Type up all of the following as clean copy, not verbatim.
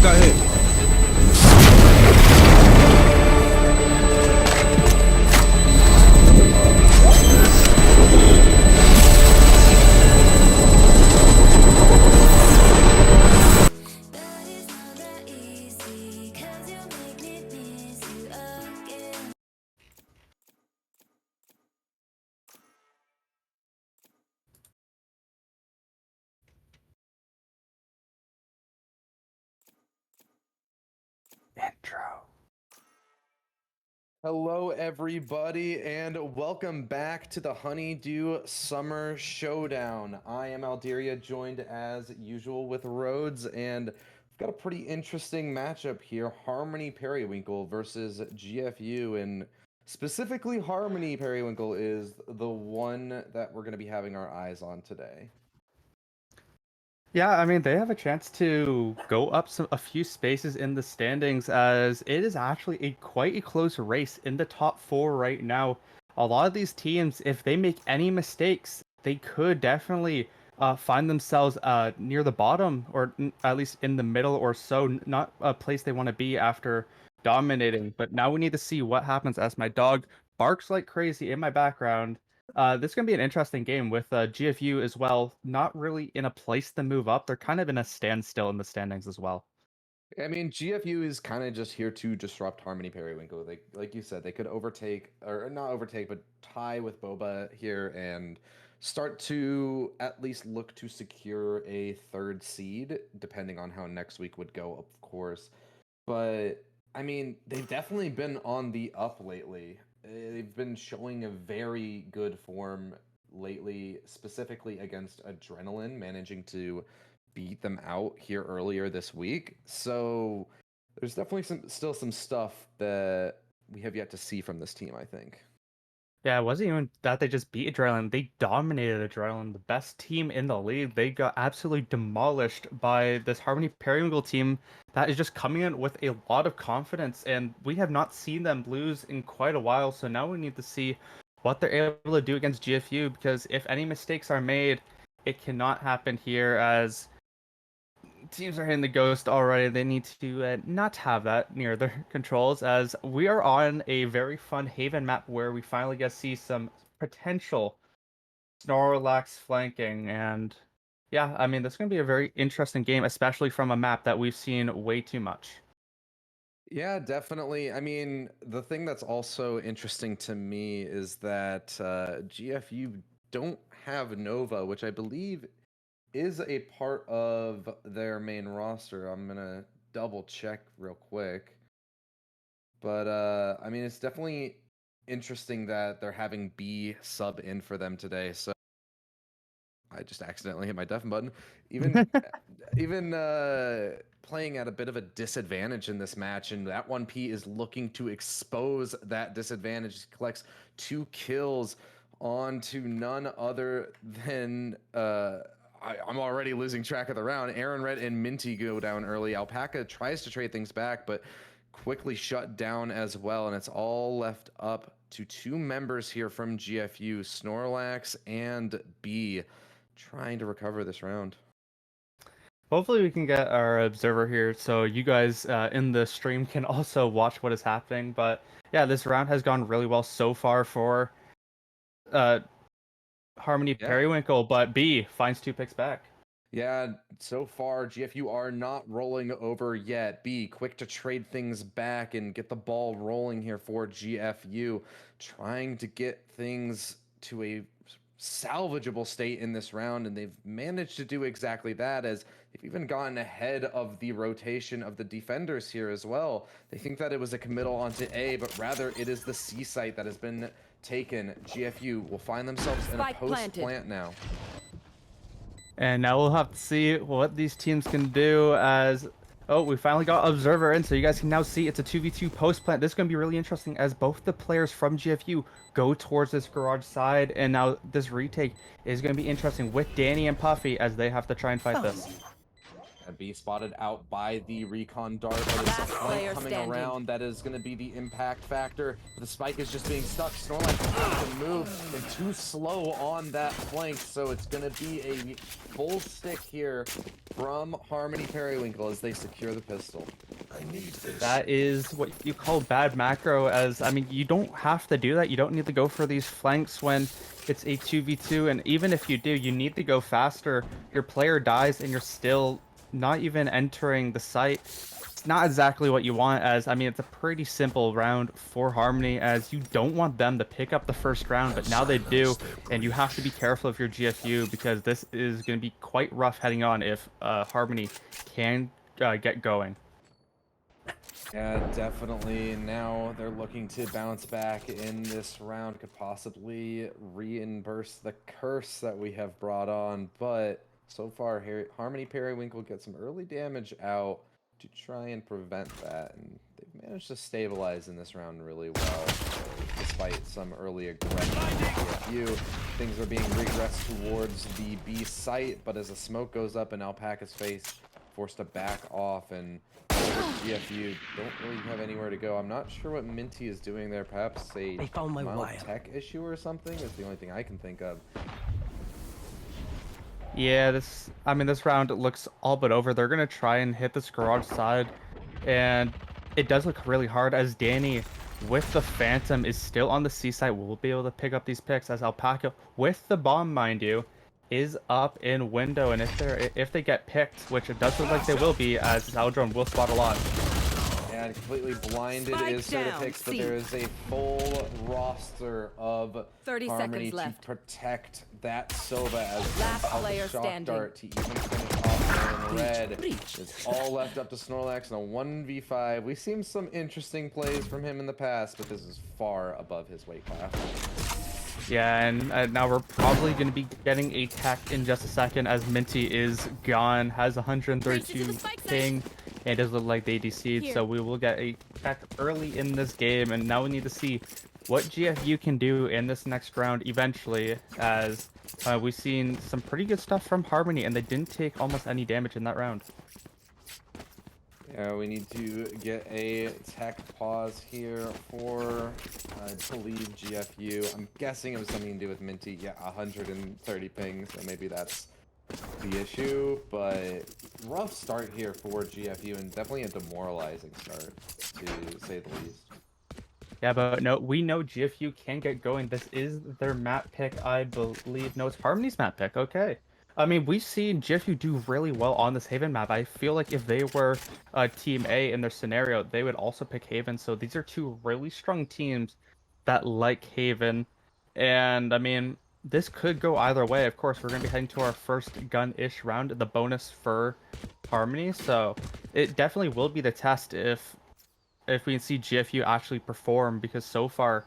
got hit. Intro. Hello, everybody, and welcome back to the Honeydew Summer Showdown. I am Alderia, joined as usual with Rhodes, and we've got a pretty interesting matchup here. Harmony Periwinkle versus GFU, and specifically Harmony Periwinkle is the one that we're going to be having our eyes on today. Yeah, I mean, they have a chance to go up a few spaces in the standings as it is actually quite a close race in the top four right now. A lot of these teams, if they make any mistakes, they could definitely find themselves near the bottom or at least in the middle or so, not a place they want to be after dominating. But now we need to see what happens as my dog barks like crazy in my background. This is going to be an interesting game with GFU as well, not really in a place to move up. They're kind of in a standstill in the standings as well. I mean, GFU is kind of just here to disrupt Harmony Periwinkle. Like you said, they could overtake, or not overtake, but tie with Boba here and start to at least look to secure a third seed, depending on how next week would go, of course. But, I mean, they've definitely been on the up lately. They've been showing a very good form lately, specifically against Adrenaline, managing to beat them out here earlier this week. So there's definitely still some stuff that we have yet to see from this team, I think. Yeah, it wasn't even that they just beat Adrenaline. They dominated Adrenaline, the best team in the league. They got absolutely demolished by this Harmony Periwinkle team that is just coming in with a lot of confidence, and we have not seen them lose in quite a while. So now we need to see what they're able to do against GFU, because if any mistakes are made, it cannot happen here as teams are hitting the ghost already. They need to not have that near their controls, as we are on a very fun Haven map where we finally get to see some potential Snorlax flanking. And yeah, I mean, this is going to be a very interesting game, especially from a map that we've seen way too much. Yeah, definitely. I mean, the thing that's also interesting to me is that GFU don't have Nova, which I believe is a part of their main roster. I'm gonna double check real quick. But I mean, it's definitely interesting that they're having B sub in for them today. So I just accidentally hit my deafen button. Even playing at a bit of a disadvantage in this match, and that 1P is looking to expose that disadvantage. He collects 2 kills onto none other than I'm already losing track of the round. Aaron Red and Minty go down early. Alpaca tries to trade things back, but quickly shut down as well, and it's all left up to 2 members here from GFU, Snorlax and B, trying to recover this round. Hopefully we can get our observer here so you guys in the stream can also watch what is happening. But yeah, this round has gone really well so far for Harmony Periwinkle, but B finds 2 picks back. Yeah, so far GFU are not rolling over yet. B quick to trade things back and get the ball rolling here for GFU, trying to get things to a salvageable state in this round, and they've managed to do exactly that, as they've even gotten ahead of the rotation of the defenders here as well. They think that it was a committal onto A, but rather it is the C site that has been taken. GFU will find themselves in a post plant now. And now we'll have to see what these teams can do as... Oh, we finally got Observer in, so you guys can now see it's a 2v2 post plant. This is going to be really interesting as both the players from GFU go towards this garage side, and now this retake is going to be interesting with Danny and Puffy as they have to try and fight this. Be spotted out by the recon dart, but it's Last player coming standing. around. That is going to be the impact factor. The spike is just being stuck. Snorlax is going to move and too slow on that flank, so it's going to be a full stick here from Harmony Periwinkle as they secure the pistol. I need this. That is what you call bad macro, as, I mean, you don't have to do that. You don't need to go for these flanks when it's a 2v2, and even if you do, you need to go faster. Your player dies and you're still not even entering the site. It's not exactly what you want, as, I mean, it's a pretty simple round for Harmony, as you don't want them to pick up the first round, but now they do, and you have to be careful if you're GFU, because this is going to be quite rough heading on if Harmony can get going. Yeah, definitely. Now they're looking to bounce back in this round, could possibly reimburse the curse that we have brought on, but so far Harmony Periwinkle gets some early damage out to try and prevent that, and they've managed to stabilize in this round really well, despite some early aggression from GFU. Things are being regressed towards the B site, but as the smoke goes up in Alpaca's face, forced to back off, and GFU don't really have anywhere to go. I'm not sure what Minty is doing there. Perhaps a They found my mild wire. tech issue or something is the only thing I can think of. Yeah, this round looks all but over. They're gonna try and hit this garage side, and it does look really hard, as Danny with the Phantom is still on the C side. Will be able to pick up these picks, as Alpaca with the bomb, mind you, is up in window, and if they get picked, which it does look like they will be, as Aldron will spot a lot. And completely blinded Spike is down, Certipix, but C. there is a full roster of 30 Harmony seconds left. to protect that Sova as Last out the player shock standing. dart to even finish off in red. It's all left up to Snorlax in a 1v5. We've seen some interesting plays from him in the past, but this is far above his weight class. Yeah, and now we're probably going to be getting a tech in just a second, as Minty is gone, has 132 ping, and it does look like they DC'd, so we will get a tech early in this game, and now we need to see what GFU can do in this next round eventually, as we've seen some pretty good stuff from Harmony, and they didn't take almost any damage in that round. Yeah, we need to get a tech pause here for, I believe, GFU. I'm guessing it was something to do with Minty. Yeah, 130 pings, so maybe that's the issue. But rough start here for GFU, and definitely a demoralizing start, to say the least. Yeah, but no, we know GFU can get going. This is their map pick, I believe. No, it's Harmony's map pick. Okay. I mean, we've seen GFU do really well on this Haven map. I feel like if they were Team A in their scenario, they would also pick Haven. So these are two really strong teams that like Haven. And, I mean, this could go either way. Of course, we're going to be heading to our first gun-ish round, the bonus for Harmony. So it definitely will be the test if we can see GFU actually perform, because so far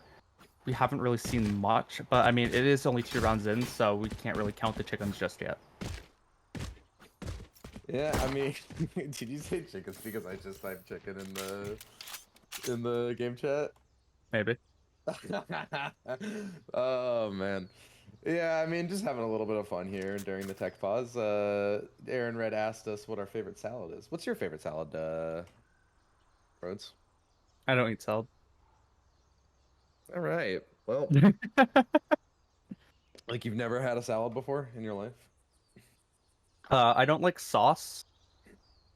we haven't really seen much. But I mean, it is only 2 rounds in, so we can't really count the chickens just yet. Yeah, I mean, did you say chickens? Because I just typed chicken in the game chat. Maybe. Oh man. Yeah, I mean, just having a little bit of fun here during the tech pause. Aaron Red asked us what our favorite salad is. What's your favorite salad, Rhodes? I don't eat salad. All right. Well, like you've never had a salad before in your life? I don't like sauce,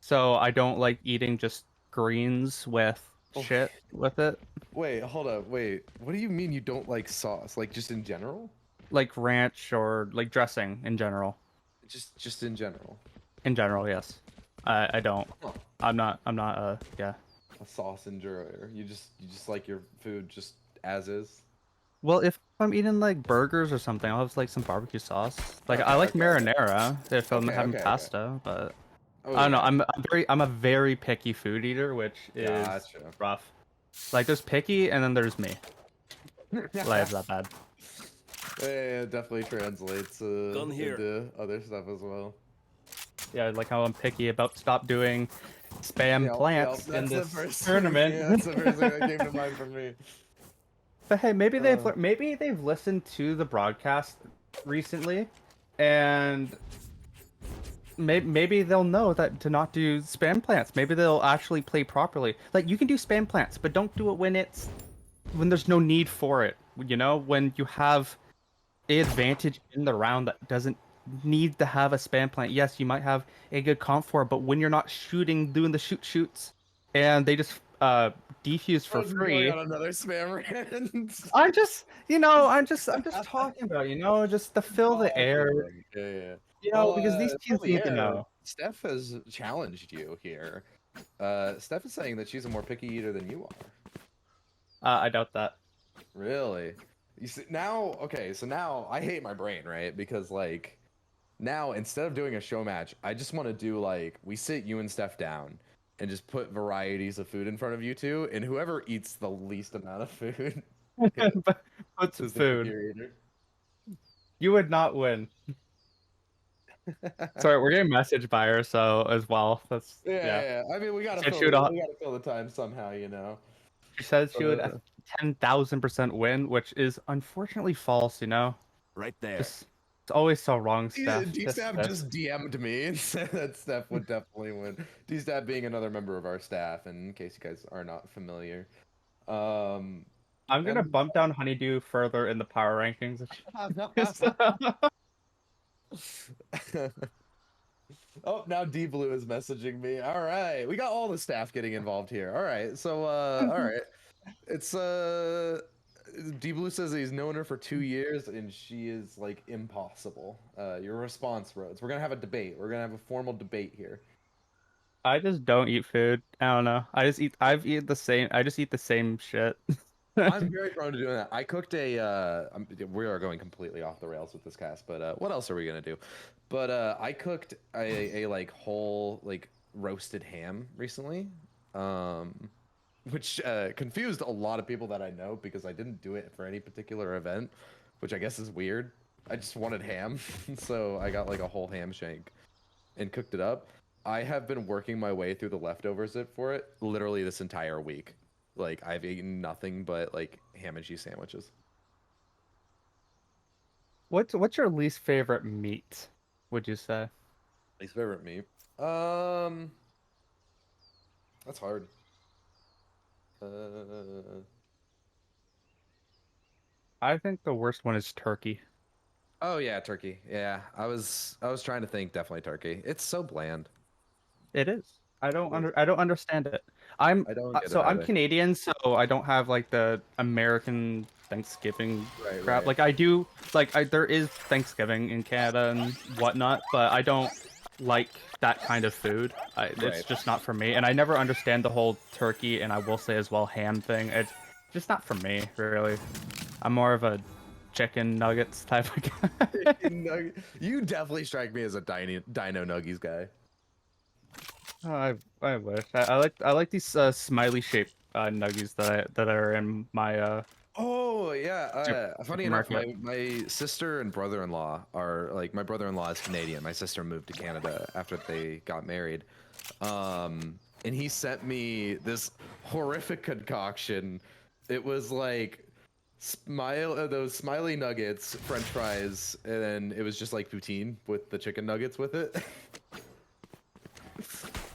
so I don't like eating just greens with shit with it. Wait, hold up. Wait, what do you mean you don't like sauce? Like just in general? Like ranch or like dressing in general. Just in general. In general, yes. I don't. Huh. I'm not yeah. A sauce enjoyer. You just like your food just as is. Well, if I'm eating like burgers or something, I'll have like some barbecue sauce. Like I like Okay. marinara if I'm Okay, having okay. pasta, but Oh, I don't know. yeah. I'm a very picky food eater, which is Gotcha. rough. Like there's picky, and then there's me. Like it's that bad. Yeah, it definitely translates Gun here. into other stuff as well. Yeah, like how I'm picky about stop doing spam plants in that's the this first tournament. Yeah, that's the first thing that came to mind for me. But hey, maybe they've listened to the broadcast recently, and maybe they'll know that to not do spam plants. Maybe they'll actually play properly. Like you can do spam plants, but don't do it when there's no need for it. You know, when you have a advantage in the round that doesn't need to have a spam plant. Yes, you might have a good comp for it, but when you're not shooting, doing the shoots, and they just defuse for Oh, we're going free. on another spam rant. I'm just talking about, just to fill the air, Awesome. Yeah. because these Fill teams the need to air. know. Steph has challenged you here. Steph is saying that she's a more picky eater than you are. I doubt that. Really? You see, now, okay, so now I hate my brain, right? Because like now instead of doing a show match, I just want to do like we sit you and Steph down and just put varieties of food in front of you two, and whoever eats the least amount of food But what's is the food? pickier eater. You would not win. Sorry, we're getting messaged by her, so as well. That's yeah. I mean, Said she would. we gotta fill the time somehow, you know. She said she would Uh, 10,000% win, which is unfortunately false. Right there. Just it's always so wrong, Steph. D-Stab just DM'd me and said that Steph would definitely win. D-Stab being another member of our staff, and in case you guys are not familiar. I'm gonna and- bump down Honeydew further in the power rankings. Oh, now D Blue is messaging me. All right, we got all the staff getting involved here. All right, so all right, it's D Blue says he's known her for 2 years and she is like impossible. Your response, Rhodes. We're gonna have a debate. We're gonna have a formal debate here. I just don't eat food. I don't know. I just eat the same shit. I'm very prone to doing that. I cooked we are going completely off the rails with this cast, but what else are we gonna do? But I cooked a like whole like roasted ham recently, which confused a lot of people that I know because I didn't do it for any particular event, which I guess is weird. I just wanted ham, so I got like a whole ham shank and cooked it up. I have been working my way through the leftovers for it literally this entire week. Like I've eaten nothing but like ham and cheese sandwiches. What's your least favorite meat, would you say? Least favorite meat. That's hard. I think the worst one is turkey. Oh yeah, turkey. Yeah, I was trying to think. Definitely turkey. It's so bland. It is. It is. I don't understand it. I don't get it I'm either. Canadian, so I don't have like the American Thanksgiving Right, crap. right. Like I do, there is Thanksgiving in Canada and whatnot, but I don't like that kind of food. It's Right. just not for me, and I never understand the whole turkey and I will say as well ham thing. It's just not for me, really. I'm more of a chicken nuggets type of guy. You definitely strike me as a Dino Nuggies guy. Oh, I wish. I like these smiley shaped nuggies that are in my Oh yeah. Funny enough, supermarket. my sister and brother-in-law are like my brother-in-law is Canadian. My sister moved to Canada after they got married. And he sent me this horrific concoction. It was like those smiley nuggets, French fries, and then it was just like poutine with the chicken nuggets with it.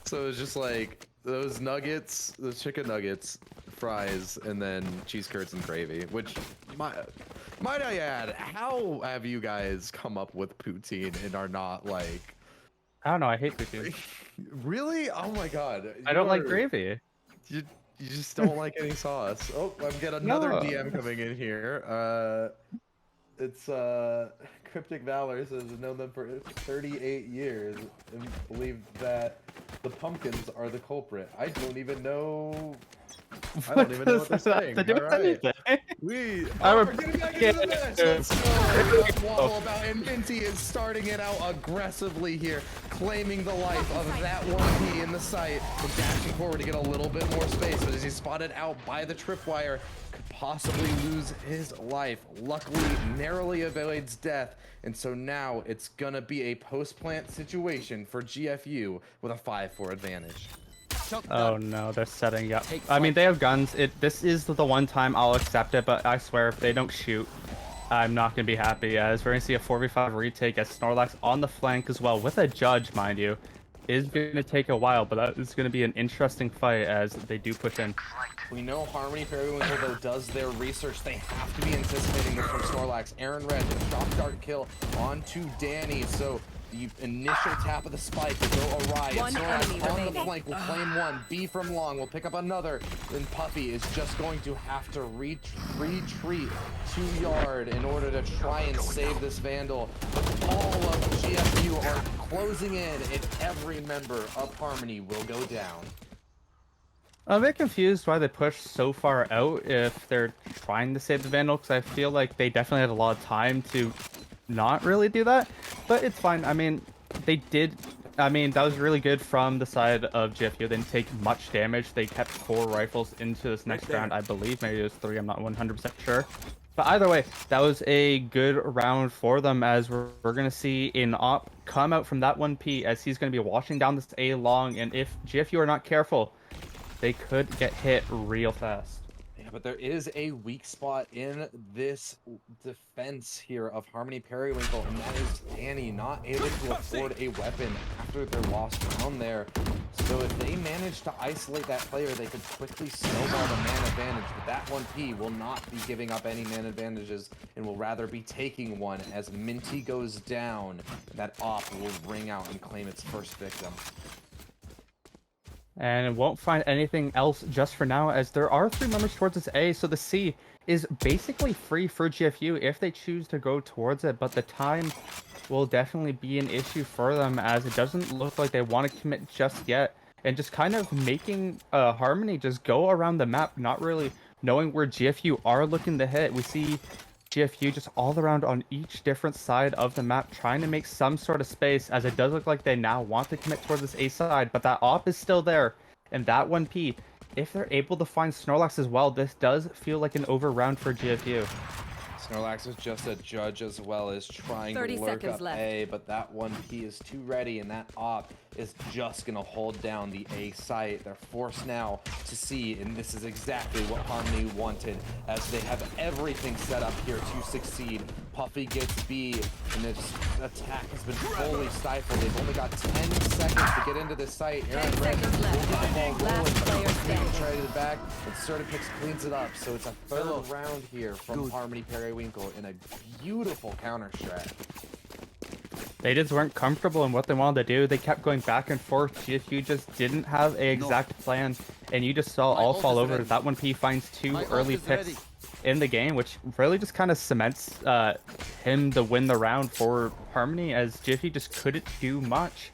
So it was just like those nuggets, those chicken nuggets, fries, and then cheese curds and gravy. Which, might I add, how have you guys come up with poutine and are not like? I don't know. I hate poutine. Really? Oh my god! I don't like gravy. You just don't like any sauce. Oh, I've got another No. DM coming in here. It's Cryptic Valor says I've known them for 38 years and believe that the pumpkins are the culprit. I don't even know. I don't even know what they're saying. To do All with right. anything. We're getting back into the match. Let's go. Waddle about, and Minty is starting it out aggressively here, claiming the life of that 1P in the site, and dashing forward to get a little bit more space. But as he's spotted out by the tripwire, could possibly lose his life. Luckily, narrowly avoids death, and so now it's gonna be a post-plant situation for GFU with a 5-4 advantage. Oh no, they're setting up. I mean, they have guns. This is the one time I'll accept it, but I swear if they don't shoot, I'm not going to be happy, as we're going to see a 4v5 retake as Snorlax on the flank as well, with a judge, mind you. Is going to take a while, but that is going to be an interesting fight as they do push in. We know Harmony Periwinkle, though, does their research. They have to be anticipating this from Snorlax. Aaron Red, a shock dart kill onto Danny, so the initial tap of the spike will go awry. And Snorlax on the flank will claim one. B from long will pick up another. Then Puffy is just going to have to retreat 2 yard in order to try and save this Vandal. But all of GFU are closing in, and every member of Harmony will go down. I'm a bit confused why they pushed so far out if they're trying to save the Vandal, because I feel like they definitely had a lot of time to not really do that, but it's fine. I mean, they did. I mean, that was really good from the side of GFU. They didn't take much damage. They kept 4 rifles into this next round, I believe. Maybe it was 3. I'm not 100% sure. But either way, that was a good round for them, as we're going to see an op come out from that 1P, as he's going to be washing down this A long, and if GFU are not careful, they could get hit real fast. Yeah, but there is a weak spot in this defense here of Harmony Periwinkle, and that is Danny not able to afford a weapon after their lost round there. So if they manage to isolate that player, they could quickly snowball the man advantage, but that 1P will not be giving up any man advantages and will rather be taking one as Minty goes down. That op will ring out and claim its first victim. And it won't find anything else just for now, as there are 3 members towards this A, so the C is basically free for GFU if they choose to go towards it, but the time will definitely be an issue for them, as it doesn't look like they want to commit just yet, and just kind of making Harmony just go around the map, not really knowing where GFU are looking to hit. We see GFU just all around on each different side of the map, trying to make some sort of space, as it does look like they now want to commit towards this A side, but that op is still there, and that 1P, if they're able to find Snorlax as well, this does feel like an over round for GFU. Snorlax is just a judge as well as trying to 30 lurk seconds up left. A, but that 1P is too ready, and that op is just going to hold down the A site. They're forced now to C, and this is exactly what Harmony wanted, as they have everything set up here to succeed. Puffy gets B, and this attack has been fully stifled. They've only got 10 seconds to get into this site. Aaron Red will get the ball rolling, but try to the back, and Certipix cleans it up. So it's a 3rd round here from Harmony Periwinkle in a beautiful counter strat. They just weren't comfortable in what they wanted to do. They kept going back and forth. GFU just didn't have an exact plan, and you just saw all fall over. That 1P finds 2 early picks in the game, which really just kind of cements him to win the round for Harmony, as GFU just couldn't do much.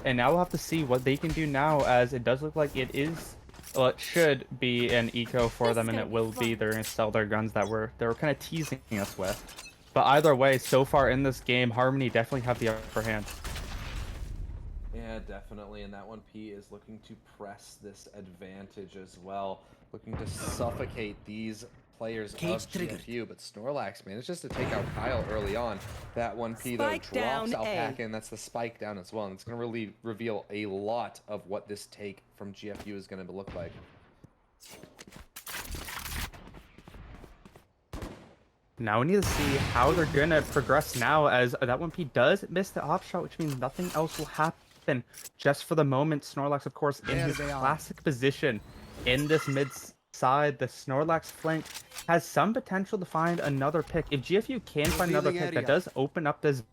And now we'll have to see what they can do now, as it does look like it is, well, it should be an eco for them, and it will be. They're going to sell their guns that they were kind of teasing us with. But either way, so far in this game, Harmony definitely have the upper hand. Yeah, definitely, and that 1P is looking to press this advantage as well, looking to suffocate these players of GFU, but Snorlax manages to take out Kyle early on. That 1P, though, drops Alpaca, and that's the spike down as well, and it's going to really reveal a lot of what this take from GFU is going to look like. Now we need to see how they're going to progress now, as that 1P does miss the op shot, which means nothing else will happen just for the moment. Snorlax, of course, in his classic position in this mid side. The Snorlax flank has some potential to find another pick. If GFU can find another pick, that does open up this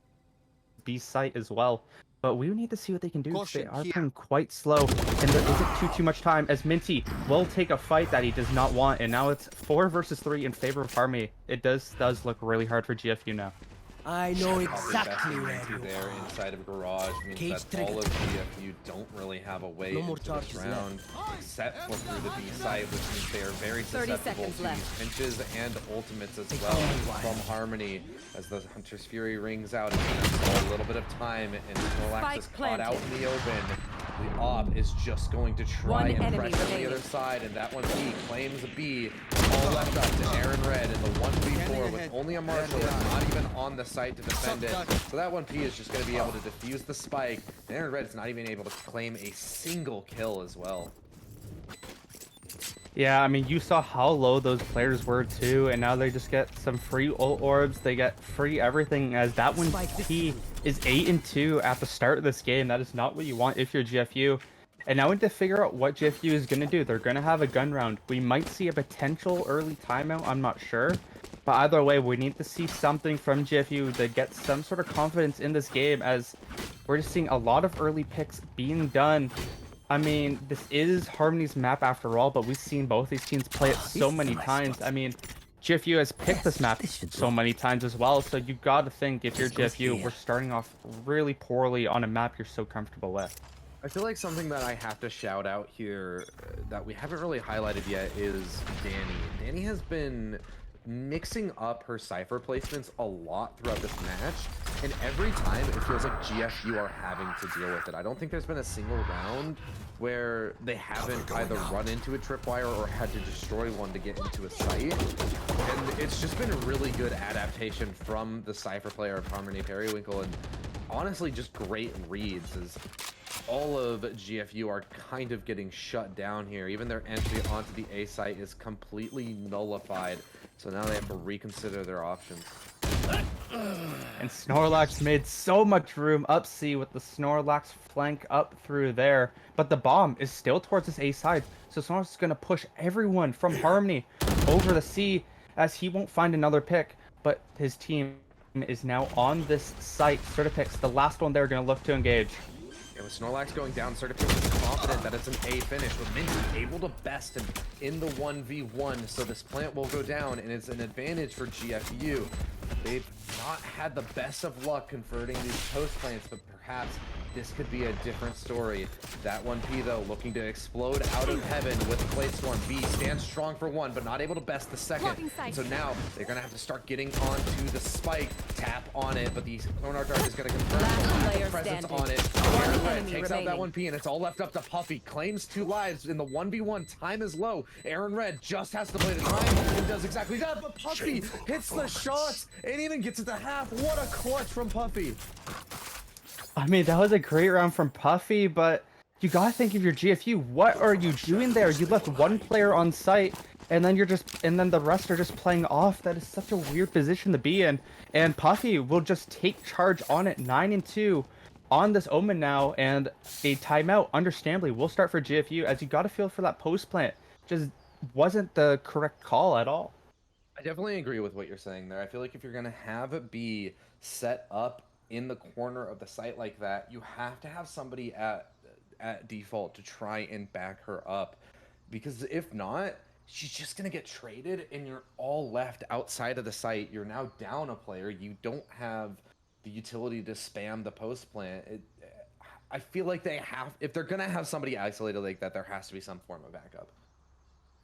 B site as well. But we need to see what they can do, because they are playing quite slow, and there isn't too much time, as Minty will take a fight that he does not want, and now it's 4 versus 3 in favor of Harmony. It does look really hard for GFU now. I know exactly where you there are. Inside of Garage means that all of GFU don't really have a way into this round except for through the B site, which means they are very susceptible to these pinches and ultimates as well from Harmony. As the Hunter's Fury rings out, it's a little bit of time, and Snorlax is caught out in the open. The op is just going to try and pressure the other side, and that 1P claims a B. All left up to Aaron Red in the 1v4 with only a Marshall that's not even on the site to defend it. So that 1P is just going to be able to defuse the spike. And Aaron Red is not even able to claim a single kill as well. Yeah, I mean, you saw how low those players were too, and now they just get some free ult orbs. They get free everything, as that one P is 8-2 at the start of this game. That is not what you want if you're GFU. And now we need to figure out what GFU is going to do. They're going to have a gun round. We might see a potential early timeout, I'm not sure. But either way, we need to see something from GFU to get some sort of confidence in this game, as we're just seeing a lot of early picks being done. I mean, this is Harmony's map after all, but we've seen both these teams play it so many times. I mean, GFU has picked this map so many times as well, so you gotta think if you're GFU, we're starting off really poorly on a map you're so comfortable with. I feel like something that I have to shout out here that we haven't really highlighted yet is Danny. Danny has been mixing up her Cypher placements a lot throughout this match, and every time it feels like GFU are having to deal with it. I don't think there's been a single round where they haven't either run into a tripwire or had to destroy one to get into a site. And it's just been a really good adaptation from the Cypher player of Harmony Periwinkle, and honestly just great reads, as all of GFU are kind of getting shut down here. Even their entry onto the A site is completely nullified. So now they have to reconsider their options. And Snorlax made so much room up C with the Snorlax flank up through there. But the bomb is still towards this A side. So Snorlax is going to push everyone from Harmony over the C, as he won't find another pick. But his team is now on this site. Sort of picks the last one they're going to look to engage. Yeah, with Snorlax going down, Certipix is confident that it's an A finish, with Minty able to best him in the 1v1, so this plant will go down, and it's an advantage for GFU. They've not had the best of luck converting these post plants, but perhaps this could be a different story. That 1P, though, looking to explode out of heaven with Plate Storm. B stands strong for one, but not able to best the second. So now they're going to have to start getting onto the spike, tap on it, but the Sonar Dart is going to confirm the presence on it. Aaron Red takes out that 1P, and it's all left up to Puffy. Claims 2 lives in the 1v1. Time is low. Aaron Red just has to play the time and does exactly that, but Puffy hits the shots and even gets it to half. What a clutch from Puffy. I mean, that was a great round from Puffy, but you gotta think if you're GFU, what are you doing there? You left one player on site, and then then the rest are just playing off. That is such a weird position to be in. And Puffy will just take charge on it, 9-2 on this Omen now, and a timeout, understandably, will start for GFU, as you gotta feel for that post plant. Just wasn't the correct call at all. I definitely agree with what you're saying there. I feel like if you're gonna have it be set up in the corner of the site like that, you have to have somebody at default to try and back her up, because if not, she's just gonna get traded and you're all left outside of the site. You're now down a player. You don't have the utility to spam the post plant. I feel like they have, if they're gonna have somebody isolated like that, there has to be some form of backup.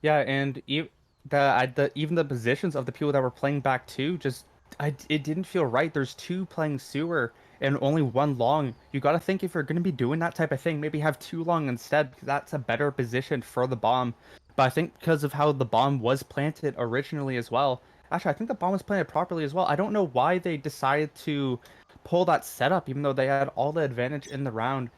Yeah, and even the positions of the people that were playing back too, just it didn't feel right. There's 2 playing sewer and only 1 long. You got to think if you're going to be doing that type of thing, maybe have 2 long instead, because that's a better position for the bomb. But I think because of how the bomb was planted originally as well. Actually, I think the bomb was planted properly as well. I don't know why they decided to pull that setup, even though they had all the advantage in the round.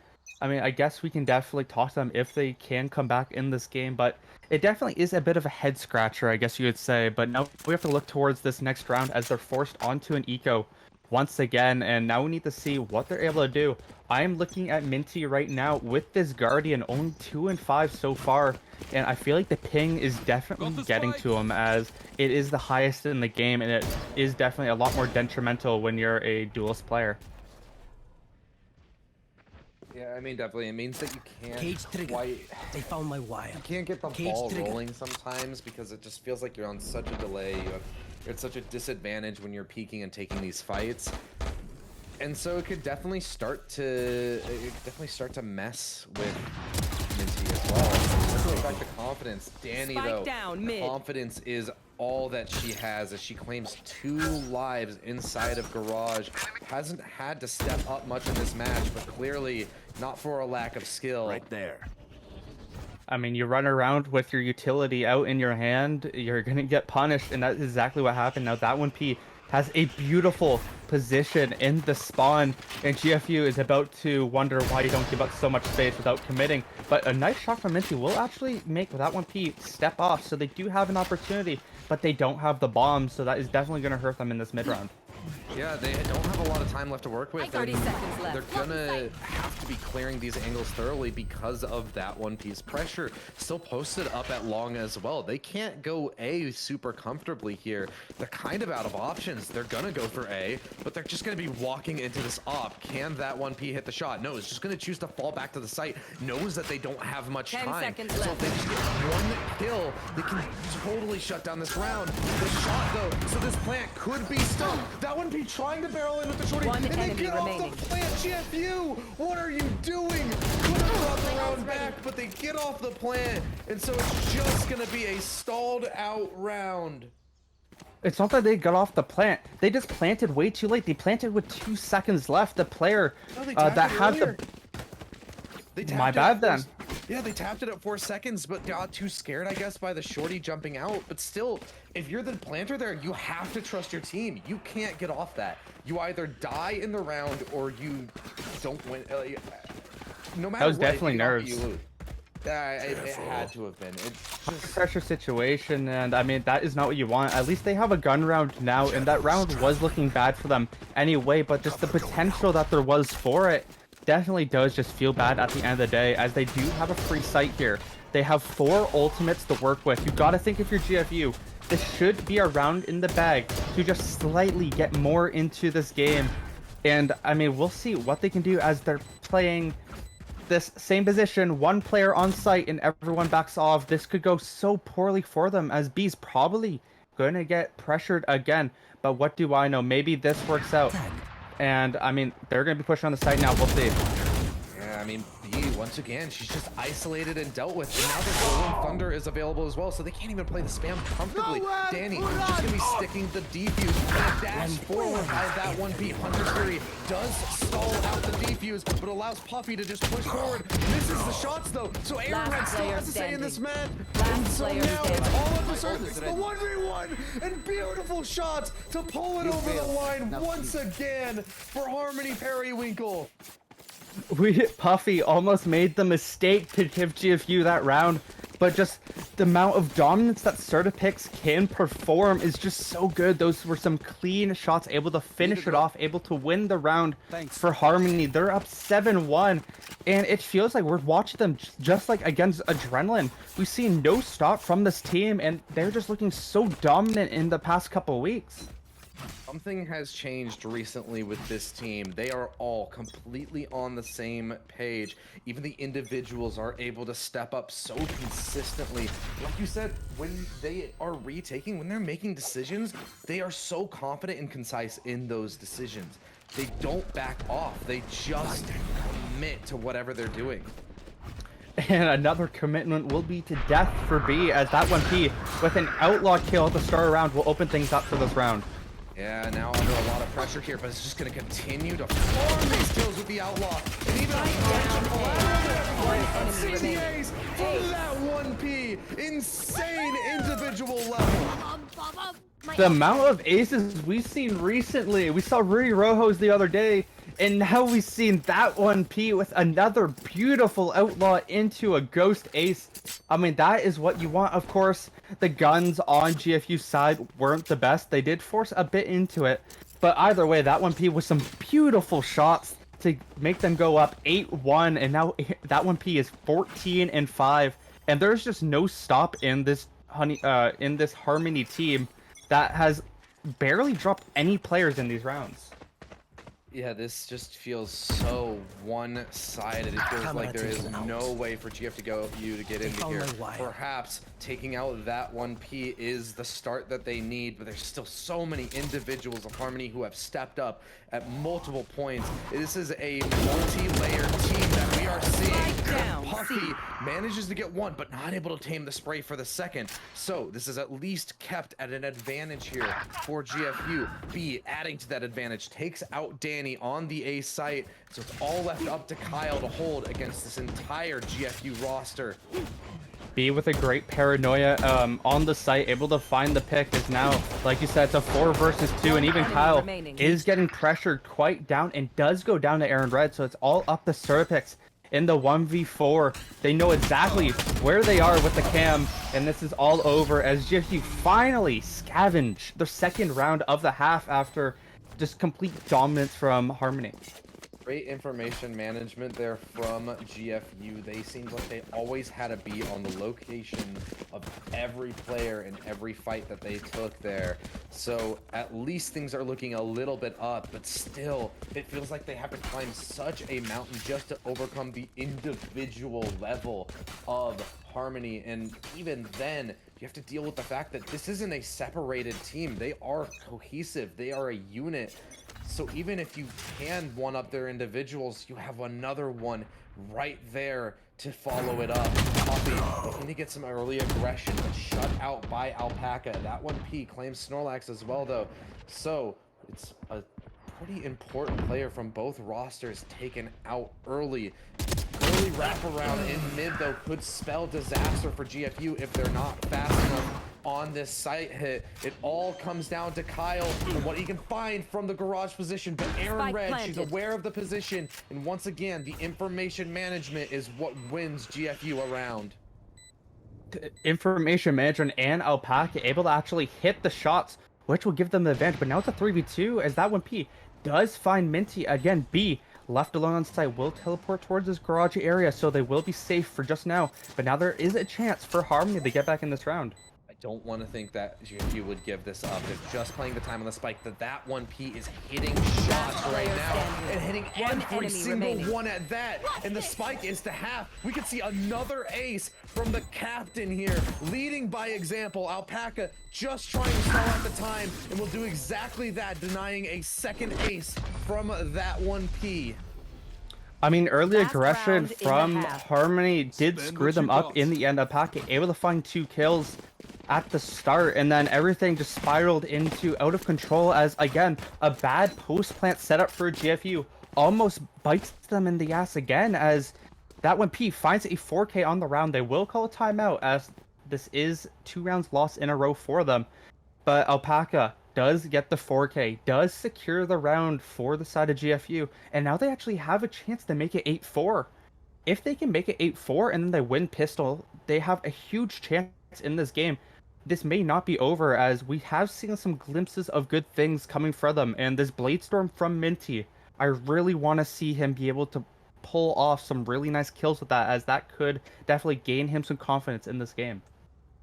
I mean, I guess we can definitely talk to them if they can come back in this game, but it definitely is a bit of a head scratcher, I guess you would say. But now we have to look towards this next round, as they're forced onto an eco once again, and now we need to see what they're able to do. I'm looking at Minty right now with this Guardian, only 2-5 so far, and I feel like the ping is definitely getting to him, as it is the highest in the game, and it is definitely a lot more detrimental when you're a duelist player. Yeah, I mean, definitely. It means that you can't Cage trigger. They found my wire. You can't get the Cage ball trigger. rolling sometimes, because it just feels like you're on such a delay. You're at such a disadvantage when you're peeking and taking these fights. And so it could definitely start to mess with Minty as well. Let's go back to confidence. Danny, Spike though, down, mid. confidence is all that she has, as she claims 2 lives inside of Garage. Hasn't had to step up much in this match, but clearly not for a lack of skill. Right there. I mean, you run around with your utility out in your hand, you're gonna get punished, and that's exactly what happened. Now that 1P has a beautiful position in the spawn, and GFU is about to wonder why you don't give up so much space without committing. But a nice shot from Minty will actually make that 1P step off, so they do have an opportunity, but they don't have the bomb, so that is definitely going to hurt them in this mid round. Yeah, they don't have a lot of time left to work with. 30 seconds left. They're gonna have to be clearing these angles thoroughly because of that 1P's pressure still posted up at long as well. They can't go A super comfortably here. They're kind of out of options. They're gonna go for A, but they're just gonna be walking into this op. Can that 1P hit the shot? No, it's just gonna choose to fall back to the site. Knows that they don't have much 10 time. seconds So left. if they just get one kill, they can totally shut down this round. The shot though, so this plant could be stuck. That 1P trying to barrel in with the shorty, One and they enemy get remaining. off the plant. GFU, what are you doing? Could have brought the round back, but they get off the plant, and so it's just gonna be a stalled out round. It's not that they got off the plant. They just planted way too late. They planted with 2 seconds left. The player No, they that tapped it had earlier. the... They tapped My it bad at then. Yeah, they tapped it at 4 seconds, but got too scared, I guess, by the shorty jumping out. But still, if you're the planter there, you have to trust your team. You can't get off that. You either die in the round or you don't win. No matter That was what, if definitely you don't, nerves. you lose. It had to have been. It's just Pressure situation, and I mean, that is not what you want. At least they have a gun round now, and that round was looking bad for them anyway, but just the potential that there was for it definitely does just feel bad at the end of the day, as they do have a free site here. They have 4 ultimates to work with. You gotta think, if you're GFU, this should be a round in the bag to just slightly get more into this game. And I mean, we'll see what they can do as they're playing this same position, 1 player on site and everyone backs off. This could go so poorly for them, as B's probably going to get pressured again. But what do I know? Maybe this works out. And I mean, they're going to be pushing on the site now. We'll see. Yeah, I mean, B, once again, she's just isolated and dealt with. And now the Golden Thunder is available as well, so they can't even play the spam comfortably. Danny just going to be sticking the defuse and a dash forward by that 1P. Hunter's Fury does stall out the defuse, but allows Puffy to just push forward. Misses the shots, though, so Arrowhead still has to stay in this match. And so now it's all up to surface. It's the 1v1 and beautiful shots to pull it over the line once again for Harmony Periwinkle. Puffy almost made the mistake to give GFU that round, but just the amount of dominance that Certipix can perform is just so good. Those were some clean shots, able to finish it off, able to win the round for Harmony. They're up 7-1, and it feels like we're watching them just like against Adrenaline. We've seen no stop from this team, and they're just looking so dominant in the past couple weeks. Something has changed recently with this team. They are all completely on the same page. Even the individuals are able to step up so consistently. Like you said, when they are retaking, when they're making decisions, they are so confident and concise in those decisions. They don't back off. They just commit to whatever they're doing. And another commitment will be to death for B, as that 1P with an outlaw kill at the start of the round will open things up for this round. Yeah, now under a lot of pressure here, but it's just going to continue to farm these kills with the Outlaw. And even CTAs from that 1P. Insane individual level. The amount of aces we've seen recently. We saw Rui Rojos the other day, and now we've seen that 1P with another beautiful outlaw into a ghost ace. I mean, that is what you want. Of course, the guns on GFU's side weren't the best. They did force a bit into it, but either way, that 1P with some beautiful shots to make them go up 8-1, and now that 1P is 14-5, and there's just no stop in this Harmony team that has barely dropped any players in these rounds. Yeah, this just feels so one-sided. It feels like there is no way for GFU to get into here. Perhaps taking out that 1P is the start that they need, but there's still so many individuals of Harmony who have stepped up at multiple points. This is a multi-layered team that we are seeing. Puffy manages to get one, but not able to tame the spray for the second. So this is at least kept at an advantage here for GFU. B adding to that advantage, takes out Danny on the A site, so it's all left up to Kyle to hold against this entire GFU roster. B with a great paranoia on the site, able to find the pick, is now, like you said, it's a 4 versus 2, and even enemy Kyle remaining. is getting pressured quite down and does go down to Aaron Red, so it's all up to Serpix in the 1v4. They know exactly where they are with the cam, and this is all over as GFU finally scavenge the second round of the half after just complete dominance from Harmony. Great information management there from GFU. They seemed like they always had to be on the location of every player in every fight that they took there. So at least things are looking a little bit up, but still, it feels like they have to climb such a mountain just to overcome the individual level of Harmony. And even then, you have to deal with the fact that this isn't a separated team. They are cohesive. They are a unit. So even if you can one-up their individuals, you have another one right there to follow it up. Puppy looking to get some early aggression, but shut out by Alpaca. That one P claims Snorlax as well, though. So it's a pretty important player from both rosters taken out early. Early wraparound in mid, though, could spell disaster for GFU if they're not fast enough on this site hit. It all comes down to Kyle and what he can find from the garage position, but Aaron Spike Red, she's planted. aware of the position, and once again, the information management is what wins GFU around. Information management and Alpaca able to actually hit the shots, which will give them the advantage, but now it's a 3v2 as that one P does find Minty. Again, B left alone on site will teleport towards this garage area, so they will be safe for just now, but now there is a chance for Harmony to get back in this round. I don't want to think that GFU would give this up. They're just playing the time on the spike. That 1P is hitting shots right now and hitting every single one at that. And the spike is to half. We could see another ace from the captain here, leading by example. Alpaca just trying to stall at the time and will do exactly that, denying a second ace from that 1P. I mean, early Last aggression round in the from half. Harmony did Spend screw what them you up got. in the end. Alpaca able to find 2 kills at the start, and then everything just spiraled into out of control as, again, a bad post-plant setup for GFU almost bites them in the ass again as that one P finds a 4K on the round. They will call a timeout as this is 2 rounds lost in a row for them, but Alpaca does get the 4K, does secure the round for the side of GFU, and now they actually have a chance to make it 8-4. If they can make it 8-4 and then they win pistol, they have a huge chance in this game. This may not be over as we have seen some glimpses of good things coming for them, and this Blade Storm from Minty, I really want to see him be able to pull off some really nice kills with that, as that could definitely gain him some confidence in this game.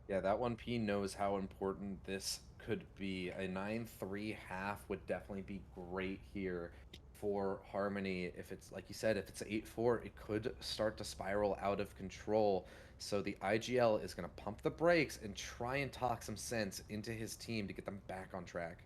Yeah, that 1P knows how important this could be. A 9-3 half would definitely be great here for Harmony. If it's, like you said, if it's 8-4, it could start to spiral out of control. So the IGL is going to pump the brakes and try and talk some sense into his team to get them back on track.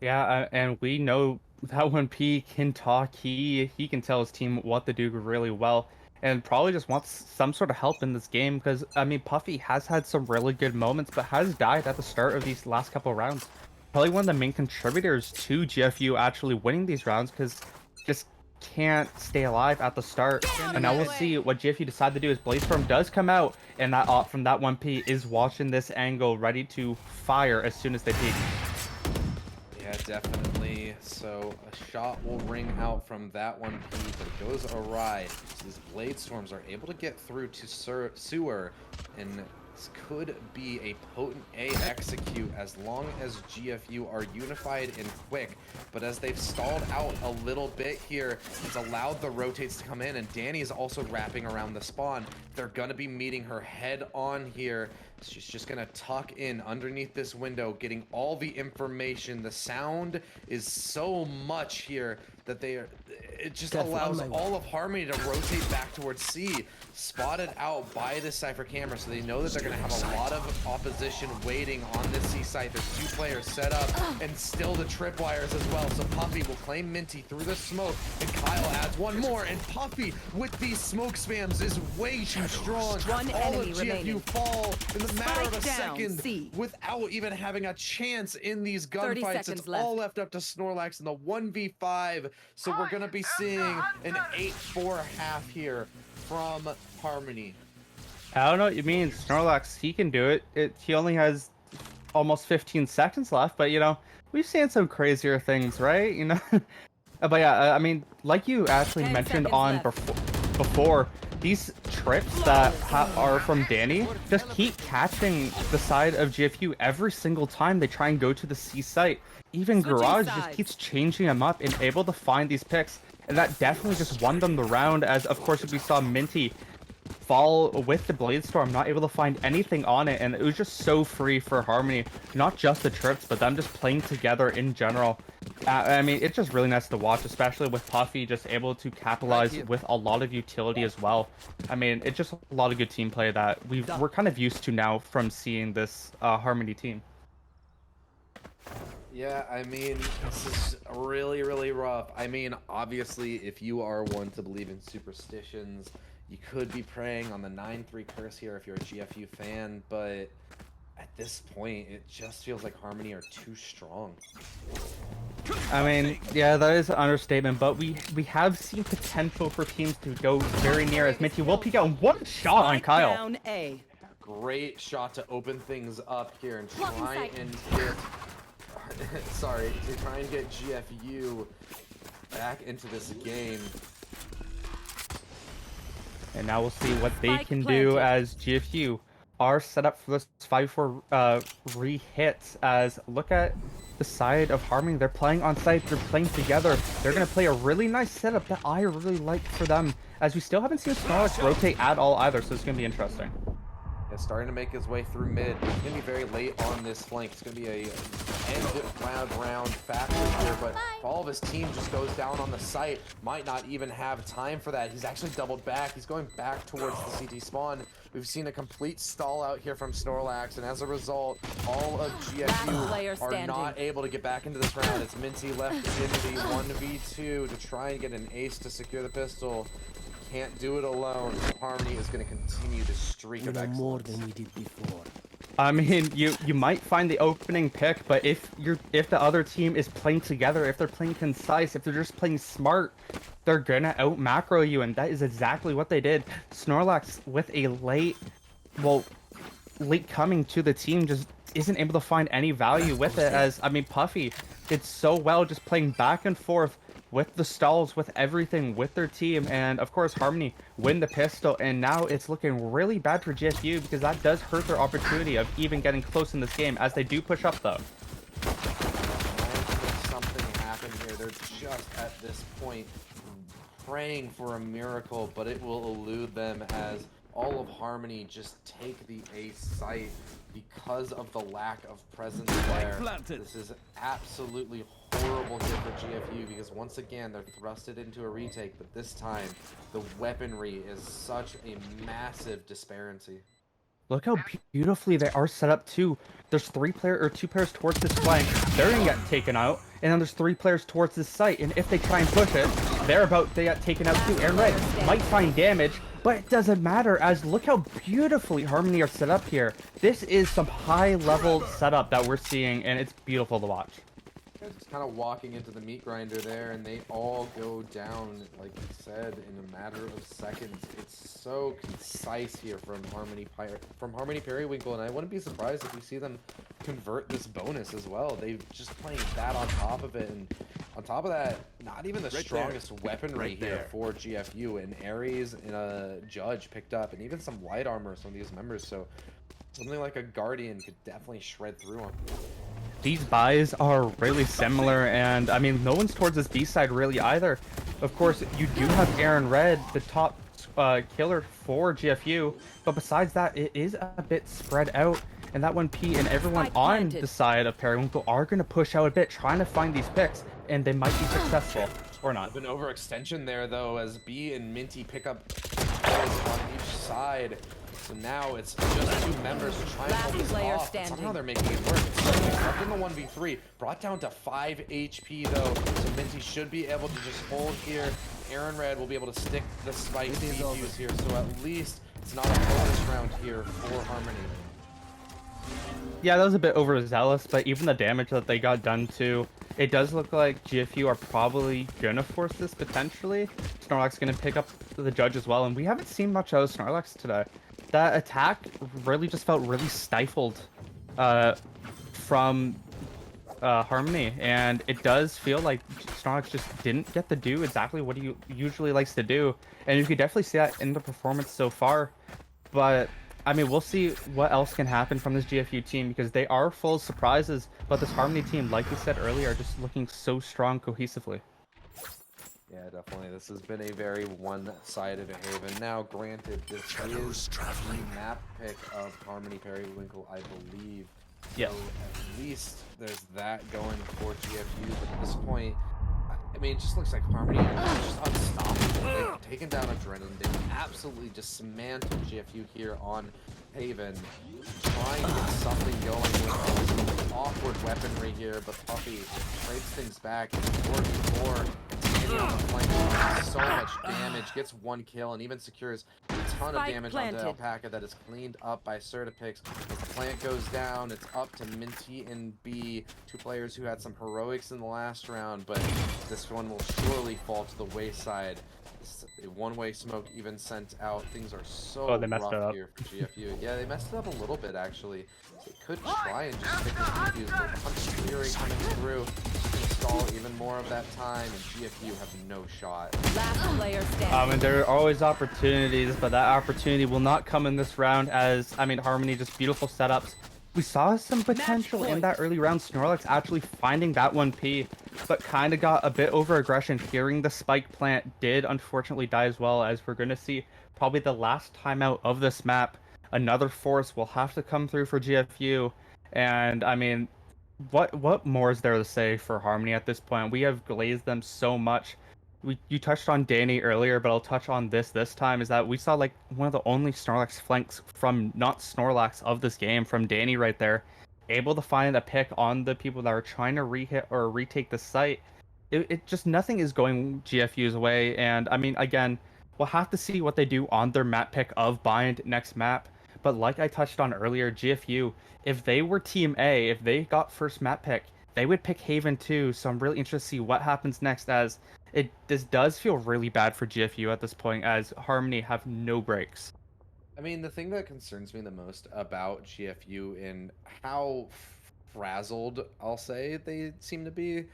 Yeah, and we know that when P can talk, he can tell his team what to do really well, and probably just wants some sort of help in this game because, I mean, Puffy has had some really good moments, but has died at the start of these last couple rounds. Probably one of the main contributors to GFU actually winning these rounds because just can't stay alive at the start. And now we'll see what GFU decide to do as Blazestorm does come out, and that op from that 1P is watching this angle, ready to fire as soon as they peek. Yeah, definitely. So a shot will ring out from that 1P, but it goes awry. So these Blade Storms are able to get through to Sewer, and this could be a potent A execute as long as GFU are unified and quick. But as they've stalled out a little bit here, it's allowed the rotates to come in, and Danny is also wrapping around the spawn. They're gonna be meeting her head on here. She's just gonna tuck in underneath this window, getting all the information. The sound is so much here that it just allows all of Harmony to rotate back towards C, spotted out by the Cypher camera, so they know that they're gonna have a lot of opposition waiting on this C site. There's 2 players set up, and still the tripwires as well. So Puffy will claim Minty through the smoke, and Kyle adds one more, and Puffy with these smoke spams is way too strong. One All enemy of GFU remaining. fall in the matter of a Spike down, second C. without even having a chance in these 30 gunfights. seconds It's left. all left up to Snorlax in the 1v5. So we're gonna be seeing an 8-4 half here from Harmony. I don't know what you mean. Snorlax, he can do it. He only has almost 15 seconds left, but you know, we've seen some crazier things, right? You know? But yeah, I mean, like you actually 10 mentioned seconds on left. before, these trips that are from Danny just keep catching the side of GFU every single time they try and go to the C site. Even Switching Garage just sides. keeps changing them up and able to find these picks, and that definitely just won them the round. As of course we saw Minty fall with the Blade Storm, not able to find anything on it, and it was just so free for Harmony. Not just the trips, but them just playing together in general. I mean, it's just really nice to watch, especially with Puffy just able to capitalize with a lot of utility as well. I mean, it's just a lot of good team play that we're kind of used to now from seeing this Harmony team. Yeah, I mean, this is really, really rough. I mean, obviously, if you are one to believe in superstitions, you could be praying on the 9-3 curse here if you're a GFU fan, but at this point, it just feels like Harmony are too strong. I mean, yeah, that is an understatement, but we have seen potential for teams to go very near, as Minty will peek out one shot on Spike Kyle. down A. Great shot to open things up here and Blocking try sight. and get... sorry, to try and get GFU back into this game. And now we'll see what they Spike can planted. do as GFU are set up for this 5-4 re-hits. As look at the side of Harmony, they're playing on site, they're playing together. They're gonna play a really nice setup that I really like for them, as we still haven't seen Snorlax rotate at all either, so it's gonna be interesting. Yeah, starting to make his way through mid. He's gonna be very late on this flank. It's gonna be a end round factor here, but if all of his team just goes down on the site, might not even have time for that. He's actually doubled back. He's going back towards the CT spawn. We've seen a complete stall out here from Snorlax, and as a result, all of Last player GFU are standing. not able to get back into this round. It's Minty left in the 1v2 to try and get an ace to secure the pistol. Can't do it alone. Harmony is going to continue the streak We of know more excellence. than we did before. I mean, you might find the opening pick, but if the other team is playing together, if they're playing concise, if they're just playing smart, they're gonna out macro you, and that is exactly what they did. Snorlax with a late coming to the team just isn't able to find any value with it, as I mean Puffy did so well just playing back and forth with the stalls, with everything, with their team, and of course Harmony win the pistol, and now it's looking really bad for GFU because that does hurt their opportunity of even getting close in this game, as they do push up though. Trying to make something happen here. They're just at this point praying for a miracle, but it will elude them as all of Harmony just take the ace site because of the lack of presence there. planted. This is absolutely horrible here for GFU because once again they're thrusted into a retake, but this time the weaponry is such a massive disparity. Look how beautifully they are set up too. There's two players towards this flank. They're gonna get taken out, and then there's 3 players towards this site. And if they try and push it, they get taken out too. And Red might find damage, but it doesn't matter. As look how beautifully Harmony are set up here. This is some high-level setup that we're seeing, and it's beautiful to watch. Just kind of walking into the meat grinder there, and they all go down, like you said, in a matter of seconds. It's so concise here from Harmony Periwinkle, and I wouldn't be surprised if we see them convert this bonus as well. They've just playing that on top of it, and on top of that, not even the strongest weaponry here for GFU. And Ares and a Judge picked up, and even some light armor from these members. So something like a Guardian could definitely shred through them. These buys are really similar, and I mean, no one's towards this B side really either. Of course, you do have Aaron Red, the top killer for GFU, but besides that, it is a bit spread out, and that 1P and everyone Spike on planted. the side of Periwinkle are going to push out a bit, trying to find these picks, and they might be successful, or not. An overextension there, though, as B and Minty pick up kills on each side. So now it's just 2 members to try and Last hold this player off. But standing. somehow they're making it work. Up in the 1v3, brought down to 5 HP though. So Minty should be able to just hold here. Aaron Red will be able to stick the spike defuse here. So at least it's not a bonus round here for Harmony. Yeah, that was a bit overzealous, but even the damage that they got done to, it does look like GFU are probably gonna force this potentially. Snorlax gonna pick up the Judge as well, and we haven't seen much of Snorlax today. that attack really just felt really stifled from Harmony, and it does feel like Snorlax just didn't get to do exactly what he usually likes to do, and you could definitely see that in the performance so far. But I mean, we'll see what else can happen from this GFU team because they are full of surprises, but this Harmony team, like we said earlier, are just looking so strong cohesively. Yeah, definitely. This has been a very one-sided Haven. Now, granted, this is the map pick of Harmony Periwinkle, I believe. Yeah. So at least there's that going for GFU, but at this point, I mean, it just looks like Harmony is just unstoppable. They've taken down Adrenaline. They've absolutely dismantled GFU here on Haven. Trying to get something going with some awkward weaponry here, but Puffy trades things back. 4v4. Standing on the flank, does so much damage, gets 1 kill, and even secures a ton of damage onto Alpaca that is cleaned up by Certipix. As the plant goes down, it's up to Minty and B, 2 players who had some heroics in the last round, but this one will surely fall to the wayside. A one-way smoke even sent out. Things are so they messed it rough up. here for GFU. Yeah, they messed it up a little bit, actually. They could try and just stick with GFU's Punch Fury coming through. Install even more of that time, and GFU have no shot. Last player standing. And there are always opportunities, but that opportunity will not come in this round as, I mean, Harmony, just beautiful setups. We saw some potential in that early round. Snorlax actually finding that 1P, but kind of got a bit over aggression. Hearing the spike plant did unfortunately die as well, as we're going to see probably the last timeout of this map. Another force will have to come through for GFU, and I mean, what more is there to say for Harmony at this point? We have glazed them so much. You touched on Danny earlier, but I'll touch on this time, is that we saw like one of the only Snorlax flanks from not Snorlax of this game, from Danny right there, able to find a pick on the people that are trying to re-hit or retake the site. It just, nothing is going GFU's way, and I mean, again, we'll have to see what they do on their map pick of Bind next map. But like I touched on earlier, GFU, if they were Team A, if they got first map pick, they would pick Haven too. So I'm really interested to see what happens next, as this does feel really bad for GFU at this point, as Harmony have no breaks. I mean, the thing that concerns me the most about GFU and how frazzled, I'll say, they seem to be,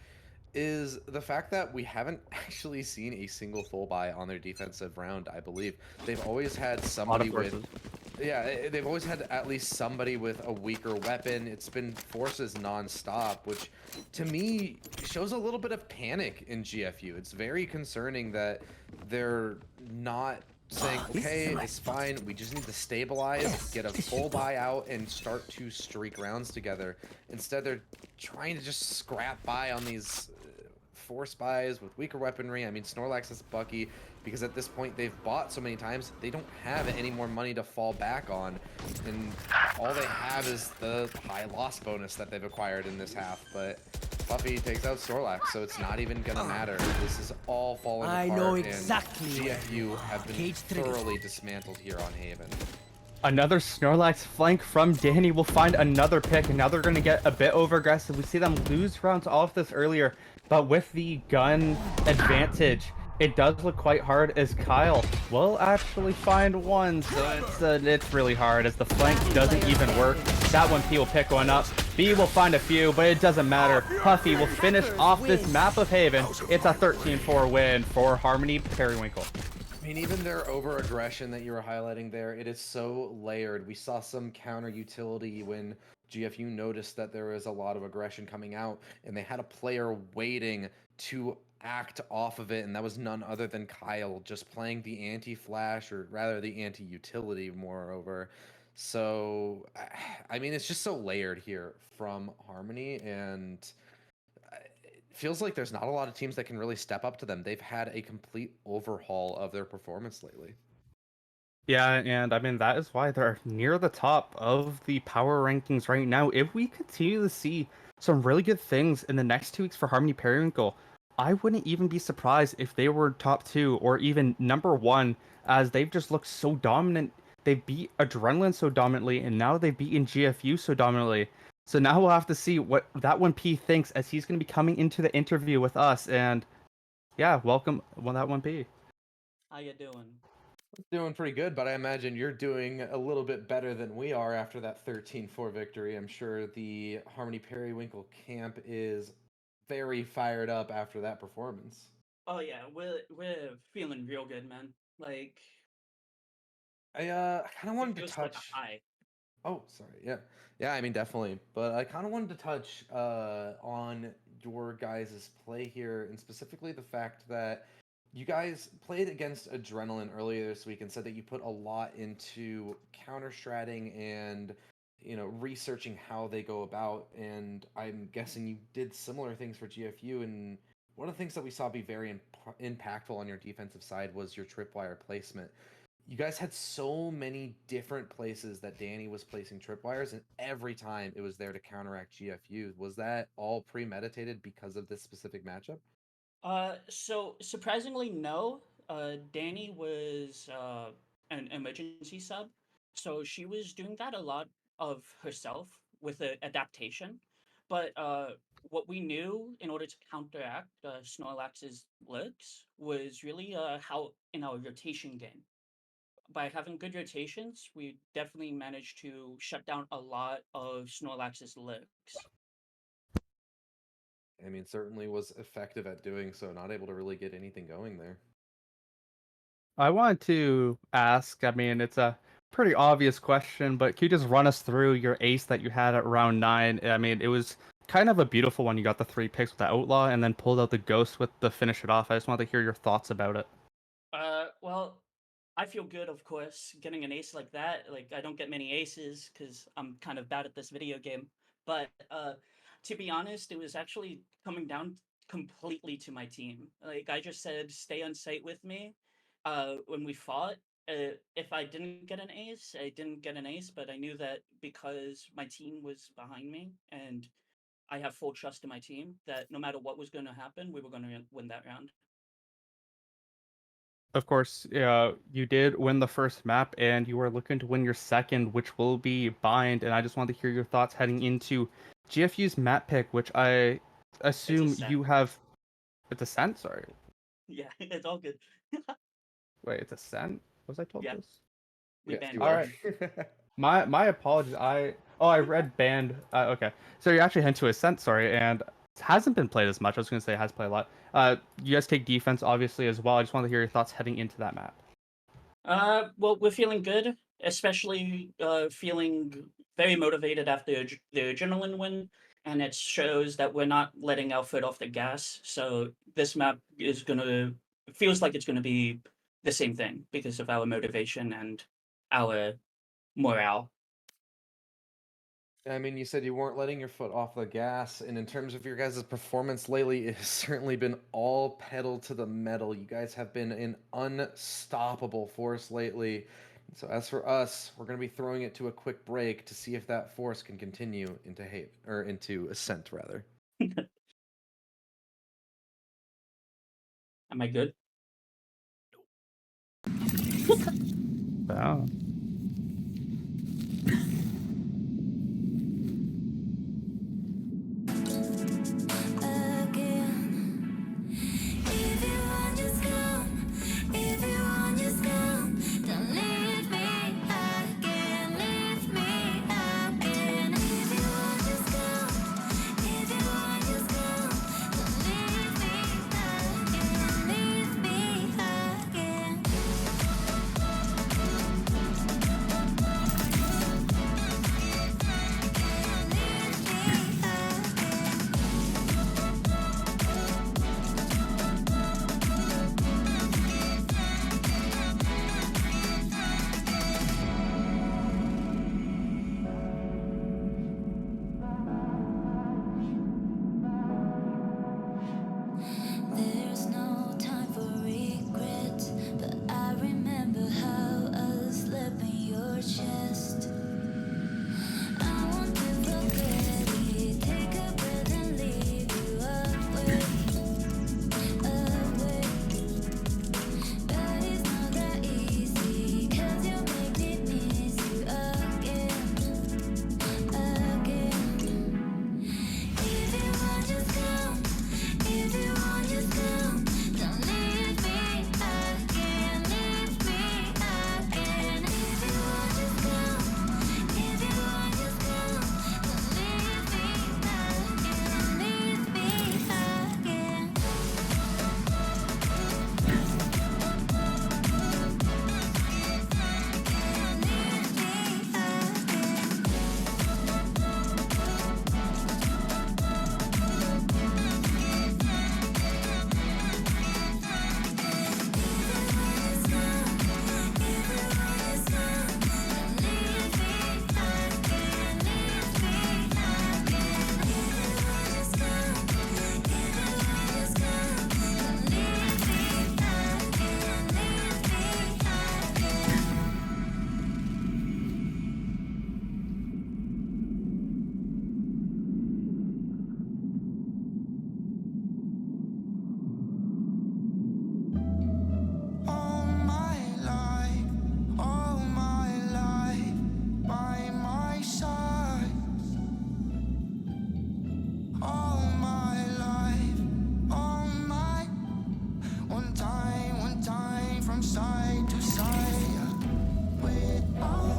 is the fact that we haven't actually seen a single full buy on their defensive round, I believe. They've always had somebody with... Yeah, they've always had at least somebody with a weaker weapon. It's been forces non-stop, which to me shows a little bit of panic in GFU. It's very concerning that they're not saying, okay, it's fine, we just need to stabilize, get a full buy out, and start to streak rounds together. Instead, they're trying to just scrap by on these force buys with weaker weaponry. I mean, Snorlax is Bucky, because at this point they've bought so many times, they don't have any more money to fall back on, and all they have is the high loss bonus that they've acquired in this half. But Puffy takes out Snorlax, so it's not even gonna matter. This is all falling apart. I know exactly. And GFU have been thoroughly dismantled here on Haven. Another Snorlax flank from Danny will find another pick, and now they're going to get a bit over aggressive. We see them lose rounds off this earlier, but with the gun advantage, it does look quite hard, as Kyle will actually find one. So it's really hard, as the flank doesn't even work. That one, P will pick one up. B will find a few, but it doesn't matter. Puffy will finish off this map of Haven. It's a 13-4 win for Harmony Periwinkle. I mean, even their over-aggression that you were highlighting there, it is so layered. We saw some counter-utility when GFU noticed that there was a lot of aggression coming out, and they had a player waiting to act off of it, and that was none other than Kyle, just playing the anti-flash, or rather the anti-utility, moreover. So, I mean, it's just so layered here from Harmony, and feels like there's not a lot of teams that can really step up to them. They've had a complete overhaul of their performance lately. Yeah, and I mean, that is why they're near the top of the power rankings right now. If we continue to see some really good things in the next 2 weeks for Harmony Periwinkle, I wouldn't even be surprised if they were top 2 or even number 1, as they've just looked so dominant. They beat Adrenaline so dominantly, and now they've beaten GFU so dominantly. So now we'll have to see what that 1P thinks, as he's going to be coming into the interview with us. And yeah, welcome, that 1P. How you doing? Doing pretty good, but I imagine you're doing a little bit better than we are after that 13-4 victory. I'm sure the Harmony Periwinkle camp is very fired up after that performance. Oh yeah, we're feeling real good, man. Like I kind of it wanted to feels like a touch. high. Oh, sorry. Yeah. Yeah, I mean, definitely. But I kind of wanted to touch on your guys' play here, and specifically the fact that you guys played against Adrenaline earlier this week and said that you put a lot into counter-stratting and, researching how they go about. And I'm guessing you did similar things for GFU. And one of the things that we saw be very impactful on your defensive side was your tripwire placement. You guys had so many different places that Danny was placing tripwires, and every time it was there to counteract GFU. Was that all premeditated because of this specific matchup? So surprisingly, no. Danny was an emergency sub, so she was doing that a lot of herself with an adaptation. But what we knew in order to counteract Snorlax's lurks was really how in our rotation game. By having good rotations, we definitely managed to shut down a lot of Snorlax's lurks. I mean, certainly was effective at doing so, not able to really get anything going there. I wanted to ask, I mean, it's a pretty obvious question, but can you just run us through your ace that you had at round 9? I mean, it was kind of a beautiful one. You got the 3 picks with the Outlaw and then pulled out the Ghost with the finish it off. I just wanted to hear your thoughts about it. Well, I feel good, of course, getting an ace like that. Like, I don't get many aces because I'm kind of bad at this video game. But to be honest, it was actually coming down completely to my team. Like, I just said, stay on site with me. When we fought, if I didn't get an ace, I didn't get an ace, but I knew that because my team was behind me and I have full trust in my team, that no matter what was going to happen, we were going to win that round. Of course, you did win the first map, and you are looking to win your second, which will be Bind. And I just wanted to hear your thoughts heading into GFU's map pick, which I It's a assume set. you have. It's Ascent? Sorry. Yeah, it's all good. Wait, it's Ascent? Was I told Yeah. this? We Yes, banned you it. All are. right. My apologies. I read banned. Okay, so you're actually heading to Ascent. Sorry, and it hasn't been played as much. I was gonna say it has played a lot. You guys take defense obviously as well. I just want to hear your thoughts heading into that map. Well, we're feeling good, especially feeling very motivated after the adrenaline win, and it shows that we're not letting our foot off the gas. So this map is gonna feels like it's gonna be the same thing because of our motivation and our morale. I mean, you said you weren't letting your foot off the gas, and in terms of your guys' performance lately, it has certainly been all pedal to the metal. You guys have been an unstoppable force lately. So as for us, we're going to be throwing it to a quick break to see if that force can continue into hate or into Ascent rather. Am I good? Wow.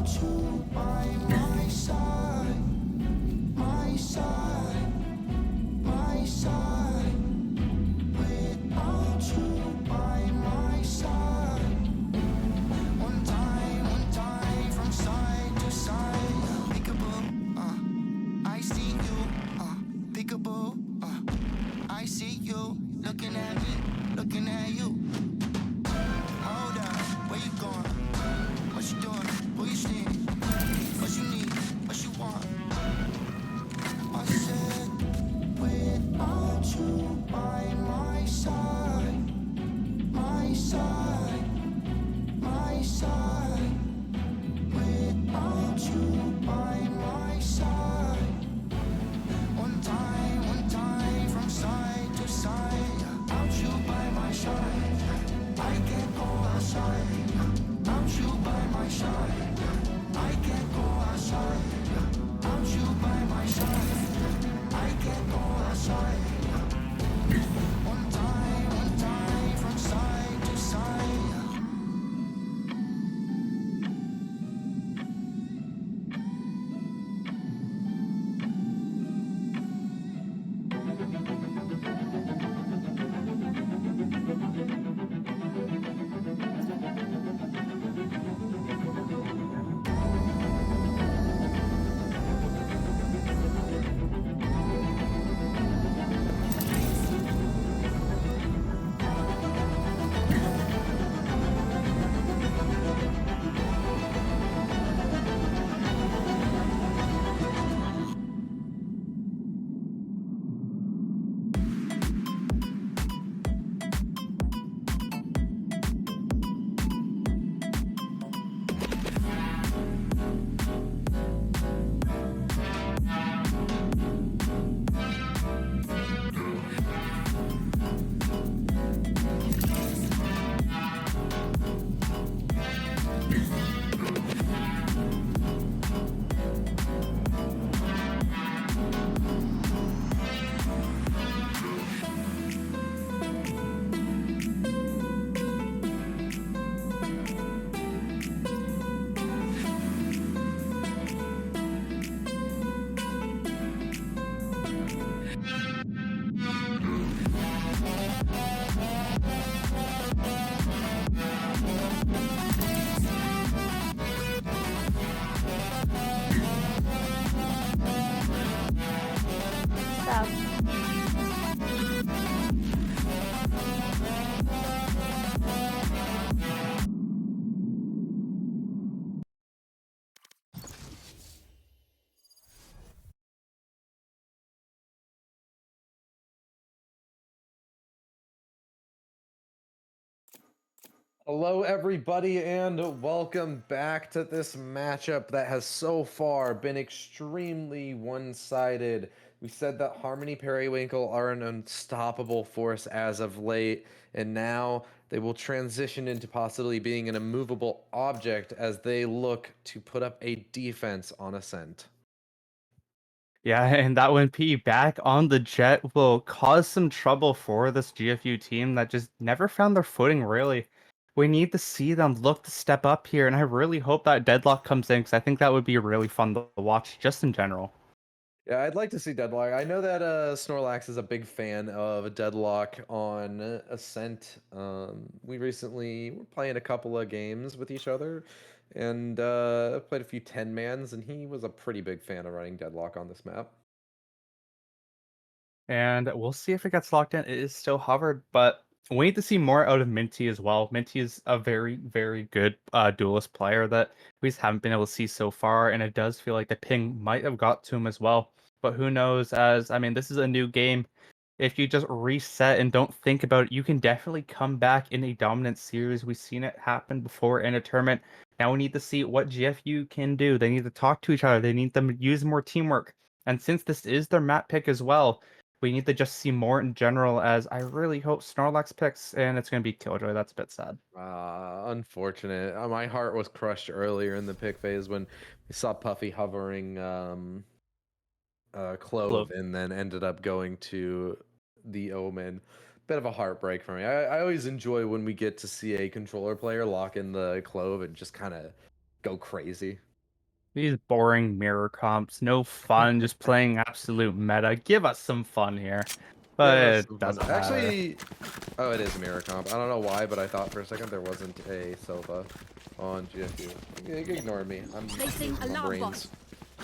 I see you looking at me, looking at you. Hold up, where you going? What you doing? Who you seeing? What you need? What you want? I said, without you by my side, my side, my side. Without you by my side. One time from side to side. Without you by my side, I can't go outside. Without you by my side, I can't go outside. Without you by my side, I can't go outside. One time from side to side. Stop. Hello, everybody, and welcome back to this matchup that has so far been extremely one-sided. We said that Harmony Periwinkle are an unstoppable force as of late, and now they will transition into possibly being an immovable object as they look to put up a defense on Ascent. Yeah, and that 1P back on the jet will cause some trouble for this GFU team that just never found their footing, really. We need to see them look to step up here, and I really hope that Deadlock comes in, because I think that would be really fun to watch, just in general. Yeah, I'd like to see Deadlock. I know that Snorlax is a big fan of Deadlock on Ascent. We recently were playing a couple of games with each other and played a few 10-mans, and he was a pretty big fan of running Deadlock on this map. And we'll see if it gets locked in. It is still hovered, but we need to see more out of Minty as well. Minty is a very, very good duelist player that we just haven't been able to see so far, and it does feel like the ping might have got to him as well. But who knows, as, I mean, this is a new game. If you just reset and don't think about it, you can definitely come back in a dominant series. We've seen it happen before in a tournament. Now we need to see what GFU can do. They need to talk to each other. They need them to use more teamwork. And since this is their map pick as well, we need to just see more in general, as I really hope Snorlax picks, and it's going to be Killjoy. That's a bit sad. Unfortunate. My heart was crushed earlier in the pick phase when we saw Puffy hovering Clove and then ended up going to the Omen. Bit of a heartbreak for me. I always enjoy when we get to see a controller player lock in the Clove and just kind of go crazy. These boring mirror comps, no fun, just playing absolute meta. Give us some fun here. But Yeah, it doesn't matter. actually, oh, it is a mirror comp. I don't know why, but I thought for a second there wasn't a Sova on GFU. Ignore me. I'm Placing losing my alarm brains.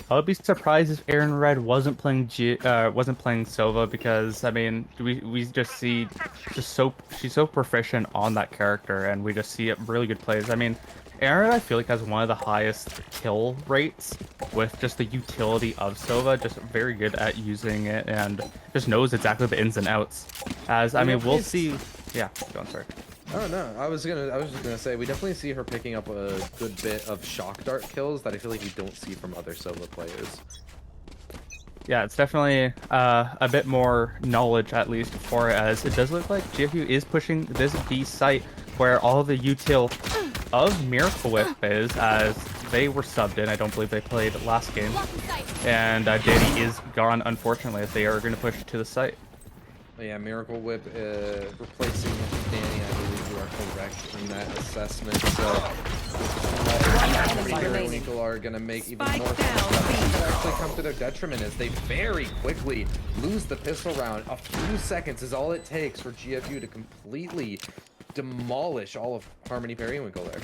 I would be surprised if Aaron Red wasn't playing Sova because I mean we just see she's so proficient on that character and we just see it really good plays. I mean Aaron Red, I feel like has one of the highest kill rates with just the utility of Sova, just very good at using it and just knows exactly the ins and outs. As I mean we'll see. Yeah, go on, sorry. Oh no, I was just gonna say we definitely see her picking up a good bit of shock dart kills that I feel like we don't see from other solo players. Yeah, it's definitely a bit more knowledge, at least, for it, as it does look like GFU is pushing this B site where all the util of Miracle Whip is, as they were subbed in. I don't believe they played last game. And Danny is gone, unfortunately, as they are going to push to the site. Yeah, Miracle Whip replacing Danny, I believe you are correct in that assessment. So Winkle are going to make even more actually come to their detriment as they very quickly lose the pistol round. A few seconds is all it takes for GFU to completely demolish all of Harmony Periwinkle there.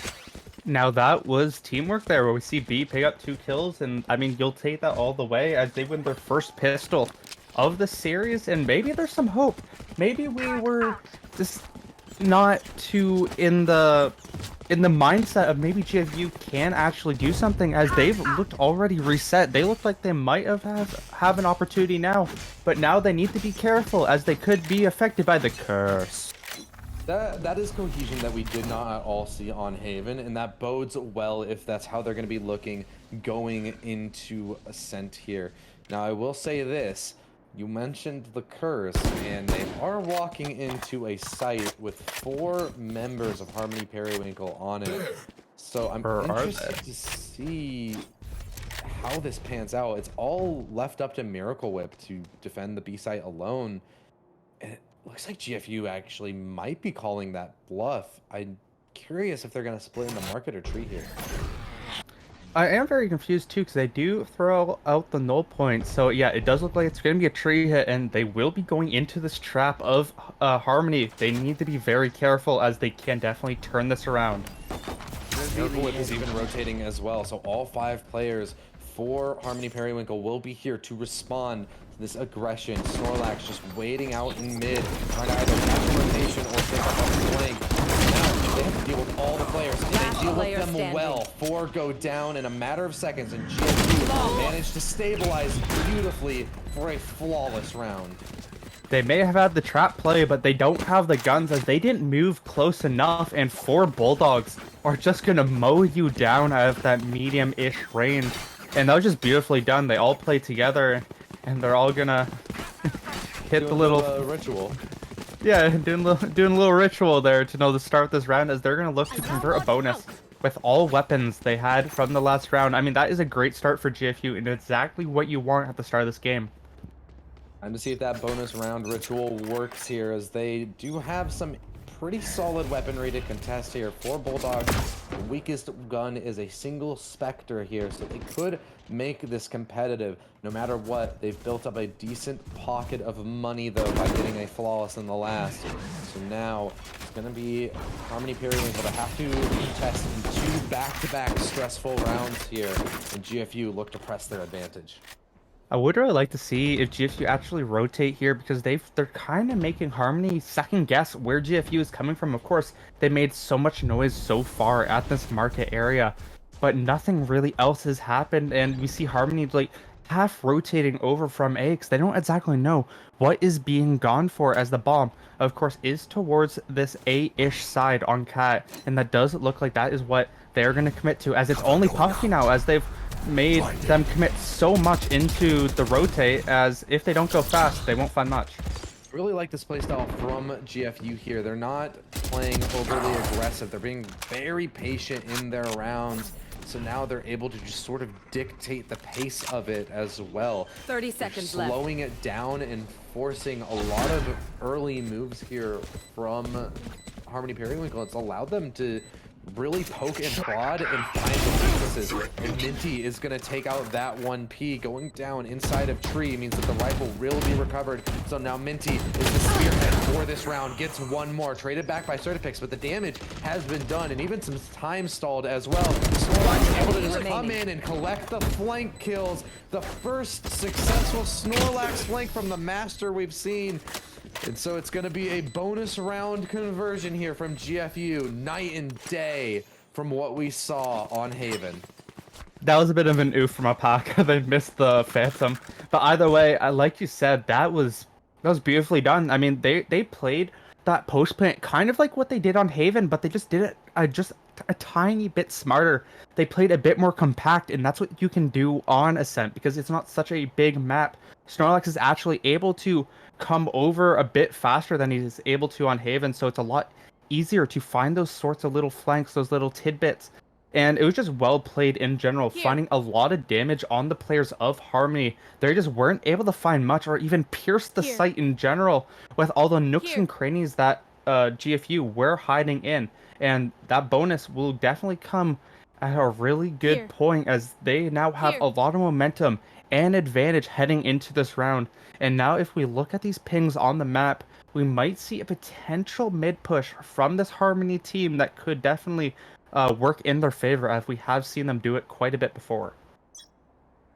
Now that was teamwork there, where we see B pick up 2 kills, and I mean, you'll take that all the way as they win their first pistol of the series, and maybe there's some hope. Maybe we were just not too in the mindset of maybe GFU can actually do something, as they've looked already reset. They look like they might have an opportunity now, but now they need to be careful as they could be affected by the curse. That is cohesion that we did not at all see on Haven, and that bodes well if that's how they're going to be looking going into Ascent here. Now, I will say this. You mentioned the curse, and they are walking into a site with 4 members of Harmony Periwinkle on it. So I'm interested to see how this pans out. It's all left up to Miracle Whip to defend the B site alone. And it looks like GFU actually might be calling that bluff. I'm curious if they're going to split in the market or tree here. I am very confused too, because they do throw out the null point. So yeah, it does look like it's going to be a tree hit, and they will be going into this trap of Harmony. They need to be very careful, as they can definitely turn this around. Miracle Whip is even rotating as well, so all 5 players for Harmony Periwinkle will be here to respond to this aggression. Snorlax just waiting out in mid, trying to either catch a rotation or pick up a flank. Now they have to deal with all the players, and they deal with them well. 4 go down in a matter of seconds, and GFU managed to stabilize beautifully for a flawless round. They may have had the trap play, but they don't have the guns, as they didn't move close enough, and 4 Bulldogs are just going to mow you down out of that medium-ish range. And that was just beautifully done. They all play together, and they're all going to hit the little ritual. Yeah, doing a little ritual there to start this round, as they're going to look to convert a bonus with all weapons they had from the last round. I mean, that is a great start for GFU, and exactly what you want at the start of this game. Time to see if that bonus round ritual works here, as they do have some pretty solid weaponry to contest here. 4 Bulldogs, the weakest gun is a single Spectre here, so they could make this competitive no matter what. They've built up a decent pocket of money, though, by getting a flawless in the last. So now it's going to be Harmony Periwinkle to have to contest in 2 back-to-back stressful rounds here, and GFU look to press their advantage. I would really like to see if GFU actually rotate here, because they're kind of making Harmony second guess where GFU is coming from. Of course, they made so much noise so far at this market area, but nothing really else has happened, and we see Harmony like half rotating over from A, because they don't exactly know what is being gone for, as the bomb, of course, is towards this A-ish side on Cat, and that does look like that is what they're going to commit to, as it's only Puffy now, as they've made them commit so much into the rotate, as if they don't go fast, they won't find much. Really like this playstyle from GFU here. They're not playing overly aggressive. They're being very patient in their rounds. So now they're able to just sort of dictate the pace of it as well. 30 seconds left. Slowing it down and forcing a lot of early moves here from Harmony Periwinkle. It's allowed them to really poke and prod and find the weaknesses. And Minty is going to take out that 1P. Going down inside of tree means that the rifle will be recovered. So now Minty is the spearhead for this round. Gets one more. Traded back by Certifix, but the damage has been done. And even some time stalled as well. Snorlax able to just come in and collect the flank kills. The first successful Snorlax flank from the Master we've seen. And so it's going to be a bonus round conversion here from GFU. Night and day from what we saw on Haven. That was a bit of an oof from Alpaca. They missed the Phantom. But either way, like you said, that was beautifully done. I mean, they played that post plant kind of like what they did on Haven, but they just did it just a tiny bit smarter. They played a bit more compact, and that's what you can do on Ascent because it's not such a big map. Snorlax is actually able to come over a bit faster than he's able to on Haven, so it's a lot easier to find those sorts of little flanks, those little tidbits. And it was just well played in general, finding a lot of damage on the players of Harmony. They just weren't able to find much or even pierce the site in general with all the nooks and crannies that GFU were hiding in. And that bonus will definitely come at a really good point as they now have a lot of momentum and advantage heading into this round. And now if we look at these pings on the map, we might see a potential mid push from this Harmony team that could definitely work in their favor, as we have seen them do it quite a bit before.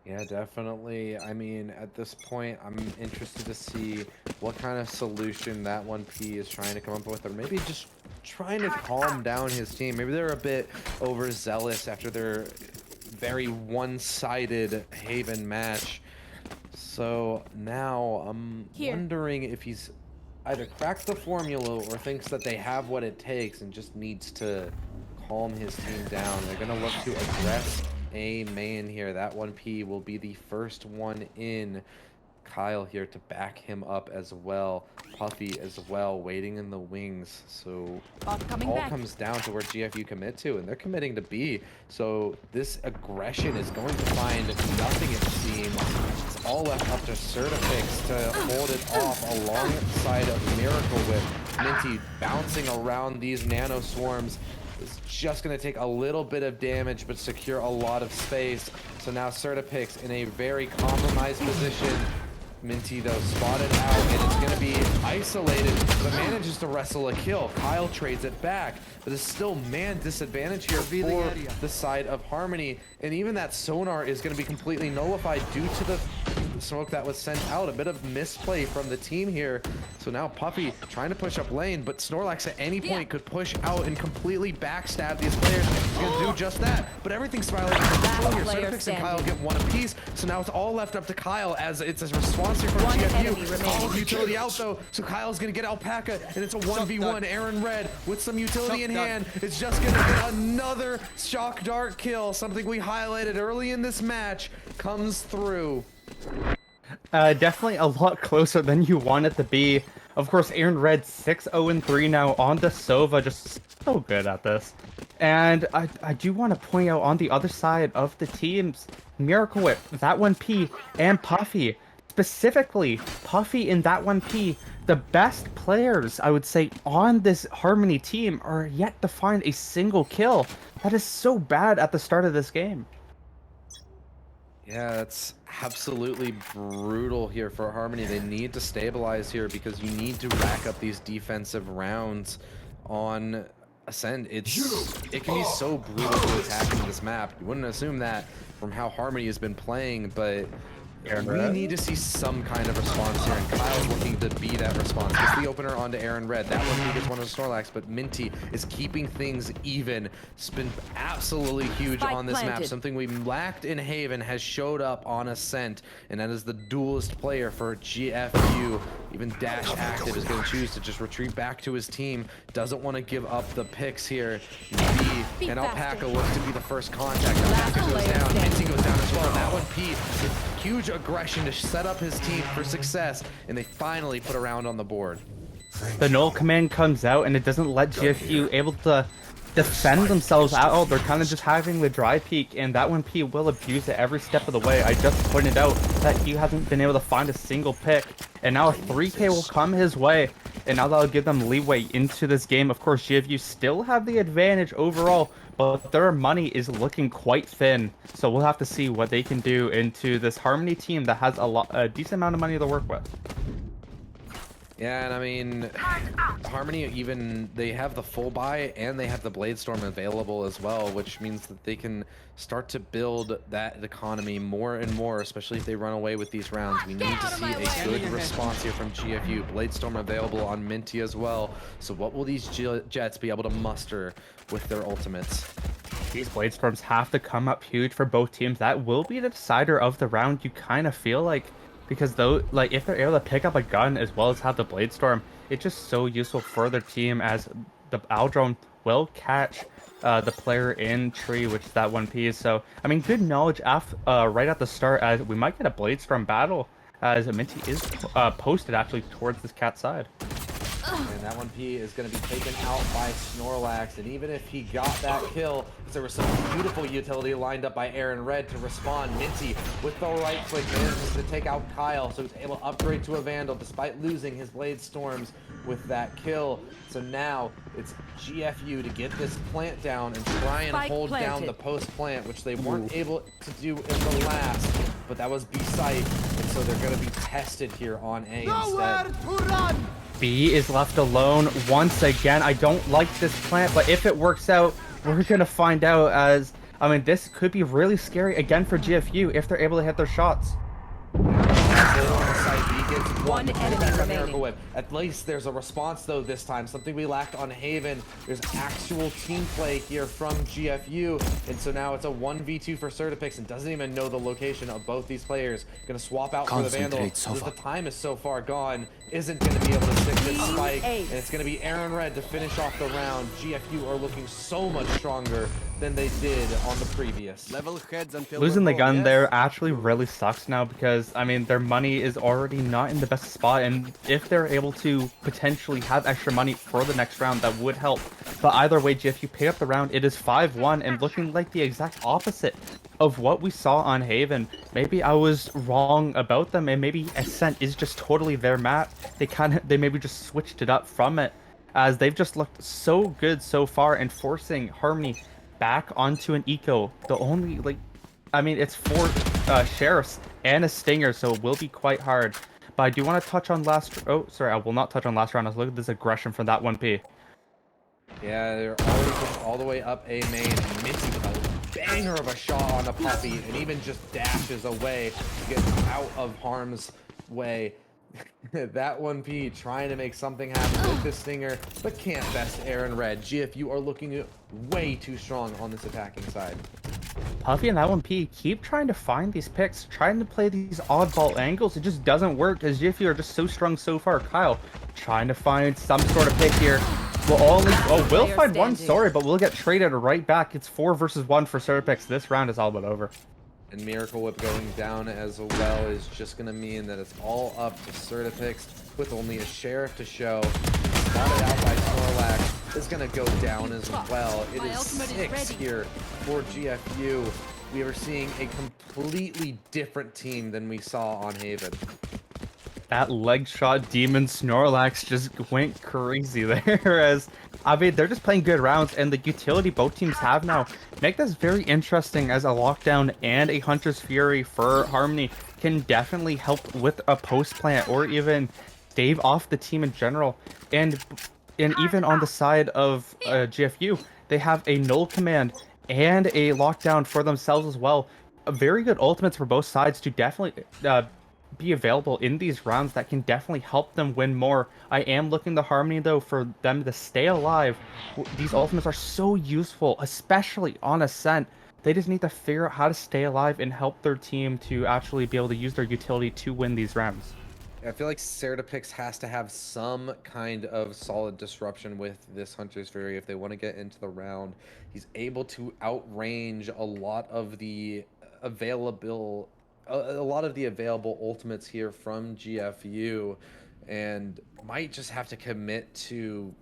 Yeah, definitely. I mean, at this point, I'm interested to see what kind of solution that 1P is trying to come up with, or maybe just trying to calm down his team. Maybe they're a bit overzealous after their very one-sided Haven match. So now I'm wondering if he's either cracked the formula or thinks that they have what it takes and just needs to calm his team down. They're going to look to address a main here. That 1P will be the first one in. Kyle here to back him up as well. Puffy as well, waiting in the wings. So all comes down to where GFU commit to, and they're committing to B. So this aggression is going to find nothing, it seems. It's all left up to Certifix to hold it off alongside of Miracle Whip. Minty bouncing around these nano swarms. It's just going to take a little bit of damage, but secure a lot of space. So now Certifix in a very compromised position. Minty, though, spotted out, and it's going to be isolated, but manages to wrestle a kill. Kyle trades it back, but it's still man disadvantage here for the side of Harmony. And even that sonar is going to be completely nullified due to the smoke that was sent out. A bit of misplay from the team here. So now Puffy trying to push up lane, but Snorlax at any point could push out and completely backstab these players. He's going to do just that, but everything's spiraling out of control here. Certifix and Kyle get one apiece, so now it's all left up to Kyle as it's a response here from GFU. All of utility out though, so Kyle's going to get Alpaca, and it's a 1v1. Aaron Red with some utility in hand is just going to get another shock dart kill. Something we highlighted early in this match comes through. Definitely a lot closer than you want it to be. Of course, Aaron Red 6-0-3 now on the Sova, just so good at this. And I do want to point out on the other side of the teams, Miracle Whip, that 1P, and Puffy. Specifically, Puffy and that 1P, the best players, I would say, on this Harmony team are yet to find a single kill. That is so bad at the start of this game. Yeah, that's absolutely brutal here for Harmony. They need to stabilize here because you need to rack up these defensive rounds on Ascend. It can be so brutal to attack in this map. You wouldn't assume that from how Harmony has been playing, but we need to see some kind of response here, and Kyle's looking to be that response. Gets the opener onto Aaron Red. That one gets one of Snorlax, but Minty is keeping things even. It's been absolutely huge on this map. Something we lacked in Haven has showed up on Ascent, and that is the duelist player for GFU. Even Dash Active is going to choose to just retreat back to his team. Doesn't want to give up the picks here. B and Alpaca looks to be the first contact. Alpaca goes down, Minty goes down as well. And that one, P, with huge aggression to set up his team for success, and they finally put a round on the board. The null command comes out, and it doesn't let GFU able to defend themselves at all. They're kind of just having the dry peek, and that 1P will abuse it every step of the way. I just pointed out that he hasn't been able to find a single pick, and now a 3K will come his way, and now that'll give them leeway into this game. Of course, GFU still have the advantage overall, but their money is looking quite thin. So we'll have to see what they can do into this Harmony team that has a decent amount of money to work with. Yeah, and I mean, Harmony they have the full buy and they have the Bladestorm available as well, which means that they can start to build that economy more and more, especially if they run away with these rounds. We need to see a good response here from GFU. Bladestorm available on Minty as well. So what will these Jets be able to muster with their ultimates? These Bladestorms have to come up huge for both teams. That will be the decider of the round, you kind of feel like. Because though, like, if they're able to pick up a gun as well as have the Bladestorm, it's just so useful for their team, as the Aldrone will catch the player in tree, which is that one piece. So, I mean, good knowledge right at the start, as we might get a Bladestorm battle, as Minty is posted actually towards this cat side. And that 1P is going to be taken out by Snorlax, and even if he got that kill, there was some beautiful utility lined up by Aaron Red to respond. Minty, with the right click, manages to take out Kyle, so he's able to upgrade to a Vandal despite losing his Blade Storms with that kill. So now it's GFU to get this plant down and try and hold down the post plant, which they weren't able to do in the last, but that was B site, and so they're going to be tested here on A instead. B is left alone once again. I don't like this plant, but if it works out, we're gonna find out, as I mean, this could be really scary again for GFU if they're able to hit their shots. One enemy remaining. Whip. At least there's a response though this time. Something we lacked on Haven. There's actual team play here from GFU, and so now it's a 1v2 for Certipix, and doesn't even know the location of both these players. Gonna swap out for the Vandal. The time is so far gone. Isn't gonna be able to stick this spike, and it's gonna be Aaron Red to finish off the round. GFU are looking so much stronger than they did on the previous. Level heads until Losing the gun there actually really sucks now, because I mean, their money is already not in the best spot, and if they're able to potentially have extra money for the next round, that would help. But either way, GFU pick up the round. It is 5-1 and looking like the exact opposite of what we saw on Haven. Maybe I was wrong about them, and maybe Ascent is just totally their map. They maybe just switched it up from it, as they've just looked so good so far, and forcing Harmony back onto an eco. The only, like, I mean, it's 4 sheriffs and a stinger, so it will be quite hard. But I do want to touch on oh, sorry, I will not touch on last round. Let's look at this aggression from that 1P. Yeah, they're already pushed all the way up A main. Minty with a banger of a shot on a puppy, and even just dashes away to get out of harm's way. That 1P trying to make something happen with this stinger, but can't best Aaron Red. GFU are looking way too strong on this attacking side. Puffy and that 1P keep trying to find these picks, trying to play these oddball angles. It just doesn't work, because GFU are just so strong so far. Kyle trying to find some sort of pick here. We'll find one, sorry, but we'll get traded right back. It's 4 versus 1 for Certipix. This round is all but over. And Miracle Whip going down as well is just going to mean that it's all up to Certipix, with only a sheriff to show. Spotted out by Snorlax is going to go down as well. It is 6 here for GFU. We are seeing a completely different team than we saw on Haven. That leg shot demon Snorlax just went crazy there, as I mean, they're just playing good rounds, and the utility both teams have now make this very interesting, as a lockdown and a Hunter's Fury for Harmony can definitely help with a post plant, or even stave off the team in general. And even on the side of GFU, they have a null command and a lockdown for themselves as well. Very good ultimates for both sides to definitely be available in these rounds that can definitely help them win more. I am looking to Harmony though for them to stay alive. These ultimates are so useful, especially on Ascent. They just need to figure out how to stay alive and help their team to actually be able to use their utility to win these rounds. I feel like Certipix has to have some kind of solid disruption with this Hunter's Fury if they want to get into the round. He's able to outrange a lot of the available ultimates here from GFU, and might just have to commit to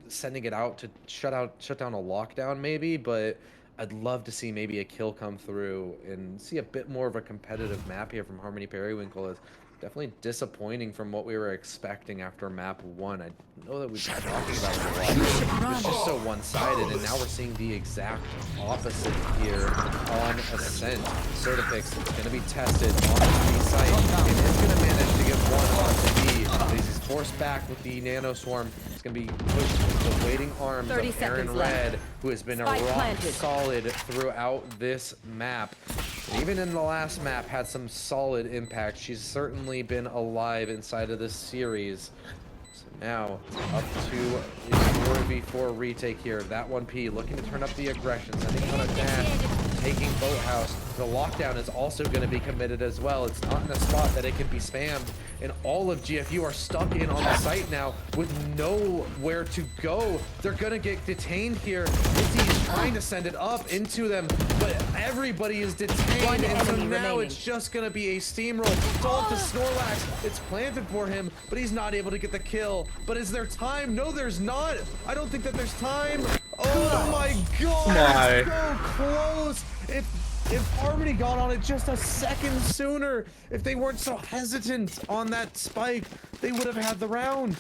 sending it out to shut down a lockdown maybe. But I'd love to see maybe a kill come through and see a bit more of a competitive map here from Harmony Periwinkle, as definitely disappointing from what we were expecting after map 1. I know that we've been talking about it a lot. It was just so one-sided, and now we're seeing the exact opposite here on Ascent. Certipix is going to be tested on the B site, and is going to manage to get one onto B. But he's forced back with the Nano Swarm. It's going to be pushed with the waiting arms 30 of seconds Aaron left. Red, who has been Spike a rock planted. solid throughout this map. Even in the last map, had some solid impact. She's certainly been alive inside of this series. So now up to a 4v4 retake here. That 1P looking to turn up the aggression, sending on a dash, taking Boathouse. The lockdown is also going to be committed as well. It's not in a spot that it can be spammed, and all of GFU are stuck in on the site now with nowhere to go. They're going to get detained here. Izzy's trying to send it up into them, but everybody is detained, One and so enemy now remaining. it's just going to be a steamroll. It's all up to Snorlax. It's planted for him, but he's not able to get the kill. But is there time? No, there's not. I don't think that there's time. Oh my god, My. so close. If Harmony got on it just a second sooner, if they weren't so hesitant on that spike, they would have had the round.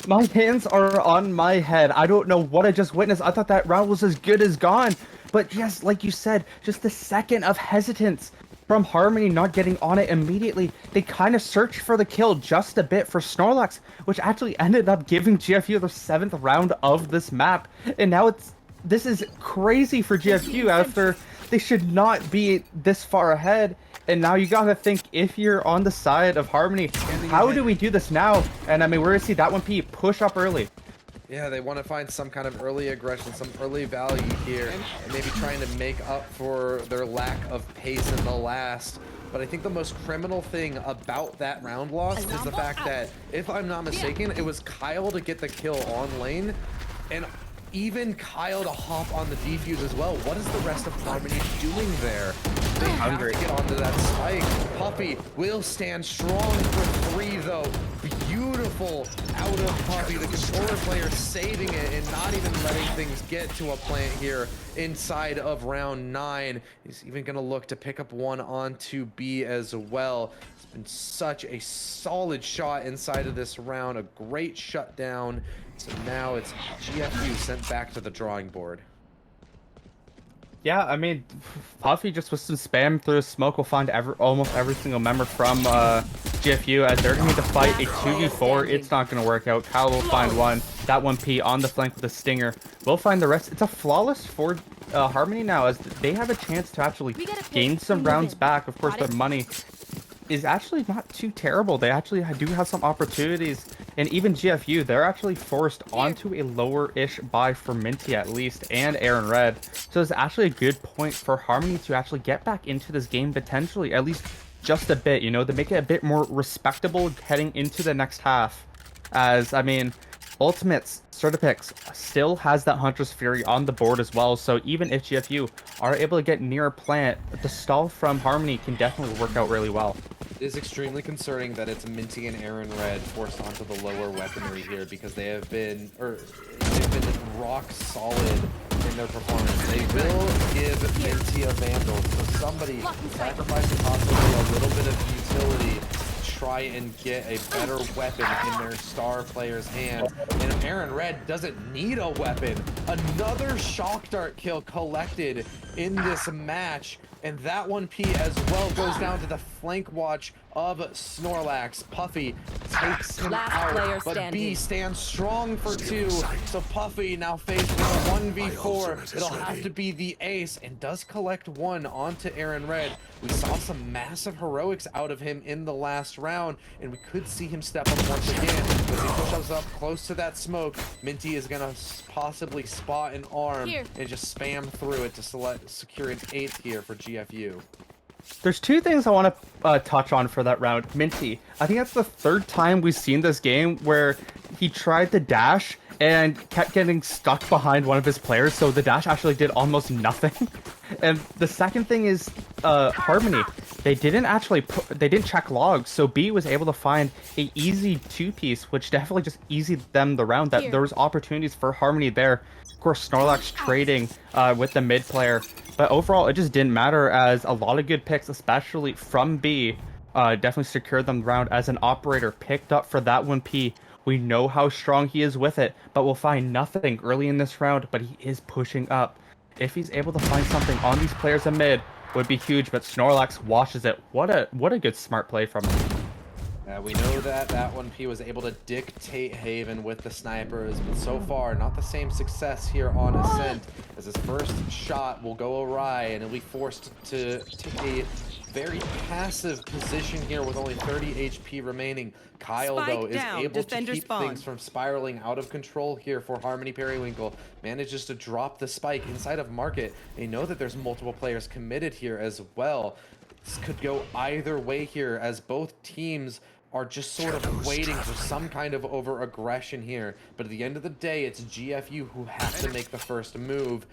My hands are on my head. I don't know what I just witnessed. I thought that round was as good as gone. But just like you said, just a second of hesitance from Harmony not getting on it immediately. They kind of searched for the kill just a bit for Snorlax, which actually ended up giving GFU the 7th round of this map. And now this is crazy for GFU after they should not be this far ahead. And now you gotta think, if you're on the side of Harmony, how do we do this now? And I mean, we're gonna see that 1P push up early. Yeah, they want to find some kind of early aggression, some early value here, and maybe trying to make up for their lack of pace in the last. But I think the most criminal thing about that round loss is the fact that, if I'm not mistaken, it was Kyle to get the kill on lane, and even Kyle to hop on the defuse as well. What is the rest of Harmony doing there? They have to get onto that spike. Puppy will stand strong for 3 though. Beautiful out of Puppy, the controller player saving it and not even letting things get to a plant here inside of round 9. He's even gonna look to pick up one onto B as well. It's been such a solid shot inside of this round, a great shutdown. So now it's GFU sent back to the drawing board. Yeah, I mean, Puffy just with some spam through his smoke will find almost every single member from GFU, as they're going to need to fight a 2v4. It's not going to work out. Kyle will find one. That 1P on the flank with a stinger. We'll find the rest. It's a flawless for Harmony now, as they have a chance to actually gain some rounds back. Of course, their money is actually not too terrible. They actually do have some opportunities. And even GFU, they're actually forced onto a lower-ish buy for Minty at least, and Aaron Red. So it's actually a good point for Harmony to actually get back into this game potentially, at least just a bit, you know, to make it a bit more respectable heading into the next half. As, I mean, Ultimates, Certipix still has that Hunter's Fury on the board as well, so even if GFU are able to get near a plant, the stall from Harmony can definitely work out really well. It is extremely concerning that it's Minty and Aaron Red forced onto the lower weaponry here, because they've been rock solid in their performance. They will give Minty a Vandal, so somebody sacrificing possibly a little bit of utility to try and get a better weapon in their star player's hands. And Aaron Red doesn't need a weapon. Another shock dart kill collected in this match. And that 1P as well goes down to the flank watch of Snorlax. Puffy takes him out, but B stands strong for 2. So Puffy now facing a 1v4. It'll have to be the ace, and does collect 1 onto Aaron Red. We saw some massive heroics out of him in the last round, and we could see him step up once again. As he pushes up close to that smoke, Minty is gonna possibly spot an arm and just spam through it to secure an 8th here for GFU. There's 2 things I want to touch on for that round. Minty, I think that's the 3rd time we've seen this game where he tried to dash and kept getting stuck behind one of his players, so the dash actually did almost nothing. And the second thing is Harmony. They didn't actually they didn't check logs, so B was able to find a easy 2-piece, which definitely just eased them the round. That there was opportunities for Harmony there. Of course, Snorlax trading with the mid player, but overall it just didn't matter, as a lot of good picks, especially from B, definitely secured them the round as an operator picked up for that 1P. We know how strong he is with it, but we'll find nothing early in this round, but he is pushing up. If he's able to find something on these players in mid, would be huge, but Snorlax washes it. What a good smart play from him. We know that that 1P was able to dictate Haven with the snipers, but so far, not the same success here on Ascent, as his first shot will go awry, and he'll be forced to take a very passive position here with only 30 HP remaining. Kyle, Spike though, is down. able Defender to keep spawn. things from spiraling out of control here for Harmony Periwinkle. Manages to drop the spike inside of Market. They know that there's multiple players committed here as well. This could go either way here, as both teams are just sort of waiting for some kind of over-aggression here. But at the end of the day, it's GFU who have to make the first move.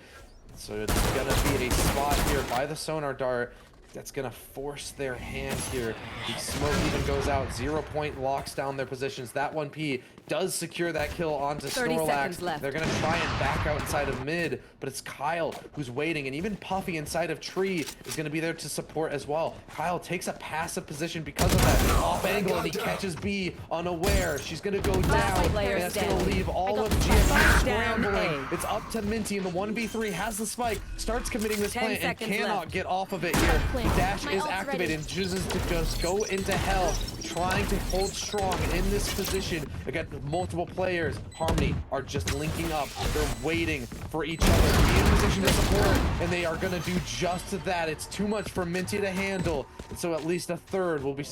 So it's gonna be a spot here by the sonar dart that's gonna force their hand here. The smoke even goes out. 0 Point locks down their positions. That 1P does secure that kill onto 30 Snorlax. seconds left. They're gonna try and back out inside of mid, but it's Kyle who's waiting, and even Puffy inside of Tree is gonna be there to support as well. Kyle takes a passive position because of that off angle, and he catches B unaware. She's gonna go down, player and that's gonna standing. leave all of Spike GFU down scrambling. A. It's up to Minty, and the 1v3 has the spike, starts committing this 10 plant, and seconds cannot left. get off of it here. Plant. Dash My is ult's activated ready. and chooses to just go into hell, trying to hold strong in this position against multiple players. Harmony are just linking up. They're waiting for each other to be in position to support, and they are going to do just that. It's too much for Minty to handle, and so at least a third will be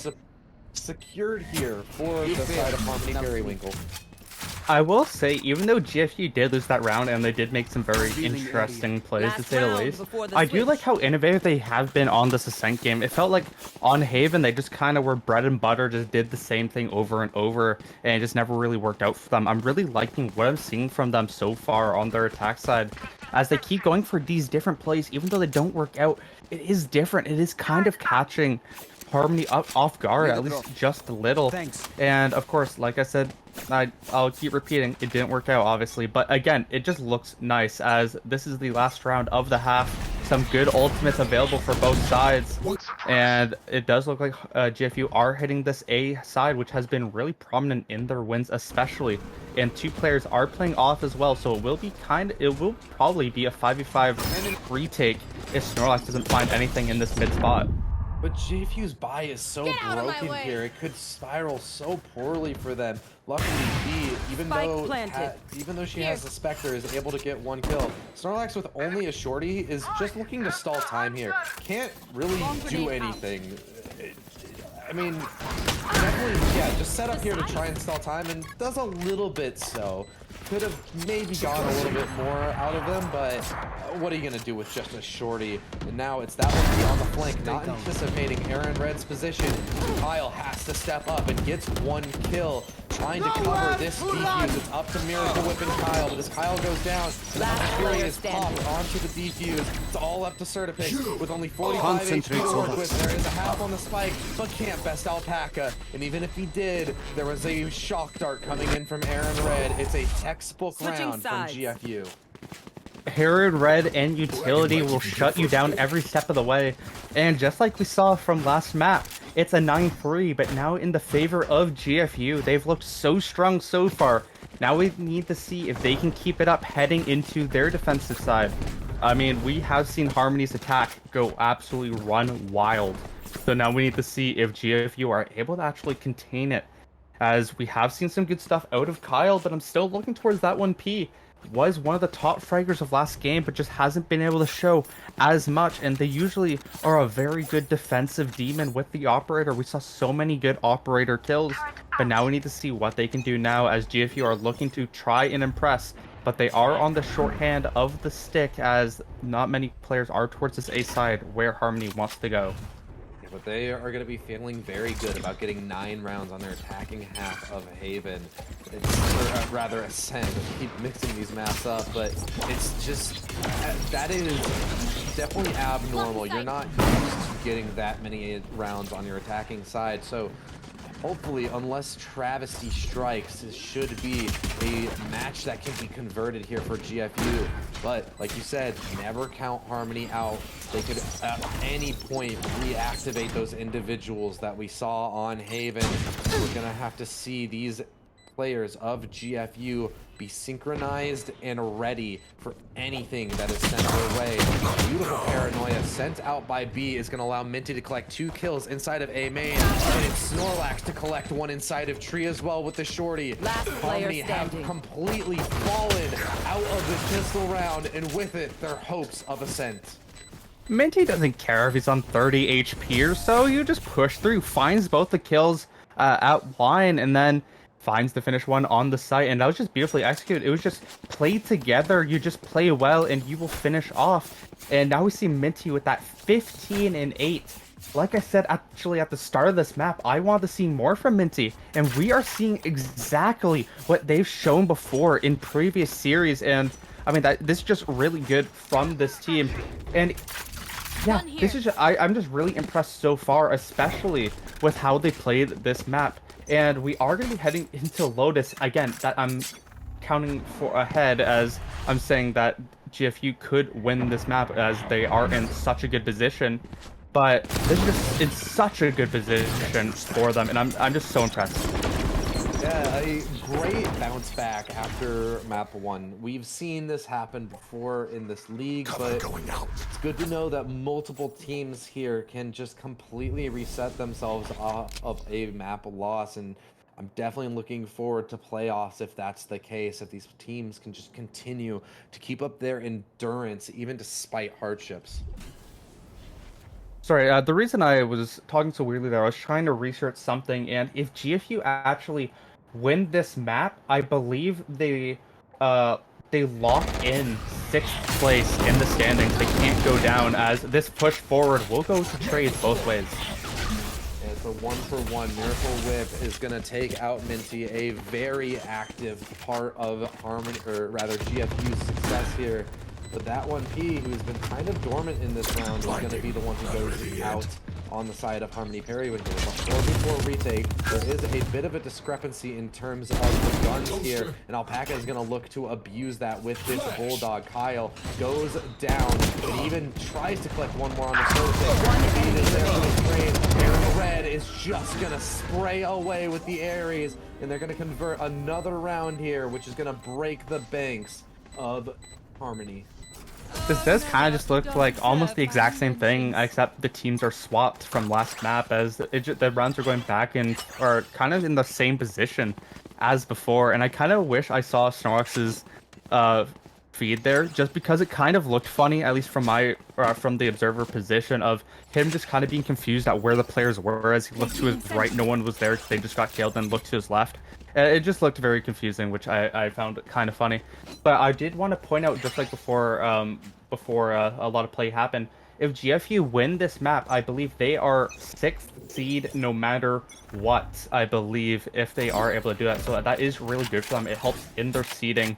secured here for the side of Harmony Periwinkle. I will say, even though GFU did lose that round and they did make some very interesting plays, to Last say the round least, before the I do switch. like how innovative they have been on this Ascent game. It felt like on Haven, they just kind of were bread and butter, just did the same thing over and over, and it just never really worked out for them. I'm really liking what I'm seeing from them so far on their attack side. As they keep going for these different plays, even though they don't work out, it is different. It is kind of catching Harmony off guard, at least just a little. Thanks. And of course, like I said, I'll keep repeating, it didn't work out, obviously. But again, it just looks nice, as this is the last round of the half. Some good ultimates available for both sides. And it does look like GFU are hitting this A side, which has been really prominent in their wins, especially. And two players are playing off as well, so it will probably be a 5v5 retake if Snorlax doesn't find anything in this mid spot. But GFU's buy is so out of my broken way. here. It could spiral so poorly for them. Luckily, B, even Spike though planted. she has the Spectre, is able to get one kill. Snorlax with only a shorty is just looking to stall time here. Can't really do anything. I mean, definitely, yeah, just set up here to try and stall time, and does a little bit so. Could have maybe gotten a little bit more out of them, but what are you going to do with just a shorty? And now it's that one on the flank, not anticipating Aaron Red's position. Kyle has to step up and gets one kill, trying to cover this defuse. It's up to Miracle Whip and Kyle, but as Kyle goes down, Last Fury player is standing. popped onto the defuse. It's all up to Certipix with only 45 HP Concentrate, to work Solus. with. There is a half on the spike, but can't best Alpaca. And even if he did, there was a shock dart coming in from Aaron Red. It's a textbook Switching round sides. from GFU. Herod Red and Utility will shut you down every step of the way. And just like we saw from last map, it's a 9-3, but now in the favor of GFU. They've looked so strong so far. Now we need to see if they can keep it up heading into their defensive side. I mean, we have seen Harmony's attack go absolutely run wild. So now we need to see if GFU are able to actually contain it. As we have seen some good stuff out of Kyle, but I'm still looking towards that 1P. Was one of the top fraggers of last game, but just hasn't been able to show as much. And they usually are a very good defensive demon with the operator. We saw so many good operator kills, but now we need to see what they can do now, as GFU are looking to try and impress. But they are on the shorthand of the stick, as not many players are towards this A side where Harmony wants to go. Yeah, but they are going to be feeling very good about getting 9 rounds on their attacking half of Haven. Or rather, Ascend. I keep mixing these maps up, but it's just, that is definitely abnormal. You're not used to getting that many rounds on your attacking side, so hopefully, unless Travesty strikes, this should be a match that can be converted here for GFU. But like you said, never count Harmony out. They could at any point reactivate those individuals that we saw on Haven. We're gonna have to see these players of GFU be synchronized and ready for anything that is sent their way. Beautiful paranoia sent out by B is going to allow Minty to collect 2 kills inside of A main, and it's Snorlax to collect 1 inside of Tree as well with the shorty. Last player Harmony have standing. completely fallen out of the pistol round, and with it, their hopes of ascent. Minty doesn't care if he's on 30 HP or so. You just push through, finds both the kills at line, and then finds the finish one on the site, and that was just beautifully executed. It was just play together, you just play well, and you will finish off. And now we see Minty with that 15 and 8. Like I said, actually at the start of this map, I wanted to see more from Minty, and we are seeing exactly what they've shown before in previous series. And I mean, this is just really good from this team. And yeah, this is I'm just really impressed so far, especially with how they played this map. And we are going to be heading into Lotus again. That I'm counting for ahead, as I'm saying that GFU could win this map as they are in such a good position. But this is just in such a good position for them, and I'm just so impressed. Yeah, a great bounce back after map 1. We've seen this happen before in this league, but it's good to know that multiple teams here can just completely reset themselves off of a map loss, and I'm definitely looking forward to playoffs if that's the case, if these teams can just continue to keep up their endurance even despite hardships. Sorry, the reason I was talking so weirdly there, I was trying to research something, and if GFU actually win this map, I believe they lock in 6th place in the standings. They can't go down, as this push forward will go to trades both ways. Yeah, it's a 1-for-1. Miracle Whip is going to take out Minty, a very active part of Harmony, or rather GFU's success here. But that 1P, who's been kind of dormant in this round, is going to be the one who goes out on the side of Harmony Periwinkle. Before retake, there is a bit of a discrepancy in terms of the guns here, and Alpaca is going to look to abuse that with this Bulldog. Kyle goes down, and even tries to collect 1 more on the surface. He is there for the trade. Aaron Red is just going to spray away with the Ares, and they're going to convert another round here, which is going to break the banks of Harmony. This does kind of just look like almost the exact same thing, except the teams are swapped from last map, as the rounds are going back and are kind of in the same position as before. And I kind of wish I saw Snorlax's feed there, just because it kind of looked funny, at least from from the observer position, of him just kind of being confused at where the players were. As he looked to his right, no one was there, they just got killed, then looked to his left. It just looked very confusing, which I found kind of funny. But I did want to point out, just like before a lot of play happened, if GFU win this map, I believe they are 6th seed no matter what, I believe, if they are able to do that. So that is really good for them. It helps in their seeding.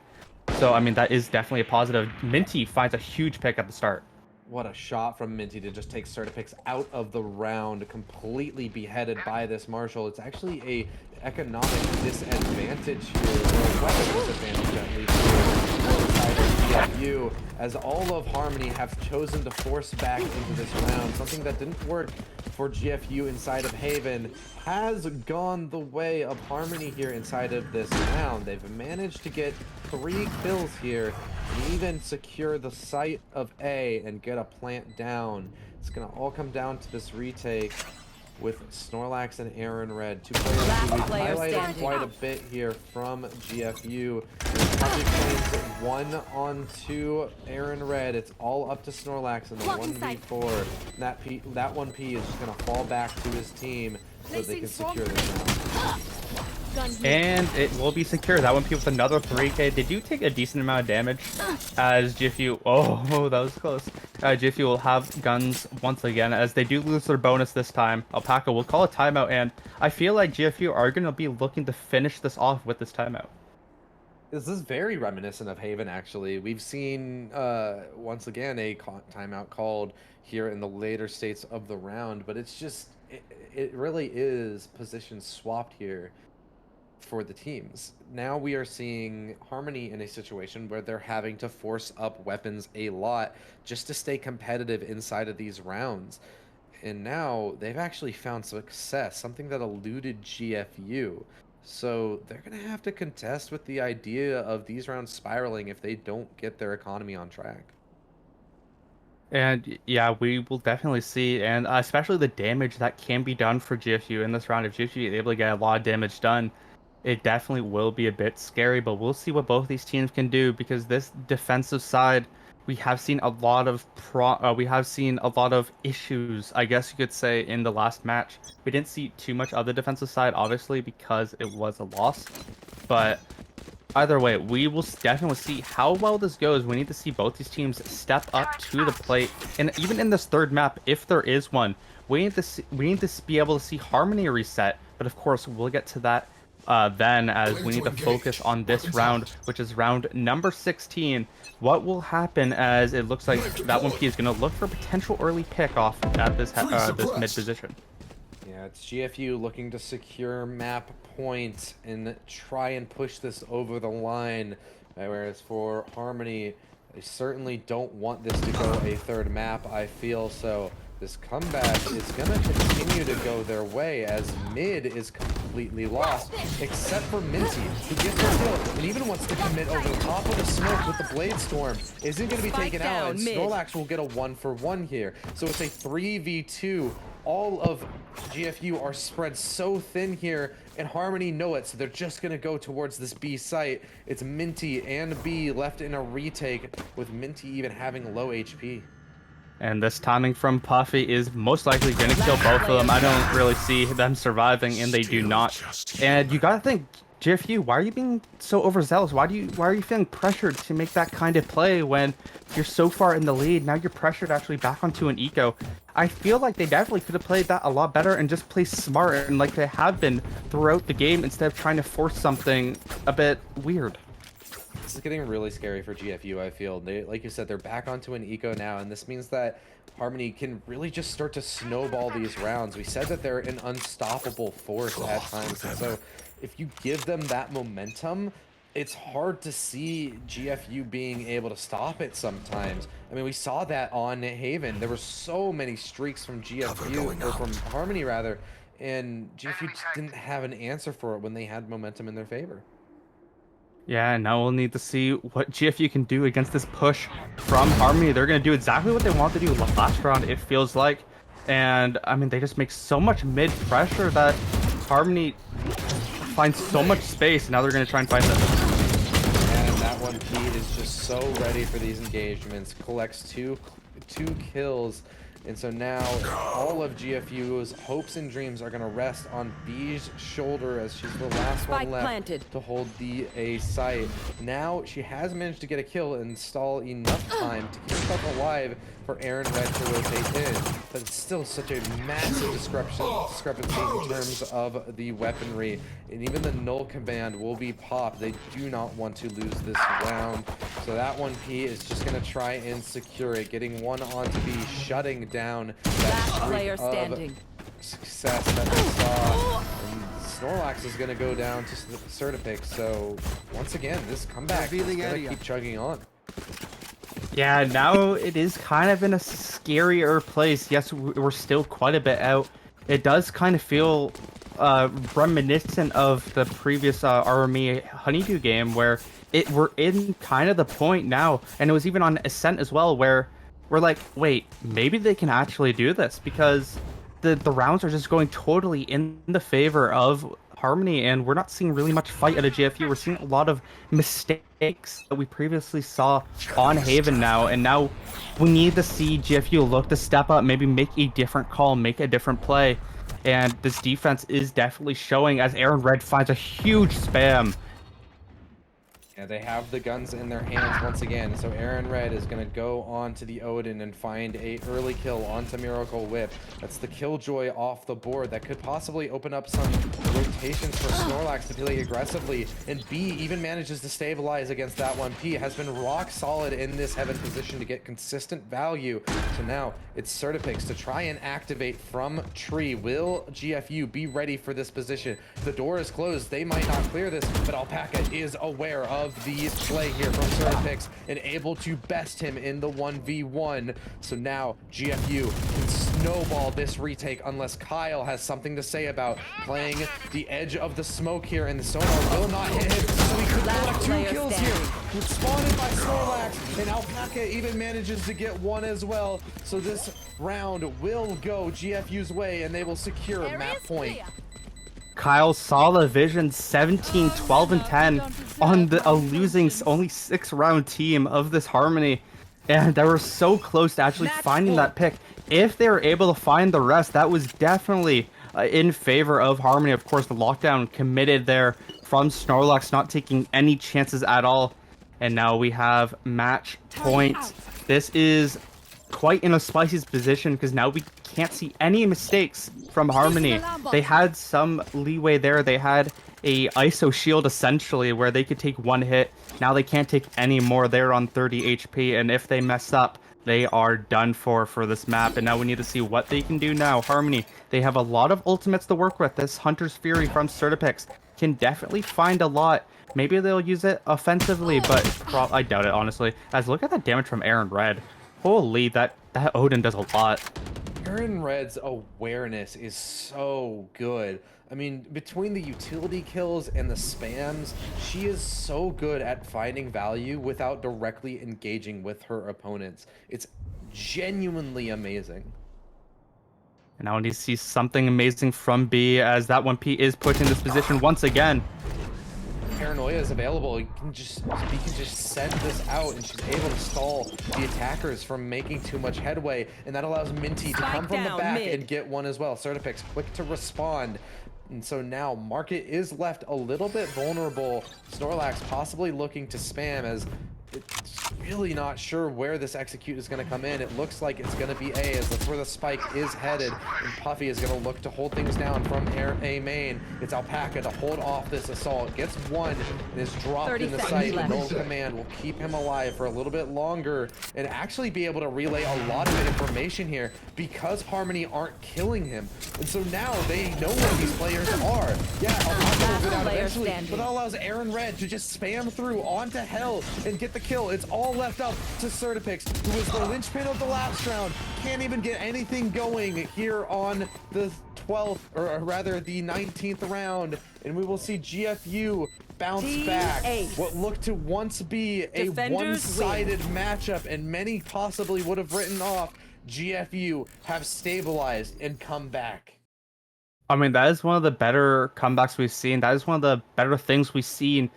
So, I mean, that is definitely a positive. Minty finds a huge pick at the start. What a shot from Minty to just take Certifix out of the round, completely beheaded by this Marshall. It's actually a economic disadvantage here, or a weapon disadvantage at least here, for the side of GFU, as all of Harmony have chosen to force back into this round. Something that didn't work for GFU inside of Haven has gone the way of Harmony here inside of this round. They've managed to get 3 kills here, and even secure the site of A and get a plant down. It's gonna all come down to this retake with Snorlax and Aaron Red, 2 players who we've highlighted quite a bit here from GFU. Probably plays 1-on-2 Aaron Red. It's all up to Snorlax in the 1v4. And that 1P is just gonna fall back to his team so they can secure this round. And it will be secure. That 1P with another 3k. They do take a decent amount of damage, as GFU... Oh, that was close. GFU will have guns once again, as they do lose their bonus this time. Alpaca will call a timeout, and I feel like GFU are going to be looking to finish this off with this timeout. This is very reminiscent of Haven, actually. We've seen, once again, a timeout called here in the later states of the round, but it's just, it really is position swapped here for the teams. Now we are seeing Harmony in a situation where they're having to force up weapons a lot just to stay competitive inside of these rounds. And now they've actually found success, something that eluded GFU. So they're going to have to contest with the idea of these rounds spiraling if they don't get their economy on track. And yeah, we will definitely see, and especially the damage that can be done for GFU in this round. If GFU is able to get a lot of damage done, it definitely will be a bit scary, but we'll see what both these teams can do because this defensive side, we have seen a lot of issues, I guess you could say, in the last match. We didn't see too much of the defensive side, obviously, because it was a loss, but either way, we will definitely see how well this goes. We need to see both these teams step up to the plate, and even in this third map, if there is one, we need to be able to see Harmony reset. But of course, we'll get to that then, as we need to focus on this round, which is round number 16. What will happen, as it looks like that 1P is going to look for a potential early pick off at this mid position. Yeah, it's GFU looking to secure map point and try and push this over the line. Whereas for Harmony, they certainly don't want this to go a third map, I feel. So this comeback is going to continue to go their way as mid is completely lost, except for Minty, who gets the kill and even wants to commit over the top of the smoke with the Blade Storm. Isn't going to be taken out, and Snorlax will get a 1-for-1 here. So it's a 3v2. All of GFU are spread so thin here, and Harmony know it, so they're just going to go towards this B site. It's Minty and B left in a retake, with Minty even having low HP. And this timing from Puffy is most likely going to kill both of them. I don't really see them surviving, and they do not. And you got to think, GFU, why are you being so overzealous? Why are you feeling pressured to make that kind of play when you're so far in the lead? Now you're pressured actually back onto an eco. I feel like they definitely could have played that a lot better and just play smart, and like they have been throughout the game, instead of trying to force something a bit weird. This is getting really scary for GFU, I feel. They, like you said, they're back onto an eco now, and this means that Harmony can really just start to snowball these rounds. We said that they're an unstoppable force at times, and so if you give them that momentum, it's hard to see GFU being able to stop it sometimes. I mean, we saw that on Haven. There were so many streaks from GFU, or from Harmony rather, and GFU just didn't have an answer for it when they had momentum in their favor. Yeah, and now we'll need to see what GFU can do against this push from Harmony. They're going to do exactly what they want to do last round, it feels like. And, I mean, they just make so much mid-pressure that Harmony finds so much space, and now they're going to try and find this. And that one, Pete, is just so ready for these engagements. Collects two kills. And so now all of GFU's hopes and dreams are going to rest on B's shoulder, as she's the last one left to hold the A site. Now she has managed to get a kill and stall enough time to keep herself alive for Aaron Red to rotate in. But it's still such a massive discrepancy in terms of the weaponry. And even the null command will be popped. They do not want to lose this round. So that 1P is just going to try and secure it, getting one onto B, shutting down that player standing success that we saw. And Snorlax is going to go down to Certipic. So once again, this comeback is going to keep chugging on. Yeah, now it is kind of in a scarier place. Yes, we're still quite a bit out. It does kind of feel reminiscent of the previous RME Honeydew game, where we're in kind of the point now, and it was even on Ascent as well, where we're like, wait, maybe they can actually do this, because the rounds are just going totally in the favor of Harmony, and we're not seeing really much fight at a GFU. We're seeing a lot of mistakes that we previously saw on Haven now, and now we need to see GFU look to step up, maybe make a different call, make a different play. And this defense is definitely showing, as Aaron Red finds a huge spam. Yeah, they have the guns in their hands once again. So Aaron Red is going to go on to the Odin and find a early kill onto Miracle Whip. That's the Killjoy off the board that could possibly open up some rotations for Snorlax to play aggressively, and B even manages to stabilize against that one. P has been rock solid in this heaven position to get consistent value. So now it's Certipix to try and activate from tree. Will GFU be ready for this position? The door is closed. They might not clear this, but Alpaca is aware of the play here from Certipix and able to best him in the 1v1. So now GFU can snowball this retake unless Kyle has something to say about playing the edge of the smoke here, and the sonar will not hit him, so he could collect 2 kills here. Spotted by Snorlax, and Alpaca even manages to get 1 as well. So this round will go GFU's way, and they will secure map point. Kyle saw the vision 17, 12, and 10 on a losing only 6-round team of this Harmony. And they were so close to actually finding that pick. If they were able to find the rest, that was definitely in favor of Harmony. Of course, the lockdown committed there from Snorlax, not taking any chances at all. And now we have match point. This is quite in a spicy position because now we can't see any mistakes from Harmony. They had some leeway there. They had a ISO shield essentially where they could take 1 hit. Now they can't take any more. They're on 30 HP, and if they mess up, they are done for this map. And now we need to see what they can do now. Harmony, they have a lot of ultimates to work with. This Hunter's Fury from Certipix can definitely find a lot. Maybe they'll use it offensively, but I doubt it, honestly. As look at the damage from Aaron Red. Holy, that Odin does a lot. Aaron Red's awareness is so good. I mean, between the utility kills and the spams, she is so good at finding value without directly engaging with her opponents. It's genuinely amazing. And now we need to see something amazing from B, as that 1P is pushing this position once again. Paranoia is available. He can just send this out, and she's able to stall the attackers from making too much headway, and that allows Minty to come from the back and get 1 as well. Certipix quick to respond. And so now Market is left a little bit vulnerable. Snorlax possibly looking to spam, as it's really not sure where this execute is going to come in. It looks like it's going to be A, as that's where the spike is headed, and Puffy is going to look to hold things down from A main. It's Alpaca to hold off this assault. Gets 1 and is dropped in the site. No command will keep him alive for a little bit longer and actually be able to relay a lot of information here because Harmony aren't killing him. And so now they know where these players are. Yeah, Alpaca will get out eventually, but that allows Aaron Red to just spam through onto Hell and get the kill. It's all left up to Certipix, who was the linchpin of the last round. Can't even get anything going here on the 12th, or rather the 19th round, and we will see GFU bounce back. What looked to once be a one-sided matchup, and many possibly would have written off, GFU have stabilized and come back. I mean, that is one of the better comebacks we've seen. That is one of the better things we've seen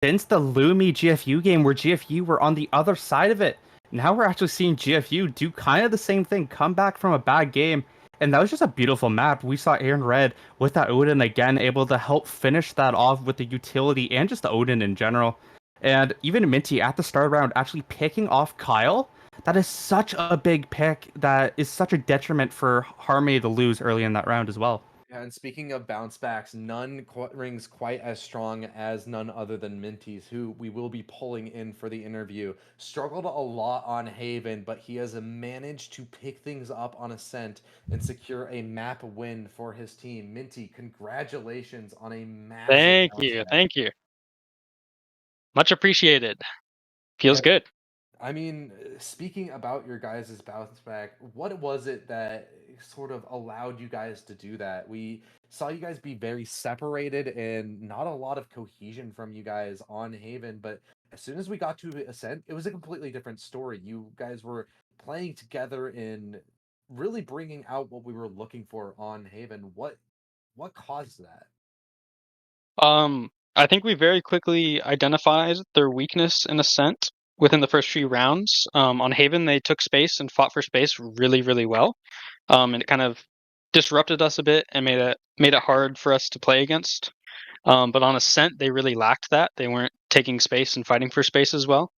since the Lumi GFU game, where GFU were on the other side of it. Now we're actually seeing GFU do kind of the same thing, come back from a bad game. And that was just a beautiful map. We saw Aaron Red with that Odin again, able to help finish that off with the utility and just the Odin in general. And even Minty at the start round actually picking off Kyle. That is such a big pick that is such a detriment for Harmony to lose early in that round as well. Yeah, and speaking of bounce backs, none rings quite as strong as none other than Minty's, who we will be pulling in for the interview. Struggled a lot on Haven, but he has managed to pick things up on Ascent and secure a map win for his team. Minty, congratulations on a massive Thank you. Much appreciated. Feels good. I mean, speaking about your guys' bounce back, what was it that sort of allowed you guys to do that? We saw you guys be very separated and not a lot of cohesion from you guys on Haven, but as soon as we got to Ascent, it was a completely different story. You guys were playing together and really bringing out what we were looking for on Haven. What caused that? I think we very quickly identified their weakness in Ascent within the first few rounds. On Haven, they took space and fought for space really, really well. And it kind of disrupted us a bit and made it hard for us to play against. But on Ascent, they really lacked that. They weren't taking space and fighting for space as well.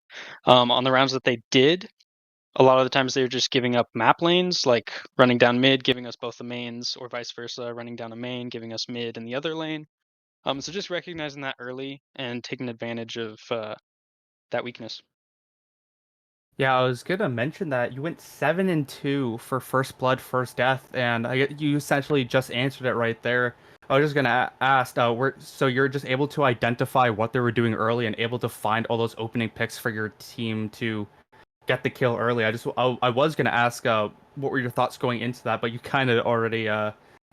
On the rounds that they did, a lot of the times they were just giving up map lanes, like running down mid, giving us both the mains, or vice versa, running down a main, giving us mid in the other lane. So just recognizing that early and taking advantage of that weakness. Yeah, I was gonna mention that you went 7-2 for first blood, first death, and you essentially just answered it right there. I was just gonna ask, so you're just able to identify what they were doing early and able to find all those opening picks for your team to get the kill early. I was gonna ask, what were your thoughts going into that, but you kind of already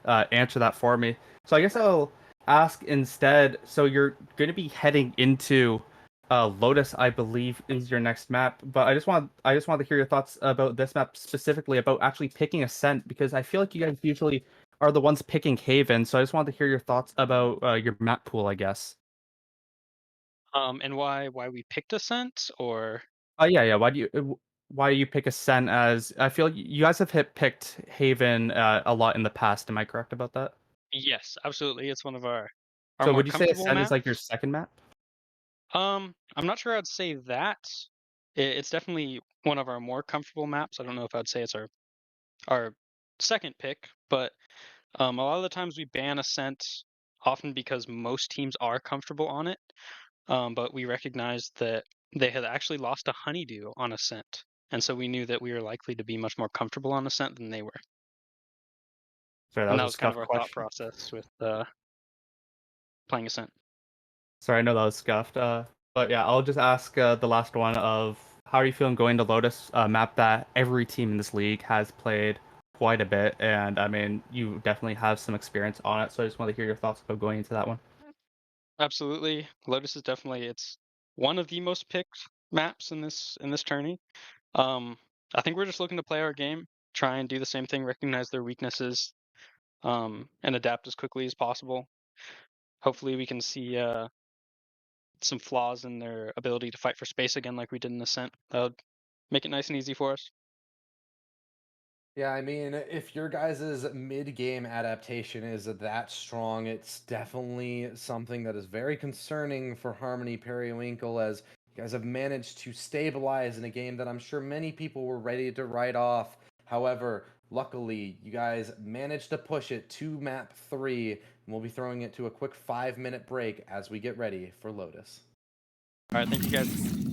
answered that for me. So I guess I'll ask instead. So you're gonna be heading into Lotus, I believe, is your next map. But I just want to hear your thoughts about this map specifically, about actually picking Ascent, because I feel like you guys usually are the ones picking Haven. So I just wanted to hear your thoughts about your map pool, I guess. And why we picked Ascent, or Yeah. Why do you pick Ascent? As I feel like you guys have picked Haven a lot in the past. Am I correct about that? yes, absolutely, it's one of our So more would you say comfortable Ascent is maps. like your second map? I'm not sure I'd say that. It's definitely one of our more comfortable maps. I don't know if I'd say it's our second pick, but a lot of the times we ban Ascent often because most teams are comfortable on it. But we recognized that they had actually lost a Honeydew on Ascent, and so we knew that we were likely to be much more comfortable on Ascent than they were. Sorry, that And was that a was kind of scuffed our thought question. process with playing Ascent. Sorry, I know that was scuffed. But yeah, I'll just ask the last one of how are you feeling going to Lotus, a map that every team in this league has played quite a bit, and I mean you definitely have some experience on it. So I just want to hear your thoughts about going into that one. Absolutely, Lotus is definitely it's one of the most picked maps in this tourney. I think we're just looking to play our game, try and do the same thing, recognize their weaknesses, and adapt as quickly as possible. Hopefully, we can see some flaws in their ability to fight for space again, like we did in Ascent. That would make it nice and easy for us. Yeah, I mean, if your guys' mid-game adaptation is that strong, it's definitely something that is very concerning for Harmony Periwinkle, as you guys have managed to stabilize in a game that I'm sure many people were ready to write off. However, luckily, you guys managed to push it to map 3, and we'll be throwing it to a quick 5-minute break as we get ready for Lotus. All right, thank you guys.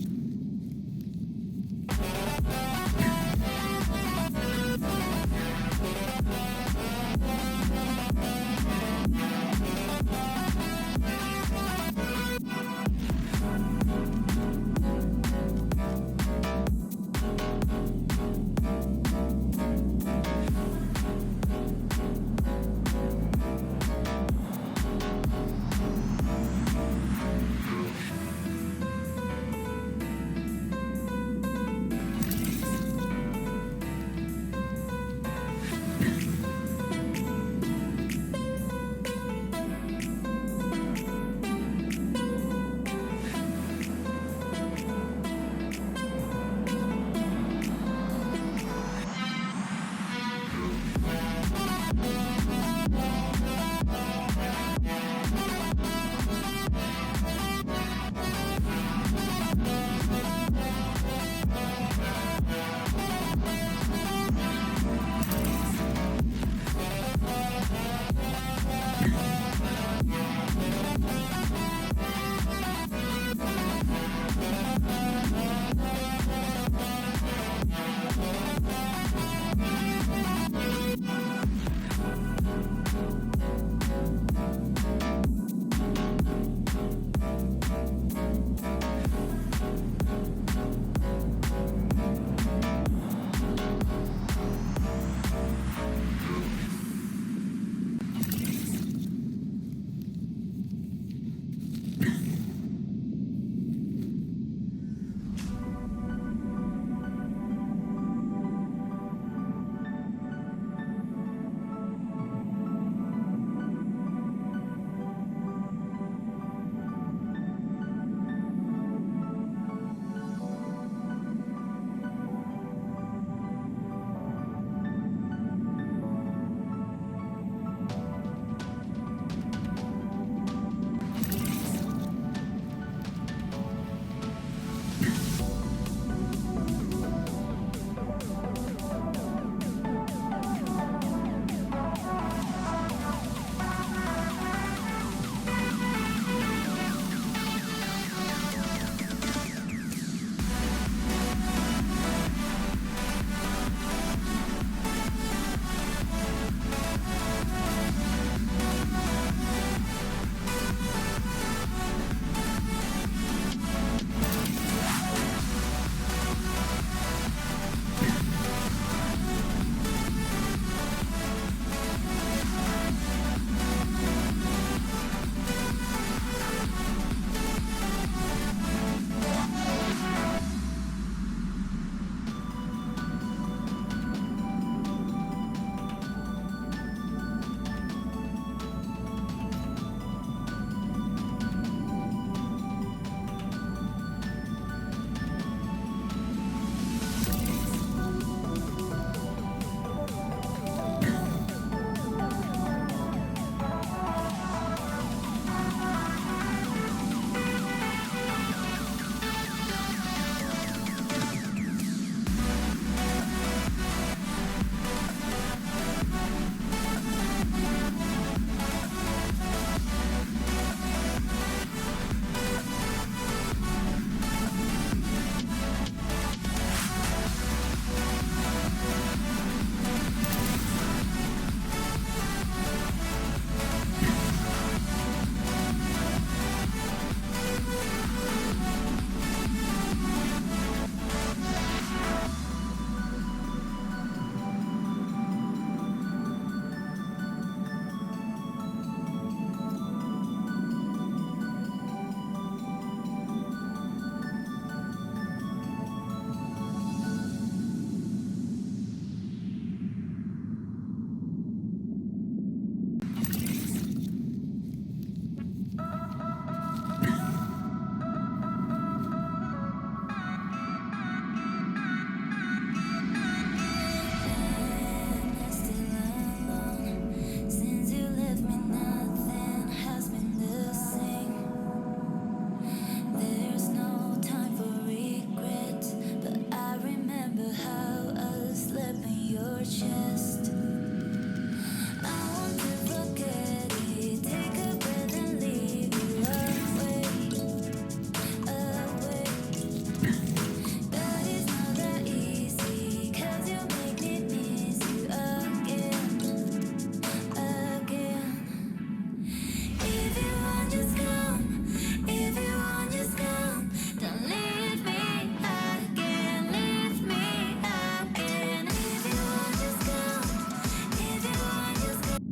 chest. I want to forget it. Take a breath and leave you away. But it's not that easy, 'cause you make me miss you again. If you want, just come. If you want, just come. Don't leave me again. Leave me again. If you want, just come. If you want, just come.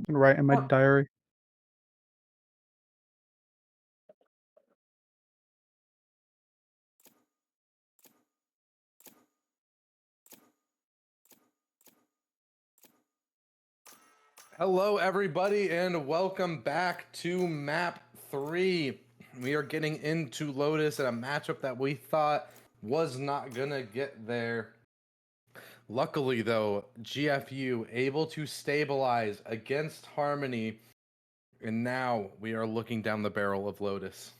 Write in my diary. Hello, everybody, and welcome back to Map 3. We are getting into Lotus in a matchup that we thought was not gonna get there. Luckily, though, GFU able to stabilize against Harmony, and now we are looking down the barrel of Lotus.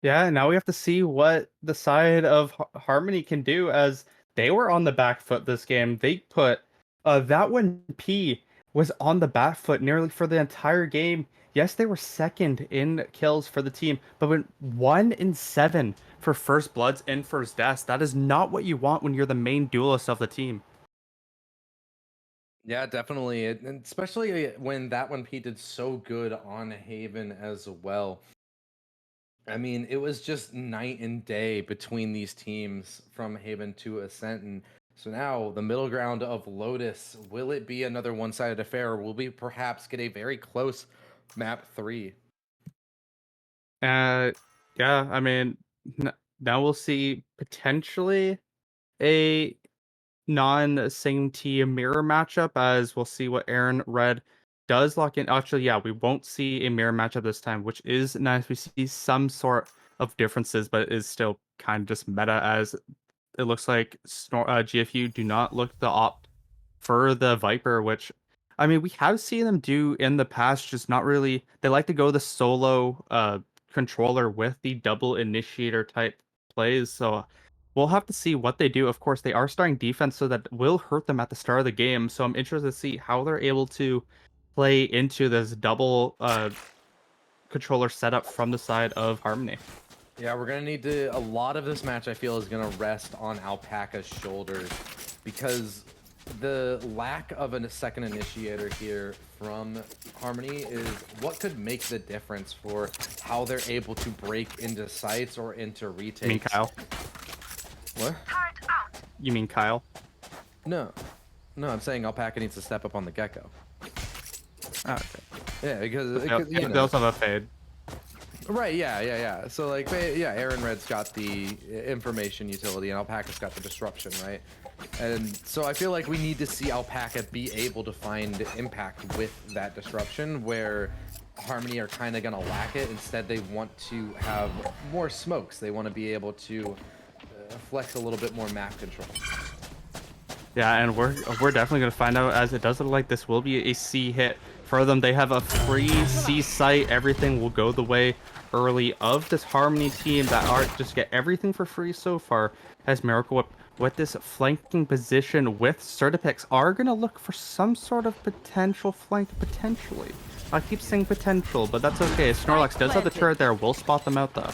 Yeah, now we have to see what the side of Harmony can do, as they were on the back foot this game. They put that one P was on the back foot nearly for the entire game. Yes, they were second in kills for the team, but went 1 in 7 for first bloods and first deaths. That is not what you want when you're the main duelist of the team. Yeah, definitely. And especially when that one P did so good on Haven as well. I mean, it was just night and day between these teams from Haven to Ascent. And so now the middle ground of Lotus, will it be another one-sided affair, or will we perhaps get a very close Map 3? Yeah, I mean, now we'll see potentially a non-same team mirror matchup, as we'll see what Aaron Red does lock in. Actually, yeah, we won't see a mirror matchup this time, which is nice. We see some sort of differences, but it is still kind of just meta, as it looks like GFU do not look to opt for the Viper, which, I mean, we have seen them do in the past, just not really. They like to go the solo controller with the double initiator type plays, so we'll have to see what they do. Of course, they are starting defense, so that will hurt them at the start of the game, so I'm interested to see how they're able to play into this double controller setup from the side of Harmony. Yeah, we're going to need to... A lot of this match, I feel, is going to rest on Alpaca's shoulders, because the lack of a second initiator here from Harmony is what could make the difference for how they're able to break into sites or into retakes. You mean Kyle? What? You mean Kyle? No. No, I'm saying Alpaca needs to step up on the Gecko. Oh, okay. Yeah, because... They also have a fade. Right, yeah. So, like, yeah, Aaron Red's got the information utility, and Alpaca's got the disruption, right? And so I feel like we need to see Alpaca be able to find impact with that disruption, where Harmony are kind of going to lack it. Instead, they want to have more smokes. They want to be able to flex a little bit more map control. Yeah, and we're definitely going to find out, as it does look like this will be a C hit for them. They have a free C site. Everything will go the way early of this Harmony team that are just get everything for free so far, as Miracle Whip with this flanking position with Certipix are going to look for some sort of potential flank, potentially. I keep saying potential, but that's okay. Snorlax does have the turret there. We'll spot them out, though.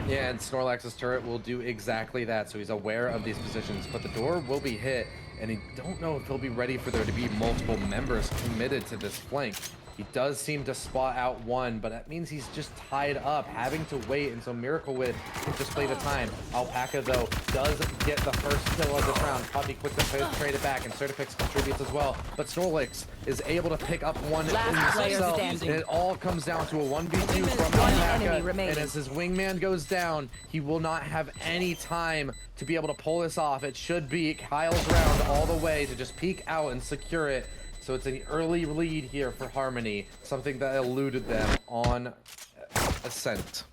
Yeah, and Snorlax's turret will do exactly that, so he's aware of these positions, but the door will be hit, and he don't know if he'll be ready for there to be multiple members committed to this flank. He does seem to spot out one, but that means he's just tied up, having to wait, and so Miracle Whip can just play the time. Alpaca, though, does get the first kill of this round. Probably quick to trade it back, and Certifix contributes as well, but Snorlax is able to pick up one himself, and it all comes down to a 1v2 from Alpaca, and as his wingman goes down, he will not have any time to be able to pull this off. It should be Kyle's round all the way to just peek out and secure it. So it's an early lead here for Harmony, something that eluded them on Ascent.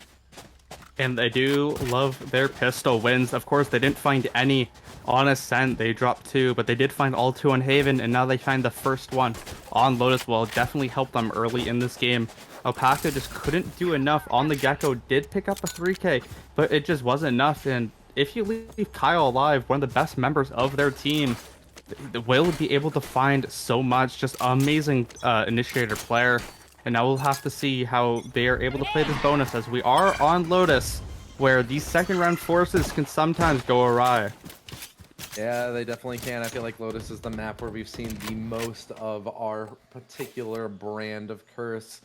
And they do love their pistol wins. Of course, they didn't find any on Ascent. They dropped 2, but they did find all 2 on Haven, and now they find the first one on Lotus. Well, definitely helped them early in this game. Alpaca just couldn't do enough on the Gecko. Did pick up a 3K, but it just wasn't enough, and if you leave Kyle alive, one of the best members of their team, will be able to find so much. Just amazing initiator player. And now we'll have to see how they are able to play this bonus, as we are on Lotus, where these second round forces can sometimes go awry. Yeah, they definitely can. I feel like Lotus is the map where we've seen the most of our particular brand of curse.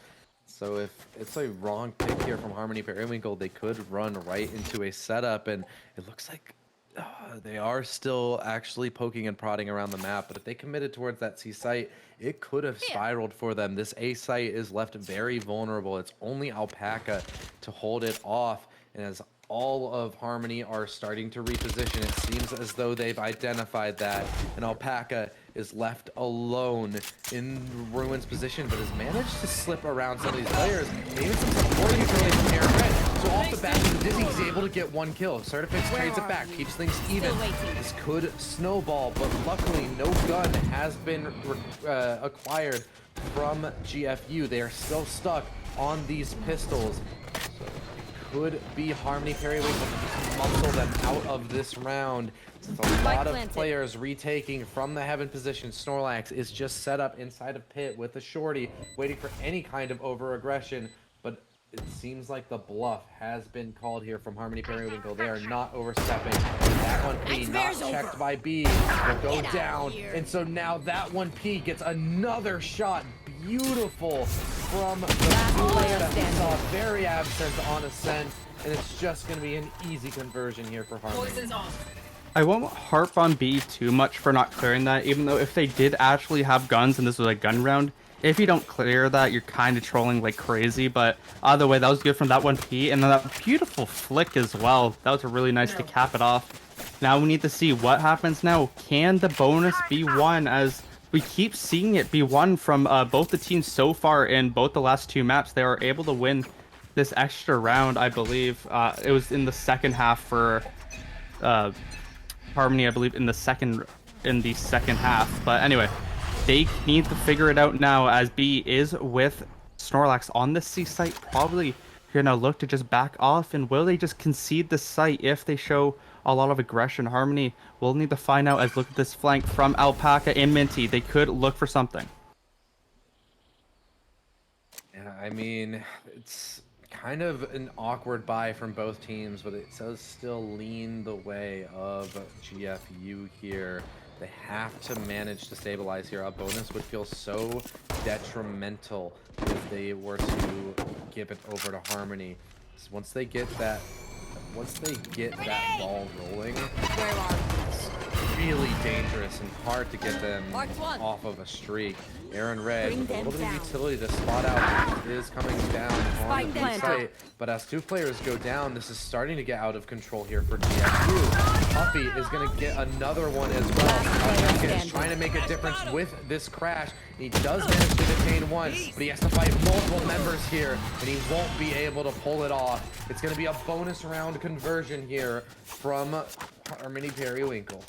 So if it's a wrong pick here from Harmony Periwinkle, they could run right into a setup, and it looks like they are still actually poking and prodding around the map. But if they committed towards that C site, it could have spiraled for them. This A site is left very vulnerable. It's only Alpaca to hold it off, and as all of Harmony are starting to reposition, it seems as though they've identified that, and Alpaca is left alone in Ruin's position, but has managed to slip around some of these players, and even some support utility from Aaron Red. So off the bat, Dizzy is able to get one kill. Certifix trades it back, keeps things even. This could snowball, but luckily no gun has been acquired from GFU. They are still stuck on these pistols. So could be Harmony Periwinkle to just muscle them out of this round. It's a lot of players retaking from the heaven position. Snorlax is just set up inside of pit with a shorty, waiting for any kind of over-aggression, but it seems like the bluff has been called here from Harmony Periwinkle. They are not overstepping. That one P not checked by B will go down, and so now that one P gets another shot. Beautiful from the player that we saw very absent on Ascent, and it's just going to be an easy conversion here for Harmony. I won't harp on B too much for not clearing that, even though if they did actually have guns and this was a gun round, if you don't clear that, you're kind of trolling like crazy. But either way, that was good from that 1P, and then that beautiful flick as well. That was really nice to cap it off. Now we need to see what happens now. Can the bonus be won, as we keep seeing it be won from both the teams so far in both the last two maps? They were able to win this extra round, I believe. It was in the second half for Harmony, I believe, in the second half. But anyway, they need to figure it out now, as B is with Snorlax on the C site. Probably gonna look to just back off, and will they just concede the site if they show a lot of aggression? Harmony will need to find out, as look at this flank from Alpaca and Minty. They could look for something. Yeah, I mean, it's kind of an awkward buy from both teams, but it does still lean the way of GFU here. They have to manage to stabilize here. A bonus would feel so detrimental if they were to give it over to Harmony. So once they get that ball rolling, it's really dangerous and hard to get them off of a streak. Aaron Red, with a little bit of utility to spot out, is coming down on the B site. But as two players go down, this is starting to get out of control here for GFU. Puppy is going to get another one as well. Alpaca is trying to make a difference with this crash. He does manage to detain one, but he has to fight multiple members here, and he won't be able to pull it off. It's going to be a bonus round conversion here from Harmony Periwinkle.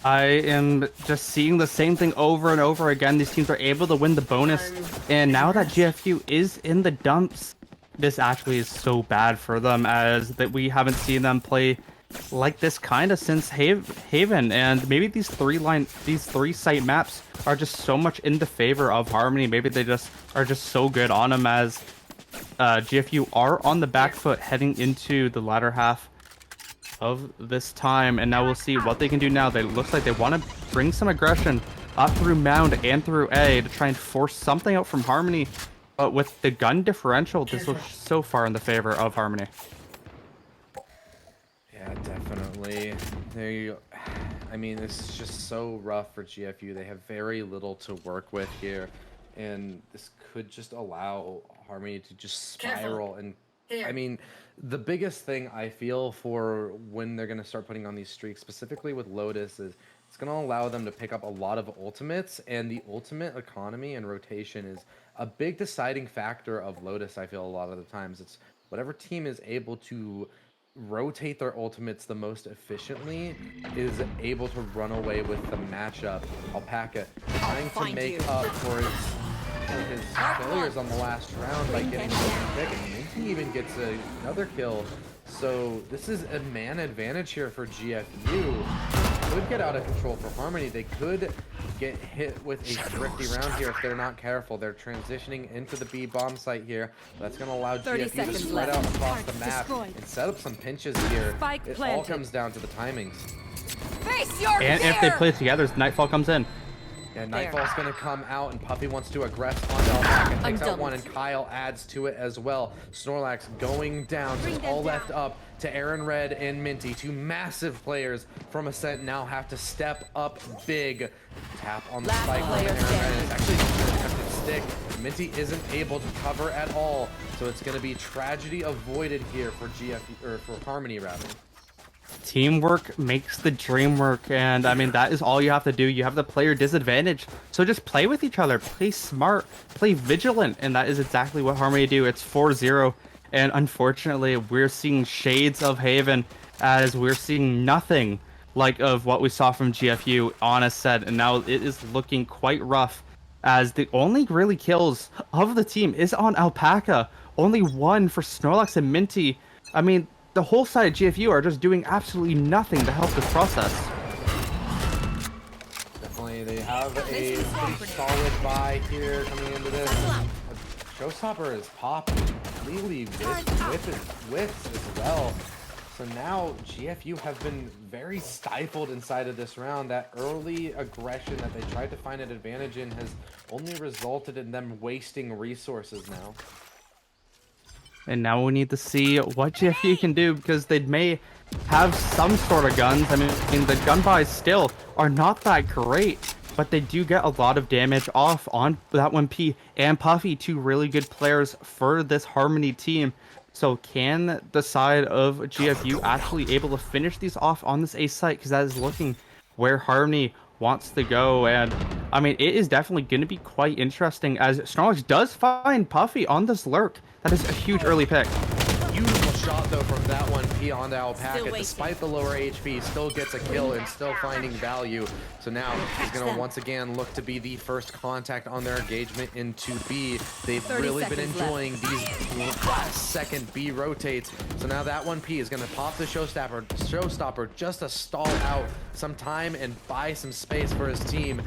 I am just seeing the same thing over and over again. These teams are able to win the bonus, and now that GFU is in the dumps, this actually is so bad for them, as that we haven't seen them play like this kind of since Haven. And maybe these three site maps are just so much in the favor of Harmony. Maybe they just are just so good on them, as GFU are on the back foot heading into the latter half of this time. And now we'll see what they can do now. They looks like they want to bring some aggression up through Mound and through A to try and force something out from Harmony. But with the gun differential, this looks so far in the favor of Harmony. Yeah, definitely. I mean, this is just so rough for GFU. They have very little to work with here, and this could just allow Harmony to just spiral. And I mean, the biggest thing I feel for when they're going to start putting on these streaks, specifically with Lotus, is it's going to allow them to pick up a lot of ultimates, and the ultimate economy and rotation is a big deciding factor of Lotus. I feel a lot of the times it's whatever team is able to rotate their ultimates the most efficiently is able to run away with the matchup. Alpaca trying to make up for his for his failures on the last round by getting a pick, and Minty even gets another kill. So this is a man advantage here for GFU. Could get out of control for Harmony. They could get hit with a thrifty round here if they're not careful. They're transitioning into the B bomb site here. That's going to allow GFU to spread out across the map and set up some pinches here. It all comes down to the timings. And if they play together, Nightfall comes in. Yeah, Nightfall's going to come out, and Puppy wants to aggress onto Alpaca, takes out one, and Kyle adds to it as well. Snorlax going down, just all left up to Aaron Red and Minty. Two massive players from Ascent now have to step up big. Tap on the spike from Aaron Red. It's actually just an attempted stick. Minty isn't able to cover at all, so it's going to be tragedy avoided here for for Harmony rather. Teamwork makes the dream work, and I mean that is all you have to do. You have the player disadvantage, so just play with each other, play smart, play vigilant, and that is exactly what Harmony do. It's 4-0, and unfortunately we're seeing shades of Haven as we're seeing nothing like of what we saw from GFU on a set, and now it is looking quite rough as the only really kills of the team is on Alpaca. Only one for Snorlax and Minty. I mean, the whole side of GFU are just doing absolutely nothing to help this process. Definitely, they have a pretty solid buy here coming into this. Showstopper is popping, completely whiffs as well. So now GFU have been very stifled inside of this round. That early aggression that they tried to find an advantage in has only resulted in them wasting resources now. And now we need to see what GFU can do, because they may have some sort of guns. I mean, the gun buys still are not that great, but they do get a lot of damage off on that 1P and Puffy, two really good players for this Harmony team. So can the side of GFU actually able to finish these off on this A site? Because that is looking where Harmony wants to go. And I mean, it is definitely going to be quite interesting as Snorlax does find Puffy on this lurk. That is a huge early pick. Beautiful shot though from that one P onto Alpaca. Despite the lower HP, still gets a kill and still finding value. So now he's going to once again look to be the first contact on their engagement into B. They've really been enjoying these last second B rotates. So now that 1P is going to pop the showstopper just to stall out some time and buy some space for his team.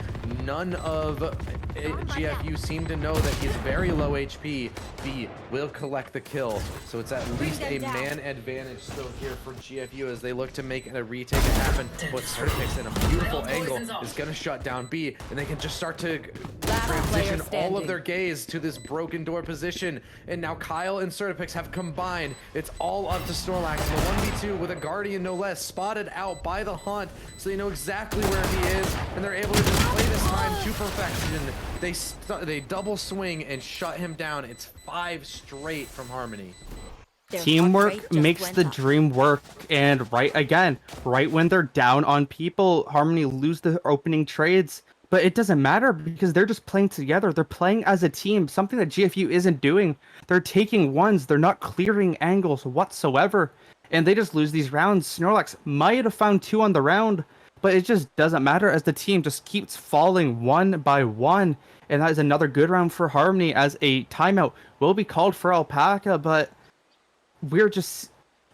None of GFU seem to know that he's very low HP. B will collect the kill. So it's at least a man advantage still here for GFU as they look to make a retake happen. But Certipix in a beautiful angle is going to shut down B, and they can just start to transition all of their gaze to this broken door position. And now Kyle and Certipix have combined. It's all up to Snorlax. The 1v2 with a Guardian no less, spotted out by the Hunt, so they know exactly where he is, and they're able to just play this time to perfection. They double swing and shut him down. It's 5 straight from Harmony. Teamwork makes the dream work, and right when they're down on people, Harmony lose the opening trades, but it doesn't matter because they're just playing together. They're playing as a team, something that GFU isn't doing. They're taking ones, they're not clearing angles whatsoever, and they just lose these rounds. Snorlax might have found 2 on the round, but it just doesn't matter as the team just keeps falling one by one, and that is another good round for Harmony as a timeout will be called for Alpaca, but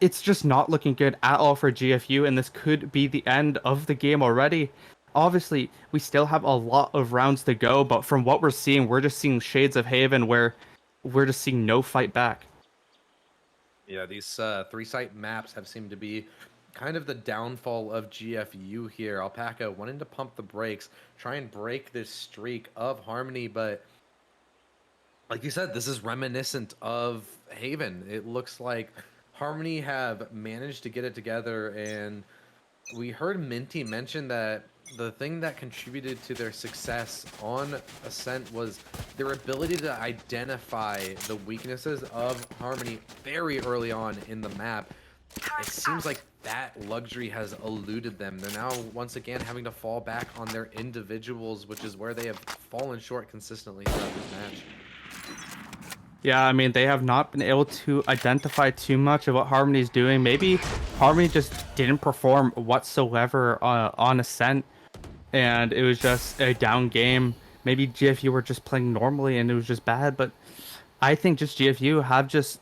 it's just not looking good at all for GFU, and this could be the end of the game already. Obviously, we still have a lot of rounds to go, but from what we're seeing, we're just seeing shades of Haven where we're just seeing no fight back. Yeah, these 3-site maps have seemed to be kind of the downfall of GFU here. Alpaca wanting to pump the brakes, try and break this streak of Harmony, but like you said, this is reminiscent of Haven. It looks like Harmony have managed to get it together, and we heard Minty mention that the thing that contributed to their success on Ascent was their ability to identify the weaknesses of Harmony very early on in the map. It seems like that luxury has eluded them. They're now once again having to fall back on their individuals, which is where they have fallen short consistently throughout this match. Yeah, I mean, they have not been able to identify too much of what Harmony's doing. Maybe Harmony just didn't perform whatsoever on Ascent, and it was just a down game. maybe GFU were just playing normally and it was just bad, but I think just GFU have just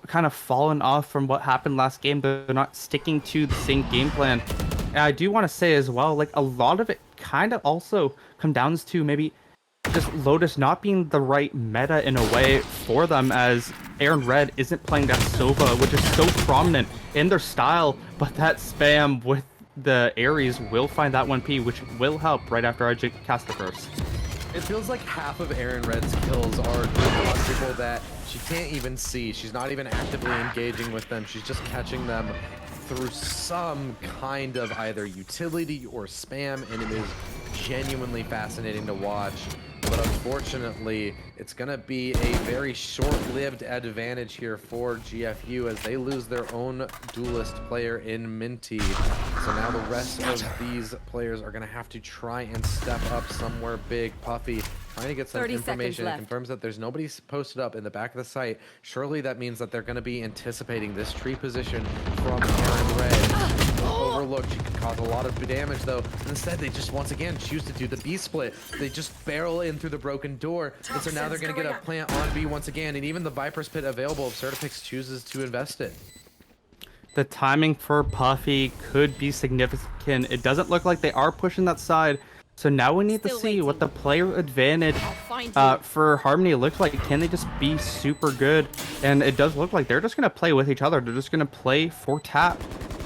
kind of fallen off from what happened last game. They're not sticking to the same game plan. And I do want to say as well, like a lot of it kind of also comes down to maybe just Lotus not being the right meta in a way for them, as Aaron Red isn't playing that Sova, which is so prominent in their style, but that spam with the Ares will find that 1P, which will help right after I cast the first. It feels like half of Aaron Red's kills are on people that she can't even see. She's not even actively engaging with them. She's just catching them through some kind of either utility or spam, and it is genuinely fascinating to watch. But unfortunately, it's going to be a very short-lived advantage here for GFU as they lose their own duelist player in Minty. So now the rest of these players are going to have to try and step up somewhere big. Puffy trying to get some information. It confirms that there's nobody posted up in the back of the site. Surely that means that they're going to be anticipating this tree position from Aaron Red. Overlooked, she can cause a lot of damage though. Instead, they just once again choose to do the B split. They just barrel in through the broken door, and so now they're going to get a plant on B once again, and even the Viper's Pit available if Certipix chooses to invest it. The timing for Puffy could be significant. It doesn't look like they are pushing that side, so now we need to see what the player advantage for Harmony looks like. Can they just be super good? And it does look like they're just going to play with each other. They're just going to play for tap.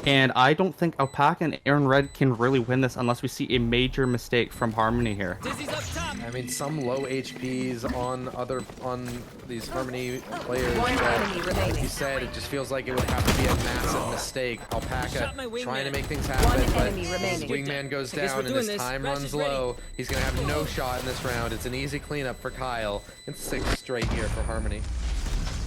And I don't think Alpaca and Aaron Red can really win this unless we see a major mistake from Harmony here. I mean, some low HPs on these Harmony players. Like you said, it just feels like it would have to be a massive mistake. Alpaca trying to make things happen, but his wingman goes down and his time runs low. He's gonna have no shot in this round. It's an easy cleanup for Kyle. It's 6 straight here for Harmony.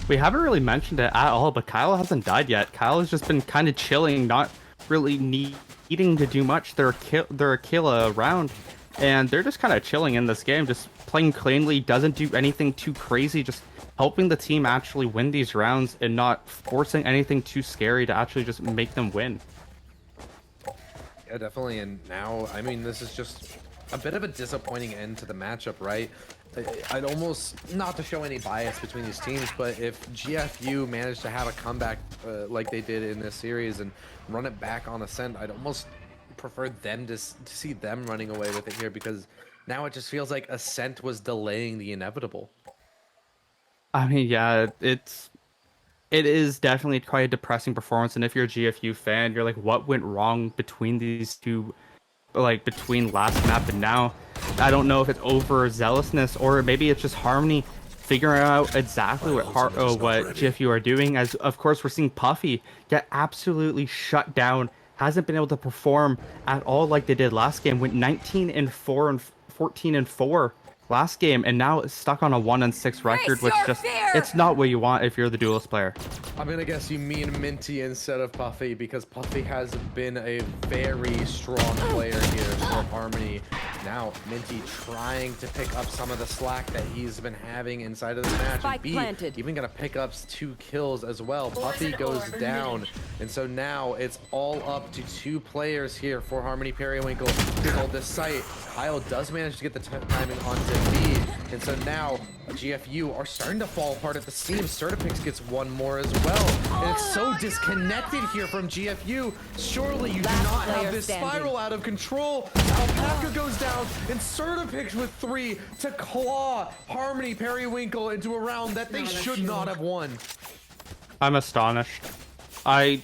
We haven't really mentioned it at all, but Kyle hasn't died yet. Kyle has just been kind of chilling, not really needing to do much. They're a kill round, and they're just kind of chilling in this game, just playing cleanly, doesn't do anything too crazy, just helping the team actually win these rounds and not forcing anything too scary to actually just make them win. Yeah, definitely. And now, I mean, this is just a bit of a disappointing end to the matchup, right? I'd almost, not to show any bias between these teams, but if GFU managed to have a comeback like they did in this series and run it back on Ascent, I'd almost prefer them to see them running away with it here, because now it just feels like Ascent was delaying the inevitable. I mean, yeah, it is definitely quite a depressing performance, and if you're a GFU fan, you're like, what went wrong between these two, like between last map and now? I don't know if it's overzealousness or maybe it's just Harmony figuring out exactly what GFU are doing, as of course we're seeing Puffy get absolutely shut down, hasn't been able to perform at all like they did last game, went 19-4 and 14-4 last game, and now it's stuck on a 1-6 record, which just, it's not what you want if you're the duelist player. I'm gonna guess you mean Minty instead of Puffy, because Puffy has been a very strong player here for Harmony. Now Minty trying to pick up some of the slack that he's been having inside of the match. And B even gonna pick up 2 kills as well. Puffy goes down, and so now it's all up to 2 players here for Harmony Periwinkle to hold this site. Kyle does manage to get the timing onto B, and so now GFU are starting to fall apart at the seams. Certipix gets 1 more as well, and it's so disconnected here from GFU. Surely you do not have this spiral out of control. Alpaca goes down, and Certipix with 3 to claw Harmony Periwinkle into a round that they should not have won. I'm astonished. That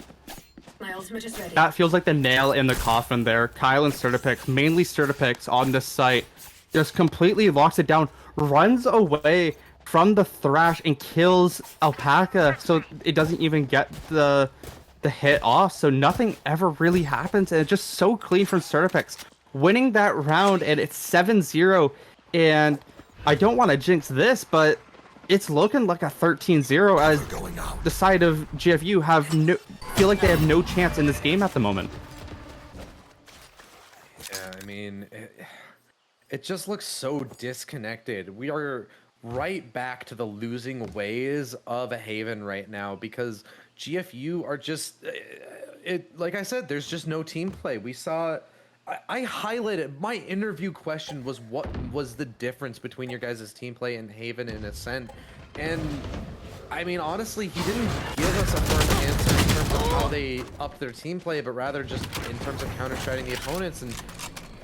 feels like the nail in the coffin there. Kyle and Certipix, mainly Certipix on this site, just completely locks it down, runs away from the Thrash and kills Alpaca, so it doesn't even get the hit off, so nothing ever really happens, and it's just so clean from Certipix, winning that round, and it's 7-0, and I don't want to jinx this, but it's looking like a 13-0 as the side of GFU feel like they have no chance in this game at the moment. Yeah, I mean, it just looks so disconnected. We are right back to the losing ways of Haven right now, because GFU are just, like I said, there's just no team play. We saw I highlighted my interview question was what was the difference between your guys' team play and Haven and Ascent, and I mean honestly he didn't give us a firm answer in terms of how they upped their team play, but rather just in terms of counter-striking the opponents. And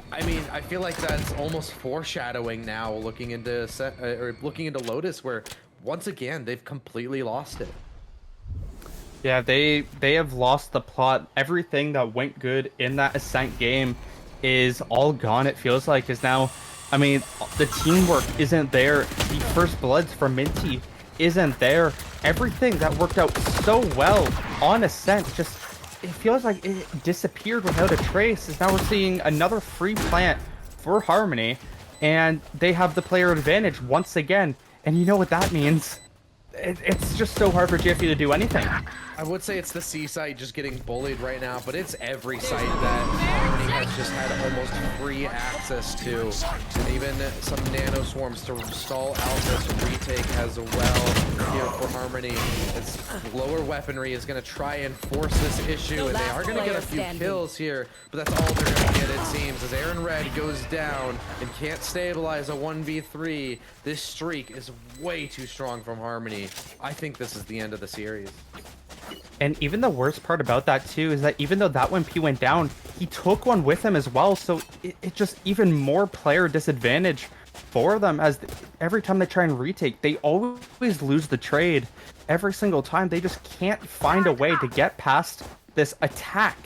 I mean I feel like that's almost foreshadowing now looking into looking into Lotus, where once again they've completely lost it. Yeah, they have lost the plot. Everything that went good in that Ascent game is all gone, it feels like, is now, I mean, the teamwork isn't there. The first bloods for Minty isn't there. Everything that worked out so well on Ascent just, it feels like it disappeared without a trace. Is now we're seeing another free plant for Harmony, and they have the player advantage once again. And you know what that means? It's just so hard for GFU to do anything. I would say it's the C site just getting bullied right now, but it's every site that Harmony has just had almost free access to. And even some nano swarms to stall out this retake as well here for Harmony. It's lower weaponry is going to try and force this issue, and they are going to get a few kills here, but that's all they're going to get, it seems, as Aaron Red goes down and can't stabilize a 1v3. This streak is way too strong from Harmony. I think this is the end of the series. And even the worst part about that too is that even though that 1P went down, he took one with him as well, so it just even more player disadvantage for them, as every time they try and retake, they always lose the trade. Every single time, they just can't find a way to get past this attack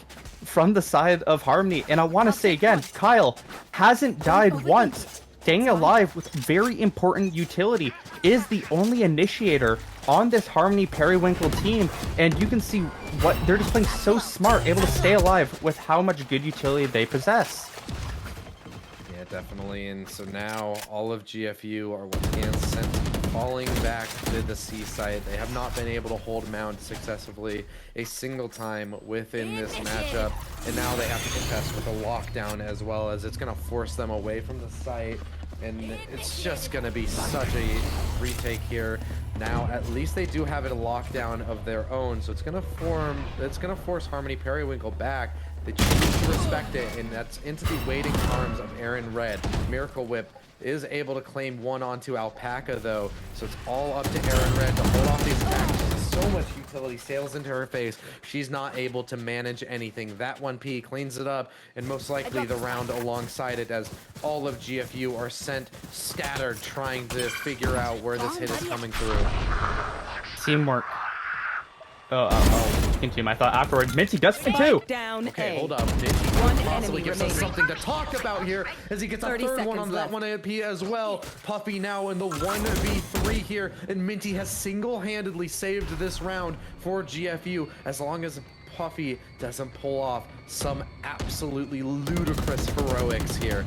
from the side of Harmony. And I want to say again, Kyle hasn't died once. Staying alive with very important utility is the only initiator on this Harmony Periwinkle team, and you can see what they're just playing so smart, able to stay alive with how much good utility they possess. Yeah, definitely. And so now all of GFU are once again sent falling back to the C site. They have not been able to hold Mount successfully a single time within this matchup, and now they have to contest with a lockdown as well, as it's going to force them away from the site. And it's just going to be such a retake here. Now, at least they do have a lockdown of their own, so it's going to force Harmony Periwinkle back. They choose to respect it, and that's into the waiting arms of Aaron Red. Miracle Whip is able to claim one onto Alpaca, though, so it's all up to Aaron Red to hold off these attacks. So much utility sails into her face. She's not able to manage anything. That 1P cleans it up, and most likely the round alongside it, as all of GFU are sent scattered, trying to figure out where this hit is coming through. Teamwork. I'll continue. I thought afterwards, Minty does it too. Down Okay, A. hold up. Minty possibly gives us something to talk about here, as he gets a third one on that 1AP as well. Puffy now in the 1v3 here, and Minty has single-handedly saved this round for GFU, as long as Puffy doesn't pull off some absolutely ludicrous heroics here.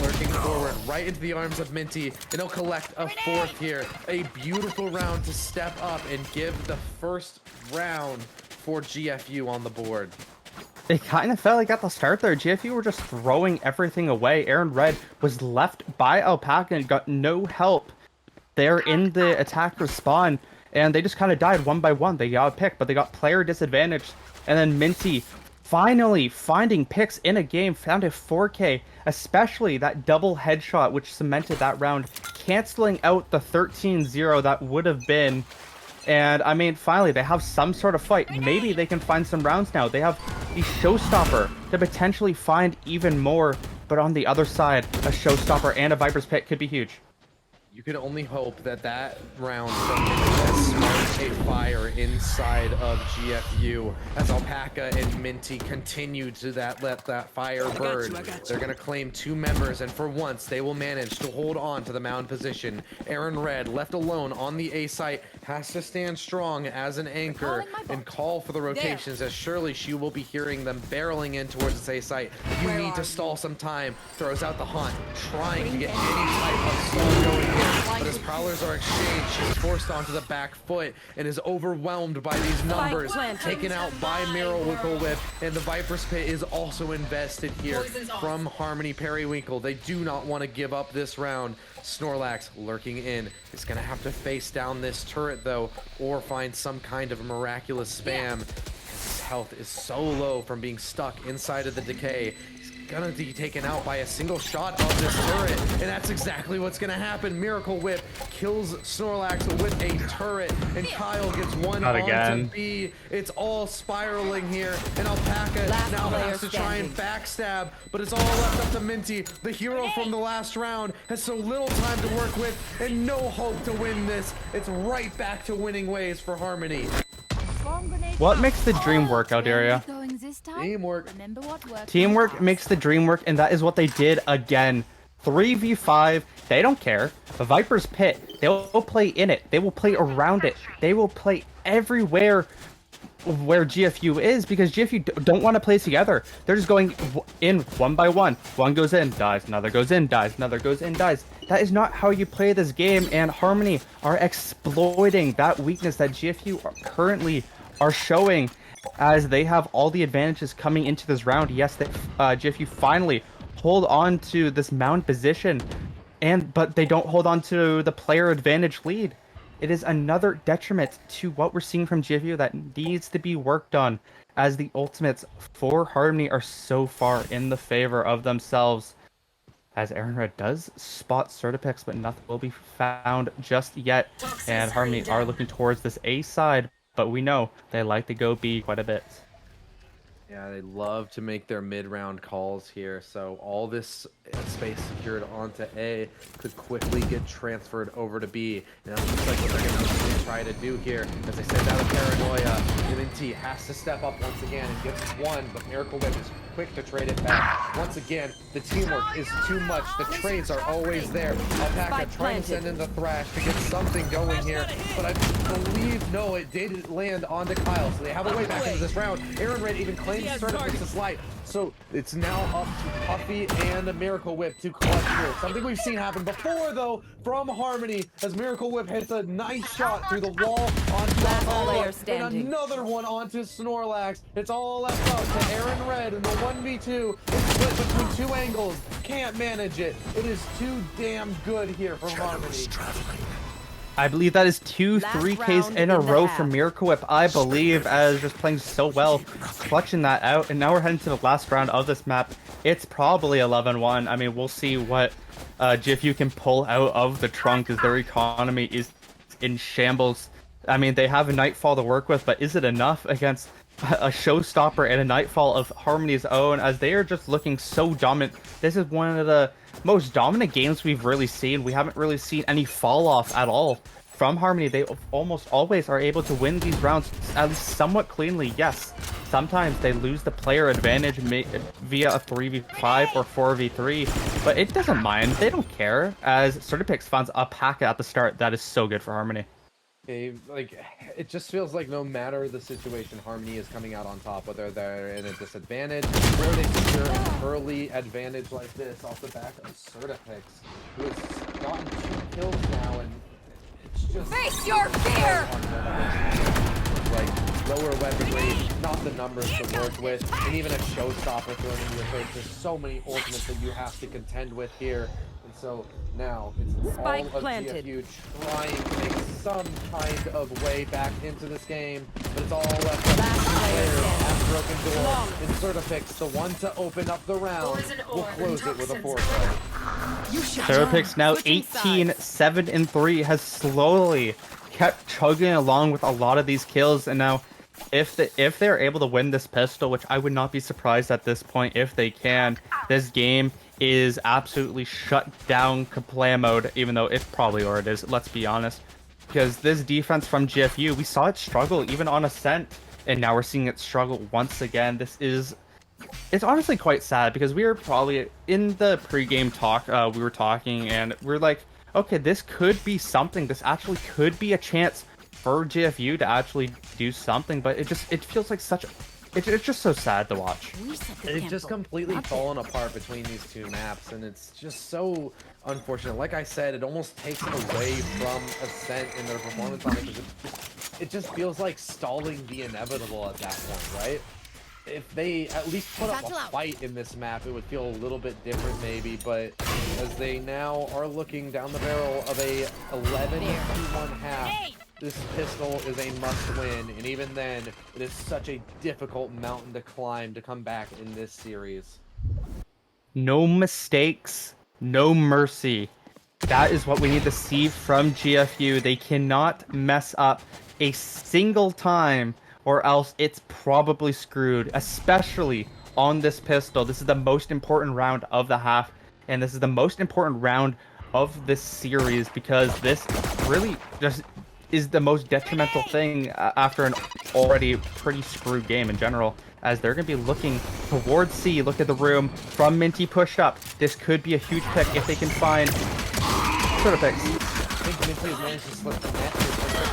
Lurking forward right into the arms of Minty, and he'll collect a fourth here. A beautiful round to step up and give the first round for GFU on the board. It kind of felt like at the start there, GFU were just throwing everything away. Aaron Red was left by Alpaca and got no help there in the attack respawn, and they just kind of died one by one. They got a pick, but they got player disadvantage, and then Minty finally finding picks in a game, found a 4K, especially that double headshot which cemented that round, canceling out the 13-0 that would have been. And I mean, finally they have some sort of fight. Maybe they can find some rounds now. They have the Showstopper to potentially find even more, but on the other side, a Showstopper and a Viper's Pit could be huge. You can only hope that that round from Minty sparks a fire inside of GFU, as Alpaca and Minty continue to let that fire burn. They're going to claim 2 members, and for once, they will manage to hold on to the mound position. Aaron Red, left alone on the A site, has to stand strong as an anchor and call for the rotations, as surely she will be hearing them barreling in towards this A site. You need to stall some time. Throws out the Haunt, trying to get any type of stall going here. But as prowlers are exchanged, she's forced onto the back foot and is overwhelmed by these numbers, taken out by Miracle Whip, and the Viper's Pit is also invested here from Harmony Periwinkle. They do not want to give up this round. Snorlax lurking in is going to have to face down this turret though, or find some kind of miraculous spam. This health is so low from being stuck inside of the decay. He's gonna be taken out by a single shot of this turret, and that's exactly what's gonna happen. Miracle Whip kills Snorlax with a turret, and Kyle gets one Not onto again. B. It's all spiraling here, and Alpaca Last now player has to try and backstab, but it's all left up to Minty. The hero from the last round has so little time to work with and no hope to win this. It's right back to winning ways for Harmony. What makes the dream work, Alderia? Teamwork. Teamwork makes the dream work, and that is what they did again. 3v5, they don't care. The Viper's Pit, they will play in it. They will play around it. They will play everywhere where GFU is, because GFU don't want to play together. They're just going in one by one. One goes in, dies. Another goes in, dies. Another goes in, dies. That is not how you play this game, and Harmony are exploiting that weakness that GFU currently are showing, as they have all the advantages coming into this round. Yes, that GFU finally hold on to this mound position, but they don't hold on to the player advantage lead. It is another detriment to what we're seeing from GFU that needs to be worked on, as the ultimates for Harmony are so far in the favor of themselves. As Aaron Red does spot Certipix, but nothing will be found just yet. And Harmony are looking towards this A side, but we know they like to go B quite a bit. Yeah, they love to make their mid-round calls here, so all this space secured onto A could quickly get transferred over to B. And that looks like what they're going to try to do here. As they send out a Paranoia, MNT has to step up once again and gets one, but Miracle Whip is quick to trade it back. Once again, the teamwork is too much. The trades are always there. Alpaca trying to send in the Thrash to get something going here, but I believe, no, it did land onto Kyle, so they have a way back into this round. Aaron Red even claims Certipix's life, so it's now up to Puffy and a Miracle Whip to clutch here. Something we've seen happen before, though, from Harmony, as Miracle Whip hits a nice shot through the wall onto Alpaca, and another one onto Snorlax. It's all left up to Aaron Red in the 1v2. It's split between two angles. Can't manage it. It is too damn good here from Harmony. I believe that is 2 3Ks in a row for Miracle Whip, I believe, as just playing so well, clutching that out. And now we're heading to the last round of this map. It's probably 11-1. I mean, we'll see what GFU can pull out of the trunk, as their economy is in shambles. I mean, they have a Nightfall to work with, but is it enough against a Showstopper and a Nightfall of Harmony's own, as they are just looking so dominant? This is one of the most dominant games we've really seen. We haven't really seen any fall off at all from Harmony. They almost always are able to win these rounds at least somewhat cleanly. Yes, sometimes they lose the player advantage via a 3v5 or 4v3, but it doesn't mind. They don't care, as Certipix finds a pack at the start that is so good for Harmony. Like, it just feels like no matter the situation, Harmony is coming out on top, whether they're in a disadvantage or they secure an early advantage like this off the back of Certipix, who has gotten 2 kills now, and it's just face your fear. Like, lower weapon rate, not the numbers to work with, and even a Showstopper thrown in your face. There's so many ultimates that you have to contend with here. And so now it's all of GFU trying to make some kind of way back into this game, but it's all left up to player at Broken Door. And Certipix, the one to open up the round, will close it with a 4-kill. Certipix now 18-7-3, has slowly kept chugging along with a lot of these kills, and now if they're able to win this pistol, which I would not be surprised at this point if they can, this game is absolutely shut down play mode, even though it probably already is, let's be honest. Because this defense from GFU, we saw it struggle even on Ascent, and now we're seeing it struggle once again. It's honestly quite sad, because we were probably, in the pre-game talk, we were talking, and we're like, okay, this could be something. This actually could be a chance for GFU to actually do something, but it feels like it's just so sad to watch. It's just completely fallen apart between these two maps, and it's just so unfortunate. Like I said, it almost takes away from Ascent in their performance on it, because it just feels like stalling the inevitable at that point, right? If they at least put up a fight in this map, it would feel a little bit different maybe, but as they now are looking down the barrel of a 11-1 half, this pistol is a must-win, and even then, it is such a difficult mountain to climb to come back in this series. No mistakes, no mercy. That is what we need to see from GFU. They cannot mess up a single time, or else it's probably screwed, especially on this pistol. This is the most important round of the half, and this is the most important round of this series, because this really just is the most detrimental thing after an already pretty screwed game in general, as they're going to be looking towards C. Look at the room from Minty push up. This could be a huge pick if they can find sort of picks. I think Minty has managed to slip the net.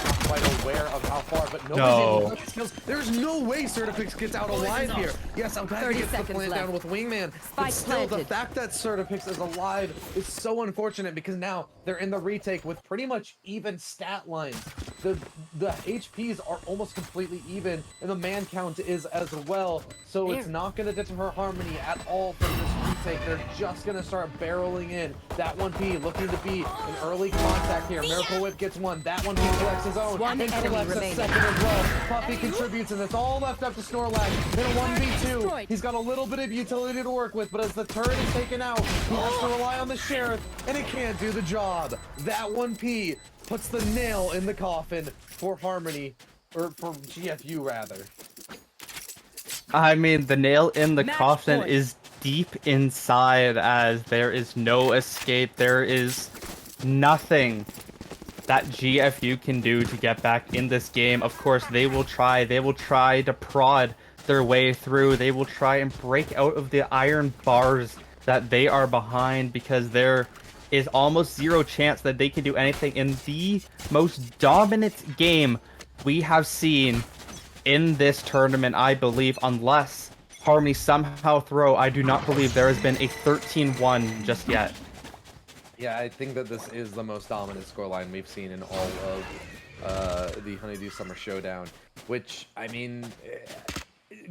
Not quite aware of how far, but nobody's No. able to touch skills. There's no way Certipix gets out alive here. Yes, I'm glad he gets the plant down with Wingman. But still, the fact that Certipix is alive is so unfortunate, because now they're in the retake with pretty much even stat lines. The HPs are almost completely even, and the man count is as well. So it's not going to deter Harmony at all from this retake. They're just going to start barreling in. That 1P looking to be an early contact here. Miracle Whip gets one. That 1P collects his own. One and enemy collects a remaining. second as well. Puffy contributes, and it's all left up to Snorlax. In a 1v2, he's got a little bit of utility to work with, but as the turret is taken out, he has to rely on the Sheriff, and it can't do the job. That 1P puts the nail in the coffin for Harmony, or for GFU rather. I mean, the nail in the Match coffin point. is deep inside, as there is no escape. There is nothing that GFU can do to get back in this game. Of course, they will try to prod their way through. They will try and break out of the iron bars that they are behind, because there is almost zero chance that they can do anything in the most dominant game we have seen in this tournament, I believe, unless Harmony somehow throw. I do not believe there has been a 13-1 just yet. Yeah, I think that this is the most dominant scoreline we've seen in all of the Honeydew Summer Showdown, which, I mean,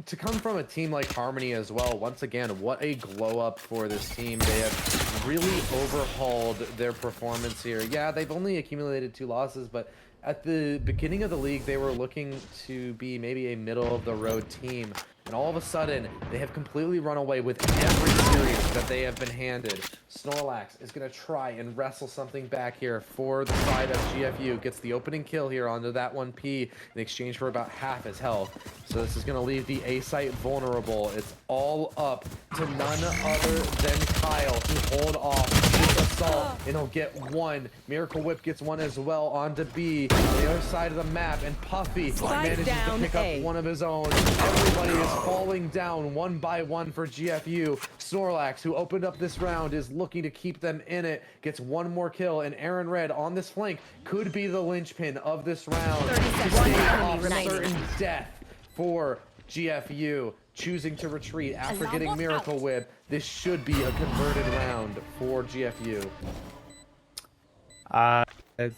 to come from a team like Harmony as well, once again, what a glow up for this team. They have really overhauled their performance here. Yeah, they've only accumulated 2 losses, but at the beginning of the league, they were looking to be maybe a middle-of-the-road team, and all of a sudden, they have completely run away with every series that they have been handed. Snorlax is going to try and wrestle something back here for the side of GFU. Gets the opening kill here onto that 1P in exchange for about half his health. So this is going to leave the A site vulnerable. It's all up to none other than Kyle to hold off this assault, and he'll get one. Miracle Whip gets one as well onto B on the other side of the map, and Puffy manages to pick up one of his own. Everybody is falling down one by one for GFU. Snorlax, who opened up this round, is looking to keep them in it, gets one more kill, and Aaron Red on this flank could be the linchpin of this round. 30 seconds. Off Remaining. certain death for GFU, choosing to retreat after getting Miracle Whip. This should be a converted round for GFU.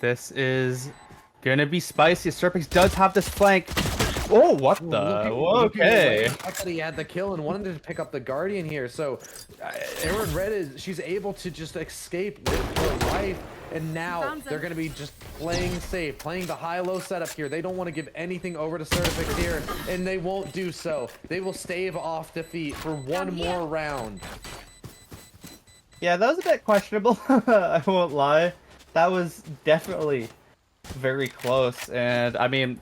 This is gonna be spicy. Serpix does have this flank. Oh, what the? Okay. The fact that he had the kill and wanted to pick up the Guardian here. So, Aaron Red she's able to just escape with her life. And now they're going to be just playing safe, playing the high-low setup here. They don't want to give anything over to Certipix here, and they won't do so. They will stave off defeat for one more round. Yeah, that was a bit questionable. I won't lie. That was definitely very close, and I mean,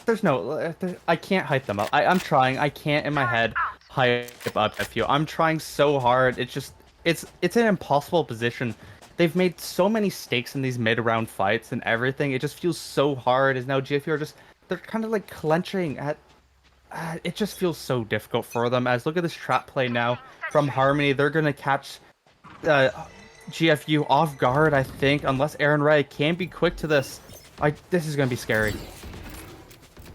there's no, I can't hype them up. I'm trying. I can't in my head hype up GFU. I'm trying so hard. It's just, it's an impossible position. They've made so many stakes in these mid-round fights and everything. It just feels so hard. As now GFU are just, they're kind of like clenching at. It just feels so difficult for them. As look at this trap play now from Harmony. They're gonna catch GFU off guard, I think, unless Aaron Red can be quick to this. This is gonna be scary.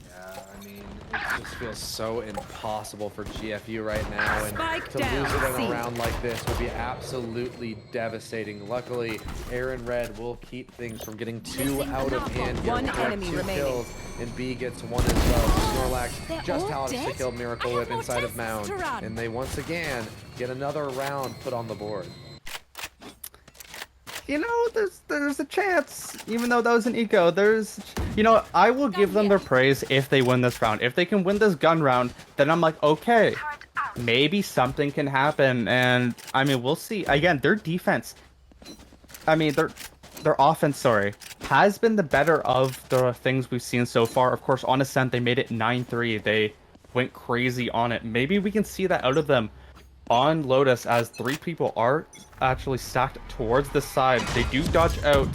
Yeah, I mean, it just feels so impossible for GFU right now, and Spike to down. lose it in C. a round like this would be absolutely devastating. Luckily, Aaron Red will keep things from getting too out of hand here. One Correct, enemy 2 remaining. kills, and B gets one as well. Snorlax They're just all how to dead? kill Miracle I have Whip more inside of Mound, testosterone. and they once again get another round put on the board. you know, there's a chance. Even though that was an eco, you know, I will give them their praise if they win this round. If they can win this gun round, then I'm like, okay, maybe something can happen. And I mean, we'll see. Again, their defense. I mean, their offense, sorry, has been the better of the things we've seen so far. Of course, on Ascent, they made it 9-3. They went crazy on it. Maybe we can see that out of them on Lotus as 3 people are actually stacked towards the side. They do dodge out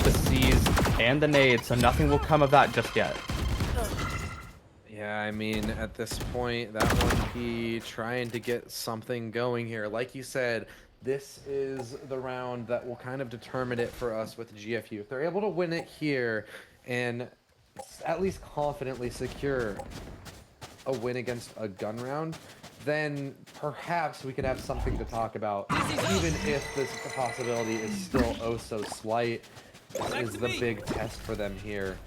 the C's and the nades, so nothing will come of that just yet. Yeah, I mean, at this point, that 1P trying to get something going here. Like you said, this is the round that will kind of determine it for us with GFU. If they're able to win it here and at least confidently secure a win against a gun round, then perhaps we could have something to talk about, even if this possibility is still oh so slight. This is the big test for them here.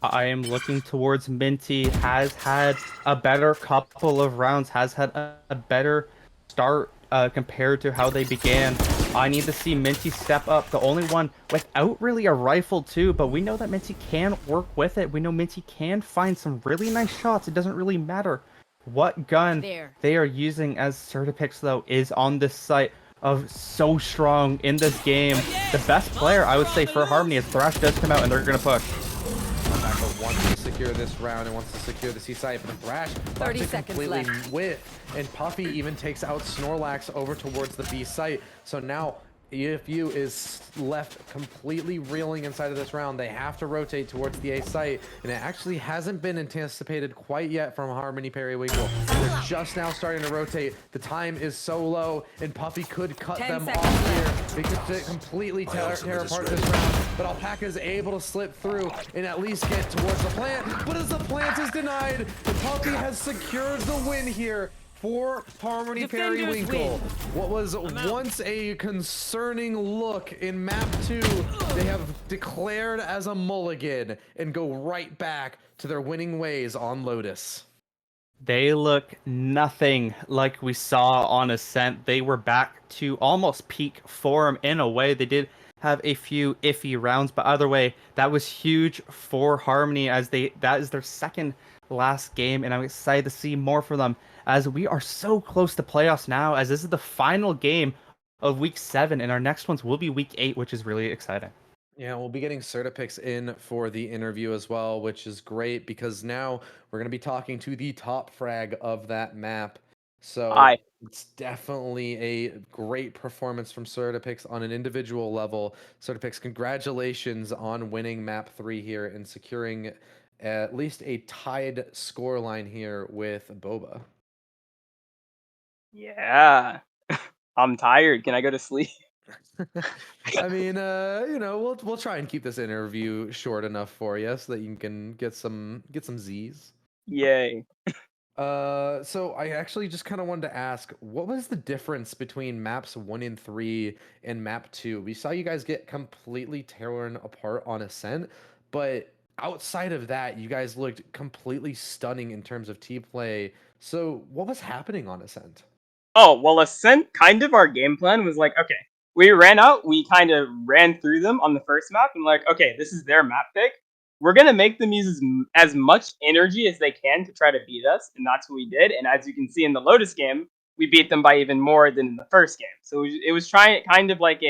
I am looking towards Minty. Has had a better couple of rounds, has had a better start compared to how they began. I need to see Minty step up. The only one without really a rifle too, but we know that Minty can work with it. We know Minty can find some really nice shots. It doesn't really matter what gun they are using, as Certipix though is on this site of so strong in this game. The best player I would say for Harmony is Thrash does come out and they're gonna push. Wants to secure this round and wants to secure the C site, but Thrash 30 seconds completely left. and Puffy even takes out Snorlax over towards the B site. So now GFU is left completely reeling inside of this round. They have to rotate towards the A site, and it actually hasn't been anticipated quite yet from Harmony Periwinkle. They're just now starting to rotate. The time is so low, and Puffy could cut them off here. They could completely tear apart this round, but Alpaca is able to slip through and at least get towards the plant. But as the plant is denied, Puffy has secured the win here for Harmony Periwinkle. What was once a concerning look in map 2, they have declared as a mulligan and go right back to their winning ways on Lotus. They look nothing like we saw on Ascent. They were back to almost peak form in a way. They did have a few iffy rounds, but either way, that was huge for Harmony as that is their second last game, and I'm excited to see more from them as we are so close to playoffs now, as this is the final game of week 7, and our next ones will be week 8, which is really exciting. Yeah, we'll be getting Certipix in for the interview as well, which is great because now we're going to be talking to the top frag of that map. So it's definitely a great performance from Certipix on an individual level. Certipix, congratulations on winning map 3 here and securing at least a tied scoreline here with Boba. Yeah. I'm tired. Can I go to sleep? I mean, you know, we'll try and keep this interview short enough for you so that you can get some Z's. Yay. So I actually just kind of wanted to ask, what was the difference between maps 1 and 3 and map 2? We saw you guys get completely torn apart on Ascent, but outside of that, you guys looked completely stunning in terms of team play. So what was happening on Ascent? Oh, well, Ascent, kind of our game plan was like, okay, we ran out, we kind of ran through them on the first map, and like, okay, this is their map pick. We're going to make them use as much energy as they can to try to beat us, and that's what we did. And as you can see in the Lotus game, we beat them by even more than in the first game. So it was kind of like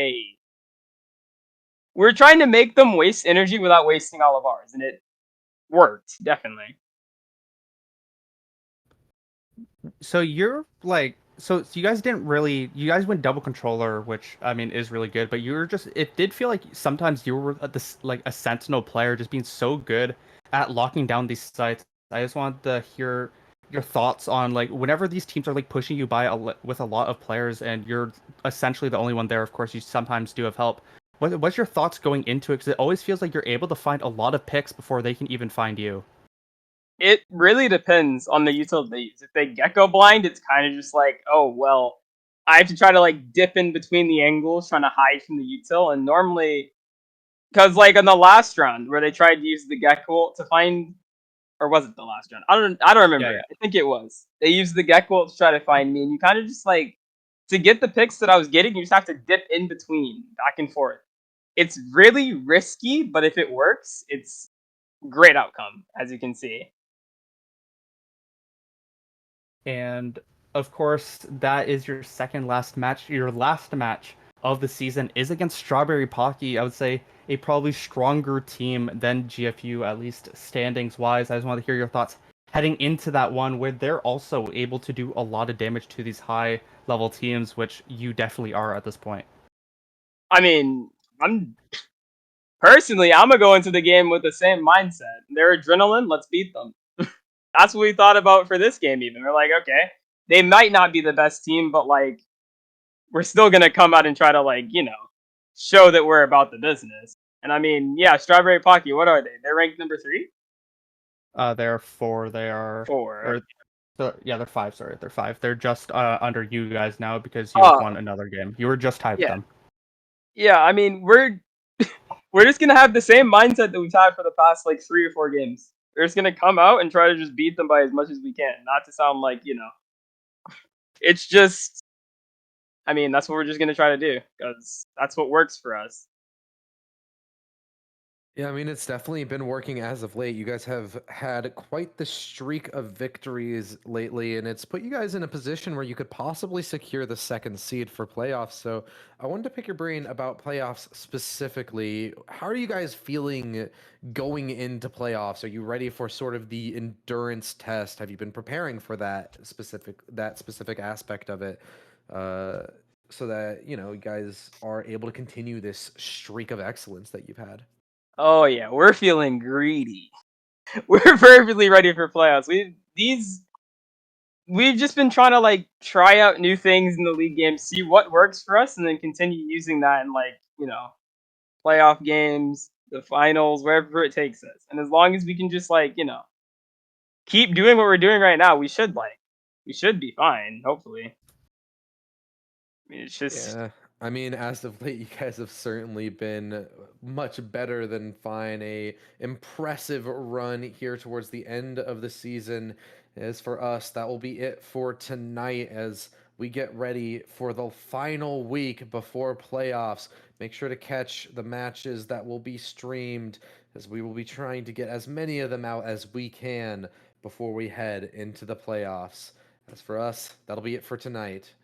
we're trying to make them waste energy without wasting all of ours, and it worked, definitely. So you're like, so you guys you guys went double controller, which I mean is really good, but it did feel like sometimes you were like a sentinel player, just being so good at locking down these sites. I just wanted to hear your thoughts on like whenever these teams are like pushing you by with a lot of players and you're essentially the only one there. Of course, you sometimes do have help. What's your thoughts going into it? Because it always feels like you're able to find a lot of picks before they can even find you. It really depends on the util they use. If they gecko blind, it's kind of just like, oh, well, I have to try to like dip in between the angles, trying to hide from the util. And normally, because like on the last round where they tried to use the gecko to find, or was it the last round? I don't remember. Yeah. I think it was. They used the gecko to try to find me, and you kind of just like to get the picks that I was getting, you just have to dip in between, back and forth. It's really risky, but if it works, it's great outcome, as you can see. And of course, that is your second last match. Your last match of the season is against Strawberry Pocky. I would say a probably stronger team than GFU, at least standings wise. I just want to hear your thoughts heading into that one, where they're also able to do a lot of damage to these high level teams, which you definitely are at this point. I mean, I'm gonna go into the game with the same mindset. They're adrenaline, let's beat them. That's what we thought about for this game even. We're like, okay, they might not be the best team, but like we're still gonna come out and try to like, show that we're about the business. And I mean, yeah, Strawberry Pocky, what are they? They're ranked number 3? They're 4. They are 4. yeah, they're 5. Sorry, they're 5. They're just under you guys now because you have won another game. You were just tied with Yeah. them. Yeah, I mean, we're just gonna have the same mindset that we've had for the past like 3 or 4 games. We're just gonna come out and try to just beat them by as much as we can. Not to sound like, it's just, I mean, that's what we're just gonna try to do because that's what works for us. Yeah, I mean, it's definitely been working as of late. You guys have had quite the streak of victories lately, and it's put you guys in a position where you could possibly secure the second seed for playoffs. So I wanted to pick your brain about playoffs specifically. How are you guys feeling going into playoffs? Are you ready for sort of the endurance test? Have you been preparing for that specific aspect of it? So that, you guys are able to continue this streak of excellence that you've had. Oh yeah, we're feeling greedy. We're perfectly ready for playoffs. We've just been trying to like try out new things in the league game, see what works for us, and then continue using that in like, playoff games, the finals, wherever it takes us. And as long as we can just like, keep doing what we're doing right now, we should be fine, hopefully. I mean, it's just Yeah, I mean, as of late, you guys have certainly been much better than fine. A impressive run here towards the end of the season. As for us, that will be it for tonight as we get ready for the final week before playoffs. Make sure to catch the matches that will be streamed, as we will be trying to get as many of them out as we can before we head into the playoffs. As for us, that'll be it for tonight.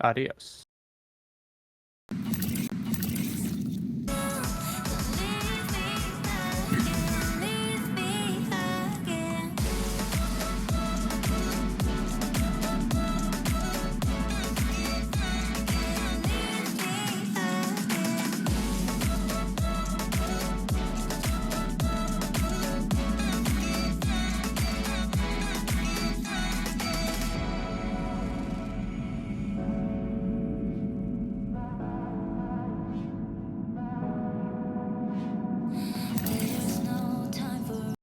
Adios.